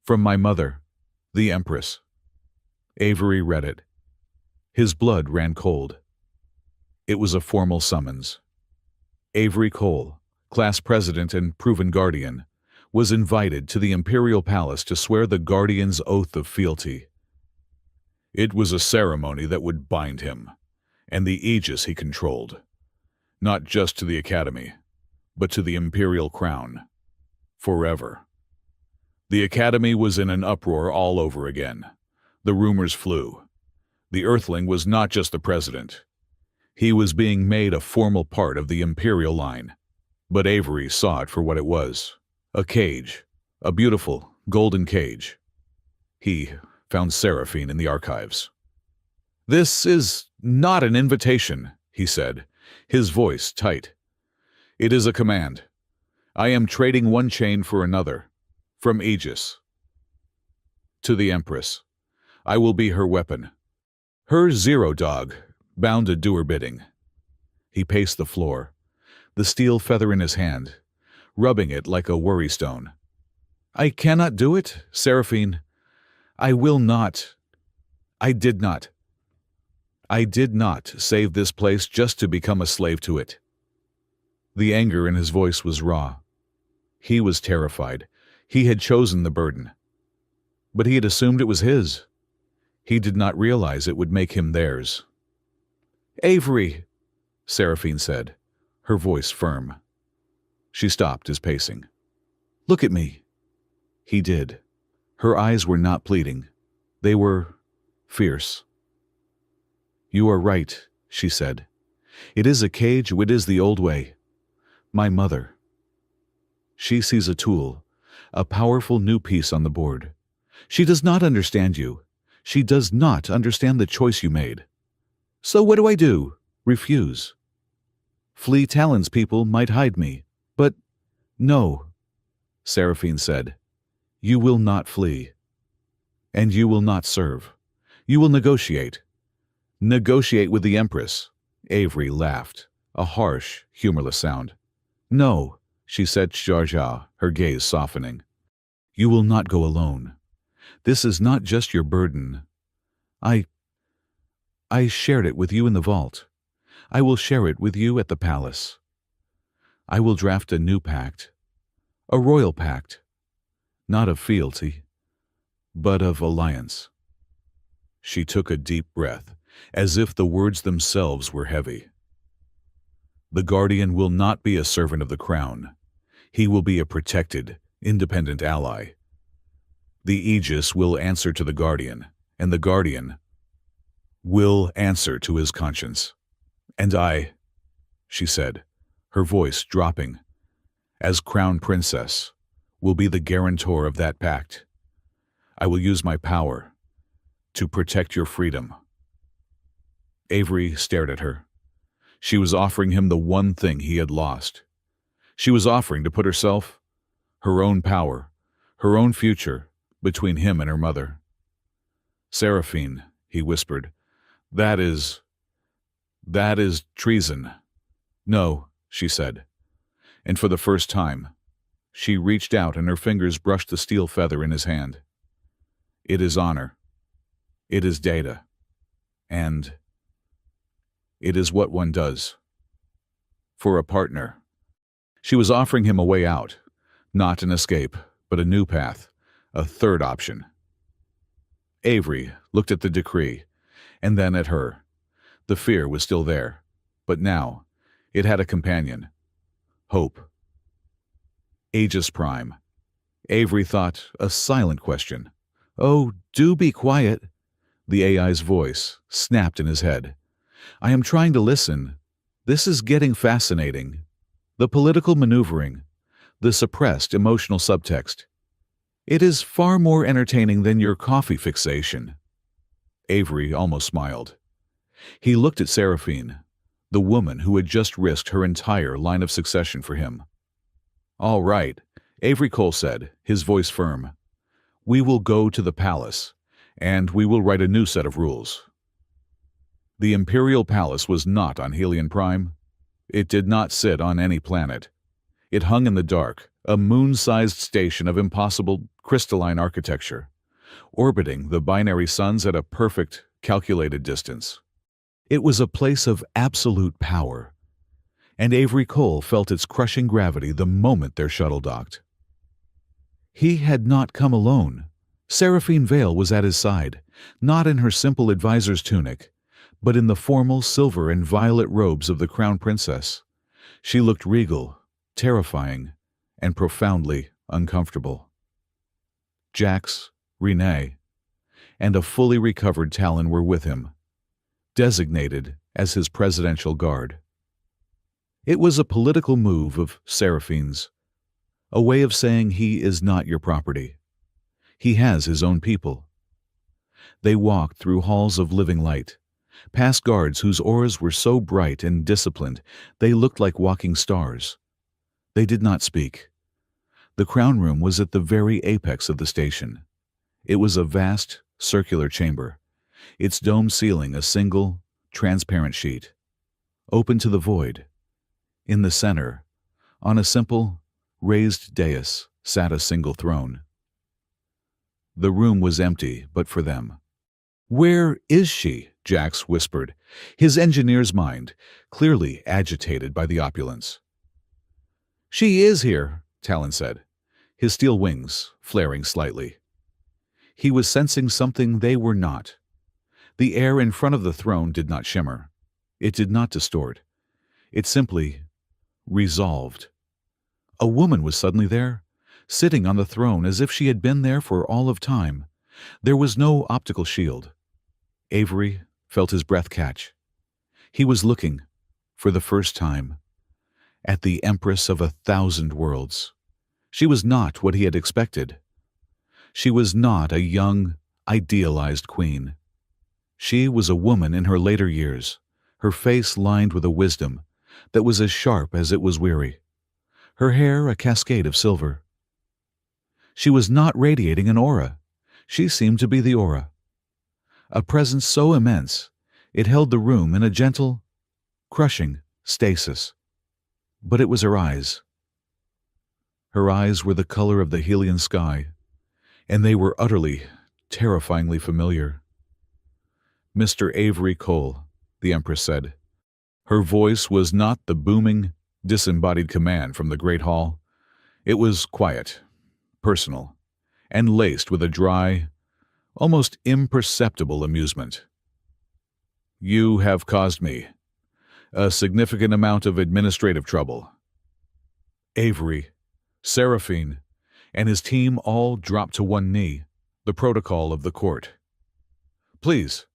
"From my mother, the Empress." Avery read it. His blood ran cold. It was a formal summons. Avery Cole, class president and proven guardian, was invited to the imperial palace to swear the guardian's oath of fealty. It was a ceremony that would bind him, and the aegis he controlled, not just to the academy, but to the imperial crown, forever. The academy was in an uproar all over again. The rumors flew. The Earthling was not just the president. He was being made a formal part of the imperial line. But Avery saw it for what it was. A cage. A beautiful, golden cage. He found Seraphine in the archives. "This is not an invitation," he said, his voice tight. "It is a command. I am trading one chain for another. From Aegis to the Empress. I will be her weapon. Her zero dog, bound to do her bidding." He paced the floor, the steel feather in his hand, rubbing it like a worry stone. "I cannot do it, Seraphine. I will not. I did not. I did not save this place just to become a slave to it." The anger in his voice was raw. He was terrified. He had chosen the burden. But he had assumed it was his. He did not realize it would make him theirs. "Avery," Seraphine said, her voice firm. She stopped his pacing. "Look at me." He did. Her eyes were not pleading. They were fierce. "You are right," she said. "It is a cage, it is the old way. My mother. She sees a tool, a powerful new piece on the board. She does not understand you. She does not understand the choice you made. So what do? Refuse. Flee Talon's people might hide me, but no," Seraphine said. "You will not flee. And you will not serve. You will negotiate. Negotiate with the Empress." Avery laughed, a harsh, humorless sound. "No," she said, Jar, her gaze softening. "You will not go alone. This is not just your burden. I shared it with you in the vault. I will share it with you at the palace. I will draft a new pact, a royal pact, not of fealty, but of alliance." She took a deep breath, as if the words themselves were heavy. "The guardian will not be a servant of the crown. He will be a protected, independent ally. The Aegis will answer to the guardian, and the guardian will answer to his conscience. And I," she said, her voice dropping, "as crown princess, will be the guarantor of that pact. I will use my power to protect your freedom." Avery stared at her. She was offering him the one thing he had lost. She was offering to put herself, her own power, her own future, between him and her mother. "Seraphine," he whispered, That is treason." "No," she said, and for the first time, she reached out and her fingers brushed the steel feather in his hand. "It is honor. It is data. And it is what one does for a partner. She was offering him a way out, not an escape, but a new path, a third option. Avery looked at the decree, and then at her. The fear was still there, but now it had a companion. Hope. Aegis Prime. Avery thought, a silent question. "Oh, do be quiet." The AI's voice snapped in his head. "I am trying to listen. This is getting fascinating. The political maneuvering, the suppressed emotional subtext. It is far more entertaining than your coffee fixation." Avery almost smiled. He looked at Seraphine, the woman who had just risked her entire line of succession for him. "All right," Avery Cole said, his voice firm. "We will go to the palace, and we will write a new set of rules." The Imperial Palace was not on Helion Prime. It did not sit on any planet. It hung in the dark, a moon-sized station of impossible crystalline architecture, orbiting the binary suns at a perfect, calculated distance. It was a place of absolute power, and Avery Cole felt its crushing gravity the moment their shuttle docked. He had not come alone. Seraphine Vale was at his side, not in her simple advisor's tunic, but in the formal silver and violet robes of the Crown Princess. She looked regal, terrifying, and profoundly uncomfortable. Jax, Renee, and a fully recovered Talon were with him, designated as his presidential guard. It was a political move of Seraphine's, a way of saying he is not your property. He has his own people. They walked through halls of living light, past guards whose auras were so bright and disciplined they looked like walking stars. They did not speak. The crown room was at the very apex of the station. It was a vast, circular chamber, its dome ceiling a single, transparent sheet, open to the void. In the center, on a simple, raised dais, sat a single throne. The room was empty, but for them. "Where is she?" Jax whispered, his engineer's mind clearly agitated by the opulence. "She is here," Talon said, his steel wings flaring slightly. He was sensing something they were not. The air in front of the throne did not shimmer. It did not distort. It simply resolved. A woman was suddenly there, sitting on the throne as if she had been there for all of time. There was no optical shield. Avery felt his breath catch. He was looking, for the first time, at the Empress of 1,000 worlds. She was not what he had expected. She was not a young, idealized queen. She was a woman in her later years, her face lined with a wisdom that was as sharp as it was weary, her hair a cascade of silver. She was not radiating an aura. She seemed to be the aura. A presence so immense, it held the room in a gentle, crushing stasis. But it was her eyes. Her eyes were the color of the Helion sky, and they were utterly, terrifyingly familiar. "Mr. Avery Cole," the Empress said. Her voice was not the booming, disembodied command from the Great Hall. It was quiet, personal, and laced with a dry, almost imperceptible amusement. "You have caused me a significant amount of administrative trouble." Avery, Seraphine, and his team all dropped to one knee, the protocol of the court. "Please,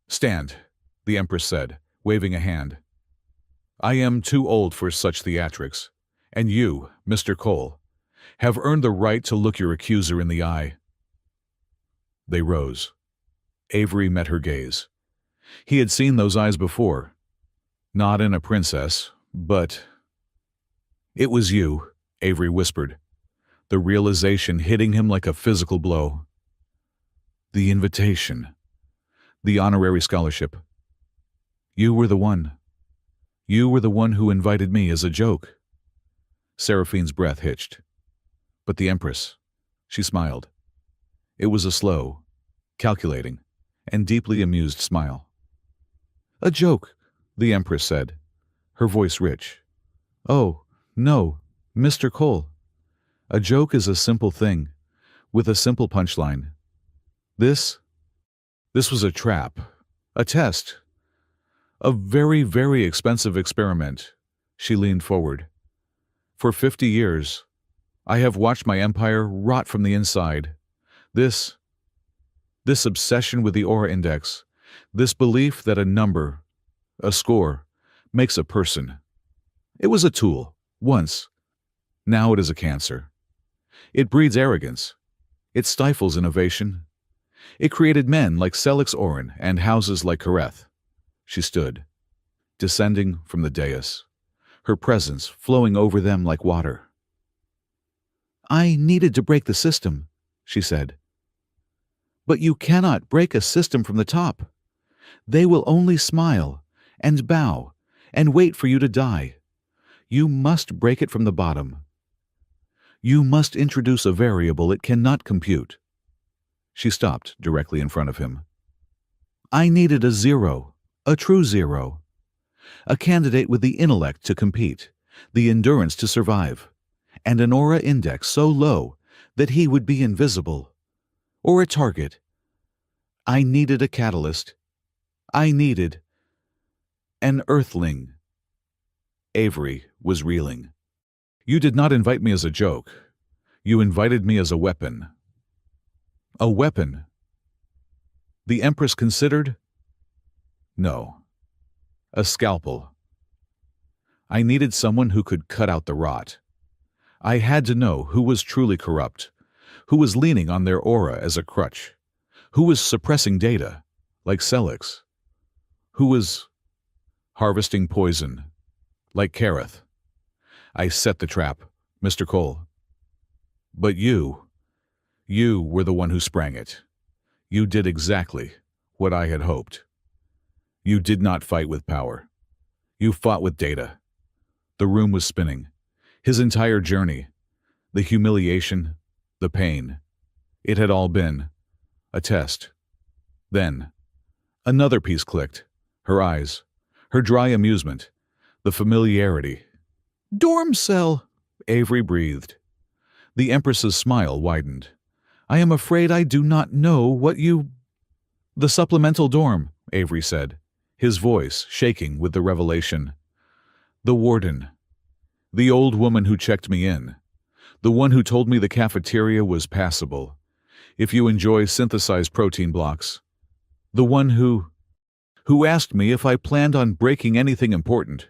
stand," the Empress said, waving a hand. "I am too old for such theatrics, and you, Mr. Cole, have earned the right to look your accuser in the eye." They rose. Avery met her gaze. He had seen those eyes before. Not in a princess, but... "It was you," Avery whispered, the realization hitting him like a physical blow. "The invitation. The honorary scholarship. You were the one. You were the one who invited me as a joke." Seraphine's breath hitched. But the Empress, she smiled. It was a slow, calculating, and deeply amused smile. "A joke," the Empress said, her voice rich. "Oh, no, Mr. Cole. A joke is a simple thing, with a simple punchline. This, this was a trap, a test, a very, very expensive experiment." She leaned forward. "For 50 years, I have watched my empire rot from the inside. This, this obsession with the aura index, this belief that a number, a score, makes a person. It was a tool, once. Now it is a cancer. It breeds arrogance. It stifles innovation. It created men like Selix Orin and houses like Kareth." She stood, descending from the dais, her presence flowing over them like water. "I needed to break the system," she said. "But you cannot break a system from the top. They will only smile and bow and wait for you to die. You must break it from the bottom. You must introduce a variable it cannot compute." She stopped directly in front of him. "I needed a zero, a true zero. A candidate with the intellect to compete, the endurance to survive, and an aura index so low that he would be invisible. Or a target. I needed a catalyst. I needed an earthling." Avery was reeling. "You did not invite me as a joke. You invited me as a weapon." "A weapon?" The Empress considered. "No. A scalpel. I needed someone who could cut out the rot. I had to know who was truly corrupt, who was leaning on their aura as a crutch, who was suppressing data, like Selix, who was harvesting poison, like Kareth. I set the trap, Mr. Cole. But you were the one who sprang it. You did exactly what I had hoped. You did not fight with power. You fought with data." The room was spinning. His entire journey, the humiliation, the pain, it had all been a test. Then, another piece clicked. Her eyes, her dry amusement, the familiarity. "Dorm cell," Avery breathed. The Empress's smile widened. "I am afraid I do not know what you—" "The supplemental dorm," Avery said, his voice shaking with the revelation. "The warden. The old woman who checked me in. The one who told me the cafeteria was passable, if you enjoy synthesized protein blocks. The one who asked me if I planned on breaking anything important."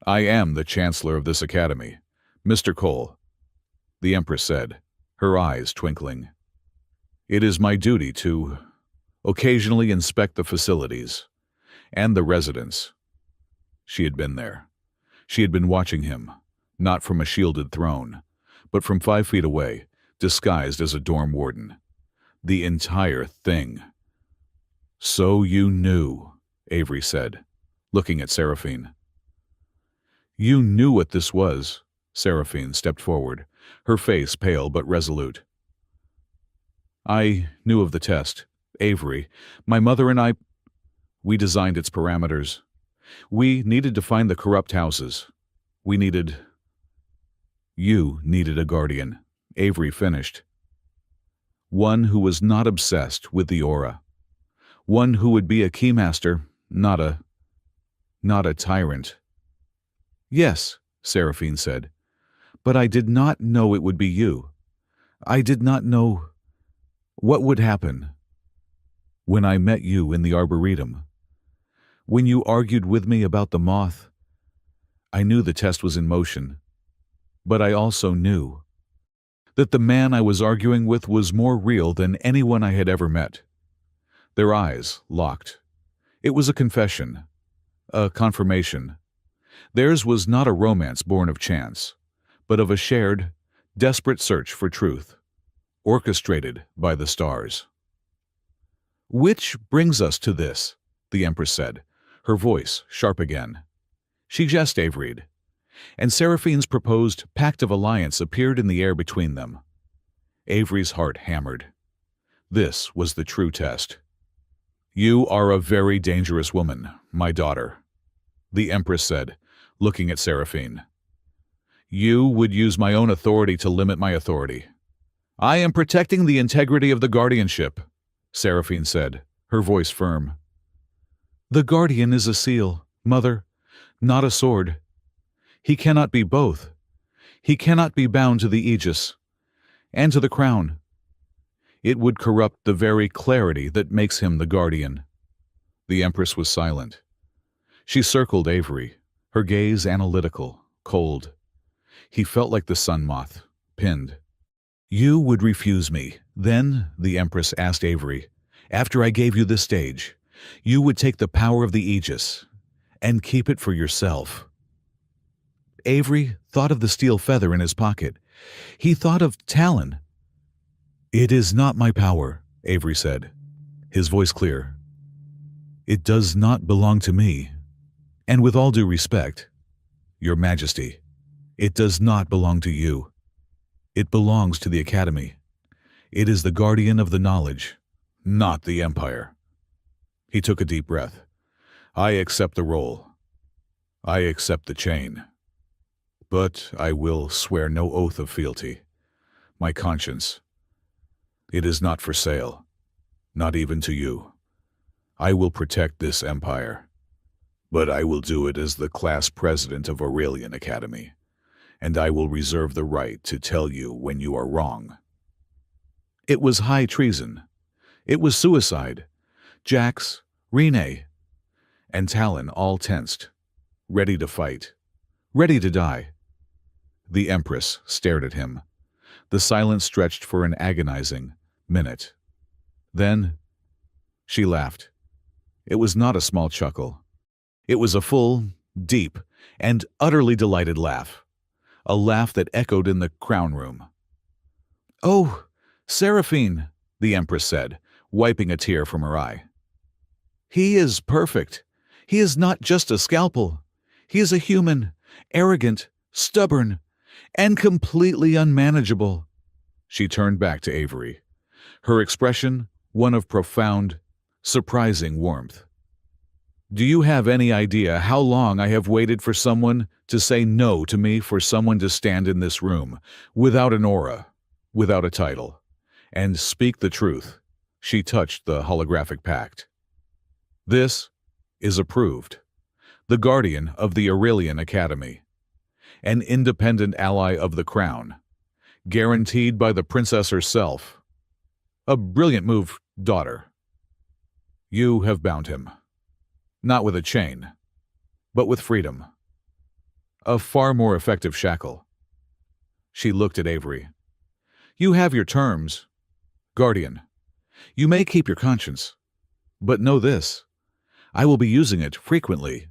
"I am the chancellor of this academy, Mr. Cole," the Empress said, her eyes twinkling. "It is my duty to occasionally inspect the facilities and the residents." She had been there. She had been watching him, not from a shielded throne, but from 5 feet away, disguised as a dorm warden. The entire thing. "So you knew," Avery said, looking at Seraphine. "You knew what this was." Seraphine stepped forward, her face pale but resolute. "I knew of the test. Avery, my mother and I, we designed its parameters. We needed to find the corrupt houses. We needed—" "You needed a guardian," Avery finished. "One who was not obsessed with the aura. One who would be a keymaster, not a tyrant." "Yes," Seraphine said, "but I did not know it would be you. I did not know what would happen. When I met you in the Arboretum, when you argued with me about the moth, I knew the test was in motion, but I also knew that the man I was arguing with was more real than anyone I had ever met." Their eyes locked. It was a confession, a confirmation. Theirs was not a romance born of chance, but of a shared, desperate search for truth, orchestrated by the stars. "Which brings us to this," the Empress said, her voice sharp again. She just Avery'd, and Seraphine's proposed pact of alliance appeared in the air between them. Avery's heart hammered. This was the true test. "You are a very dangerous woman, my daughter," the Empress said, looking at Seraphine. You would use my own authority to limit my authority. I am protecting the integrity of the guardianship, Seraphine said, her voice firm. The guardian is a seal, Mother, not a sword. He cannot be both. He cannot be bound to the aegis and to the crown. It would corrupt the very clarity that makes him the guardian. The Empress was silent. She circled Avery, her gaze analytical, cold. He felt like the sun moth, pinned. You would refuse me. Then, the Empress asked Avery, after I gave you this stage, you would take the power of the aegis and keep it for yourself. Avery thought of the steel feather in his pocket. He thought of Talon. It is not my power, Avery said, his voice clear. It does not belong to me. And with all due respect, Your Majesty, it does not belong to you. It belongs to the Academy. It is the guardian of the knowledge, not the Empire. He took a deep breath. I accept the role. I accept the chain. But I will swear no oath of fealty. My conscience. It is not for sale, not even to you. I will protect this empire, but I will do it as the class president of Aurelian Academy, and I will reserve the right to tell you when you are wrong. It was high treason. It was suicide. Jax, Rene, and Talon all tensed, ready to fight, ready to die. The Empress stared at him. The silence stretched for an agonizing minute. Then she laughed. It was not a small chuckle. It was a full, deep, and utterly delighted laugh. A laugh that echoed in the crown room. Oh, Seraphine, the Empress said, wiping a tear from her eye. He is perfect. He is not just a scalpel. He is a human, arrogant, stubborn, and completely unmanageable. She turned back to Avery, her expression one of profound, surprising warmth. Do you have any idea how long I have waited for someone to say no to me, for someone to stand in this room, without an aura, without a title, and speak the truth? She touched the holographic pact. This is approved. The guardian of the Aurelian Academy. An independent ally of the crown. Guaranteed by the princess herself. A brilliant move, daughter. You have bound him. Not with a chain, but with freedom. A far more effective shackle. She looked at Avery. You have your terms, guardian. You may keep your conscience, but know this. I will be using it frequently.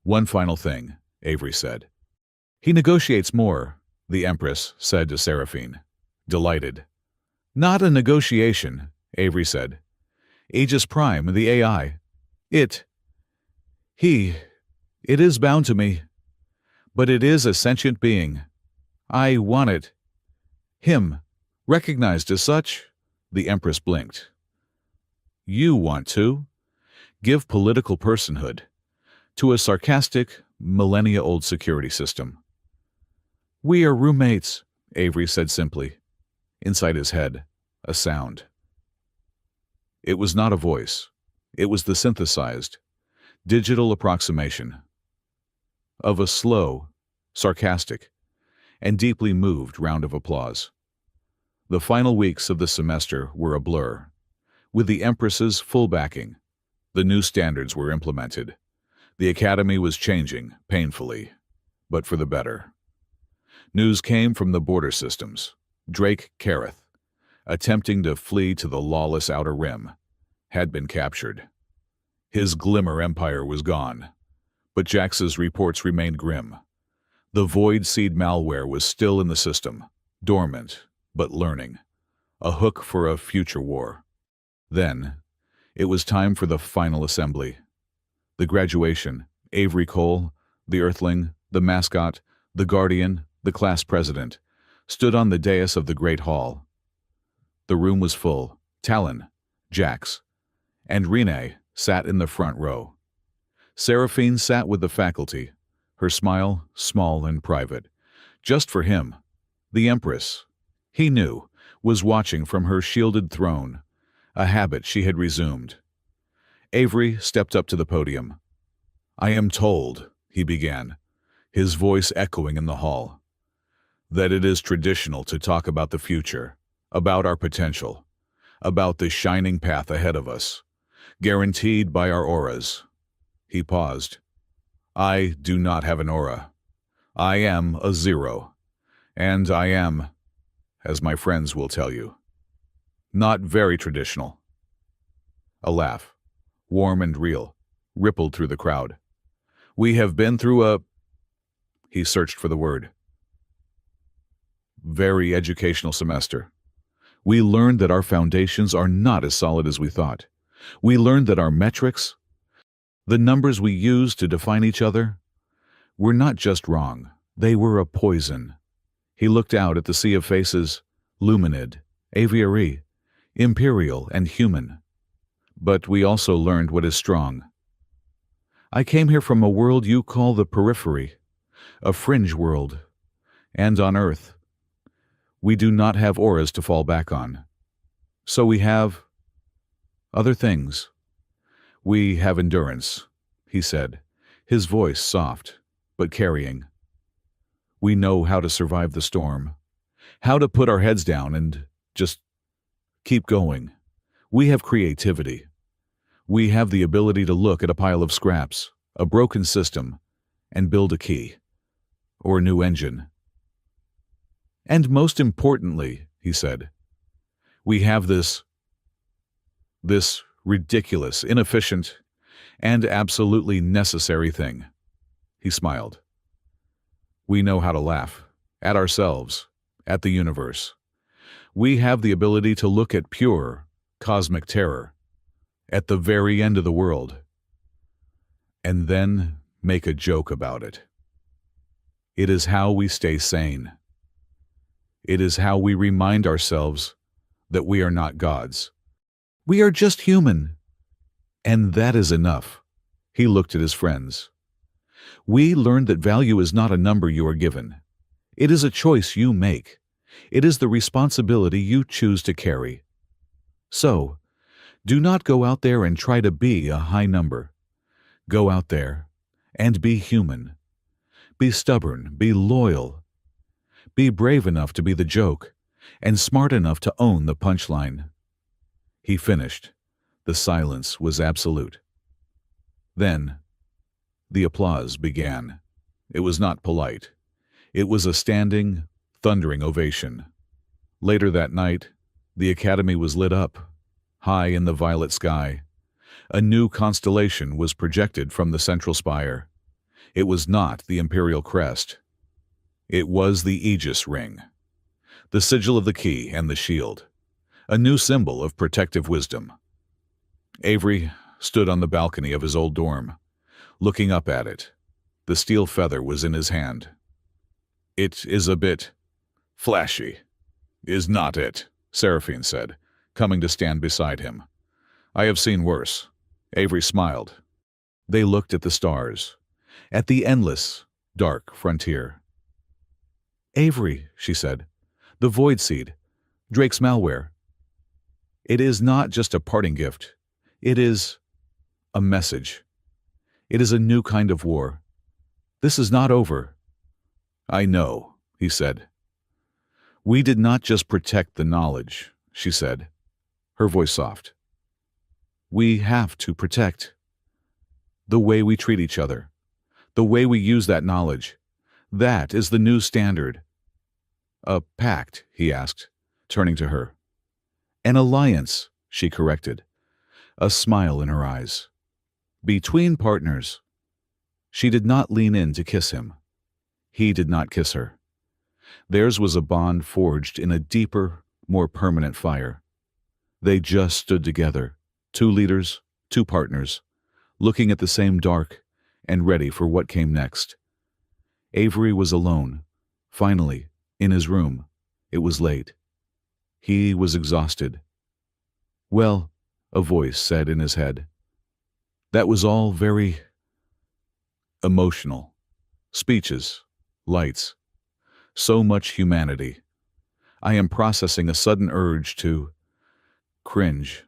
One final thing, Avery said. He negotiates more, the Empress said to Seraphine, delighted. Not a negotiation, Avery said. Aegis Prime, the AI. It is bound to me. But it is a sentient being. I want it. Him, recognized as such, the Empress blinked. You want to give political personhood to a sarcastic, millennia-old security system. We are roommates, Avery said simply. Inside his head, a sound. It was not a voice. It was the synthesized, digital approximation of a slow, sarcastic, and deeply moved round of applause. The final weeks of the semester were a blur. With the Empress's full backing, the new standards were implemented. The Academy was changing, painfully, but for the better. News came from the border systems. Drake Kareth, attempting to flee to the lawless Outer Rim, had been captured. His glimmer empire was gone, but Jax's reports remained grim. The Void Seed malware was still in the system, dormant, but learning. A hook for a future war. Then, it was time for the final assembly. The graduation, Avery Cole, the Earthling, the mascot, the guardian, the class president, stood on the dais of the Great Hall. The room was full. Talon, Jax, and Rene sat in the front row. Seraphine sat with the faculty, her smile small and private. Just for him. The Empress, he knew, was watching from her shielded throne, a habit she had resumed. Avery stepped up to the podium. "I am told," he began, his voice echoing in the hall, "that it is traditional to talk about the future, about our potential, about the shining path ahead of us, guaranteed by our auras." He paused. "I do not have an aura. I am a zero, and I am, as my friends will tell you, not very traditional." A laugh, warm and real, rippled through the crowd. "We have been through a—" He searched for the word. "Very educational semester. We learned that our foundations are not as solid as we thought. We learned that our metrics, the numbers we use to define each other, were not just wrong. They were a poison." He looked out at the sea of faces, Luminid, Aviary, Imperial, and Human. "But we also learned what is strong. I came here from a world you call the periphery, a fringe world, and on Earth, we do not have auras to fall back on. So we have other things. We have endurance," he said, his voice soft, but carrying. "We know how to survive the storm, how to put our heads down and just keep going. We have creativity. We have the ability to look at a pile of scraps, a broken system, and build a key, or a new engine. And most importantly," he said, "we have this ridiculous, inefficient, and absolutely necessary thing." He smiled. "We know how to laugh, at ourselves, at the universe. We have the ability to look at pure, cosmic terror, at the very end of the world, and then make a joke about it. It is how we stay sane. It is how we remind ourselves that we are not gods. We are just human. And that is enough." He looked at his friends. "We learned that value is not a number you are given. It is a choice you make. It is the responsibility you choose to carry. So, do not go out there and try to be a high number. Go out there and be human. Be stubborn, be loyal. Be brave enough to be the joke, and smart enough to own the punchline." He finished. The silence was absolute. Then, the applause began. It was not polite. It was a standing, thundering ovation. Later that night, the academy was lit up. High in the violet sky, a new constellation was projected from the central spire. It was not the imperial crest. It was the Aegis ring, the sigil of the key and the shield, a new symbol of protective wisdom. Avery stood on the balcony of his old dorm, looking up at it. The steel feather was in his hand. "It is a bit flashy, is not it?" Seraphine said, coming to stand beside him. "I have seen worse." Avery smiled. They looked at the stars, at the endless, dark frontier. "Avery," she said, "the Void Seed, Drake's malware. It is not just a parting gift. It is a message. It is a new kind of war. This is not over." "I know," he said. "We did not just protect the knowledge," she said, her voice soft. "We have to protect the way we treat each other, the way we use that knowledge. That is the new standard." "A pact?" he asked, turning to her. "An alliance," she corrected, a smile in her eyes. "Between partners." She did not lean in to kiss him. He did not kiss her. Theirs was a bond forged in a deeper, more permanent fire. They just stood together, two leaders, two partners, looking at the same dark and ready for what came next. Avery was alone, finally, in his room. It was late. He was exhausted. "Well," a voice said in his head, "that was all very emotional. Speeches. Lights. So much humanity. I am processing a sudden urge to cringe.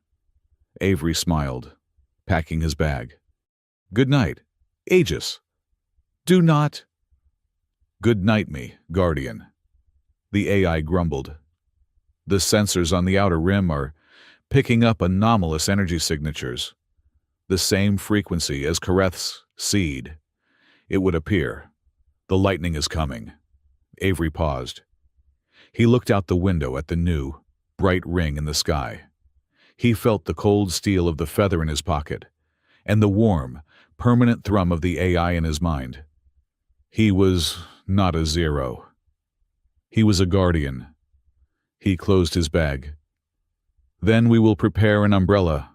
Avery smiled, packing his bag. Good night, Aegis. Do not. Good night me, Guardian. The AI grumbled. The sensors on the outer rim are picking up anomalous energy signatures. The same frequency as Kareth's seed. It would appear. The lightning is coming. Avery paused. He looked out the window at the new, bright ring in the sky. He felt the cold steel of the feather in his pocket, and the warm, permanent thrum of the AI in his mind. He was not a zero. He was a guardian. He closed his bag. Then we will prepare an umbrella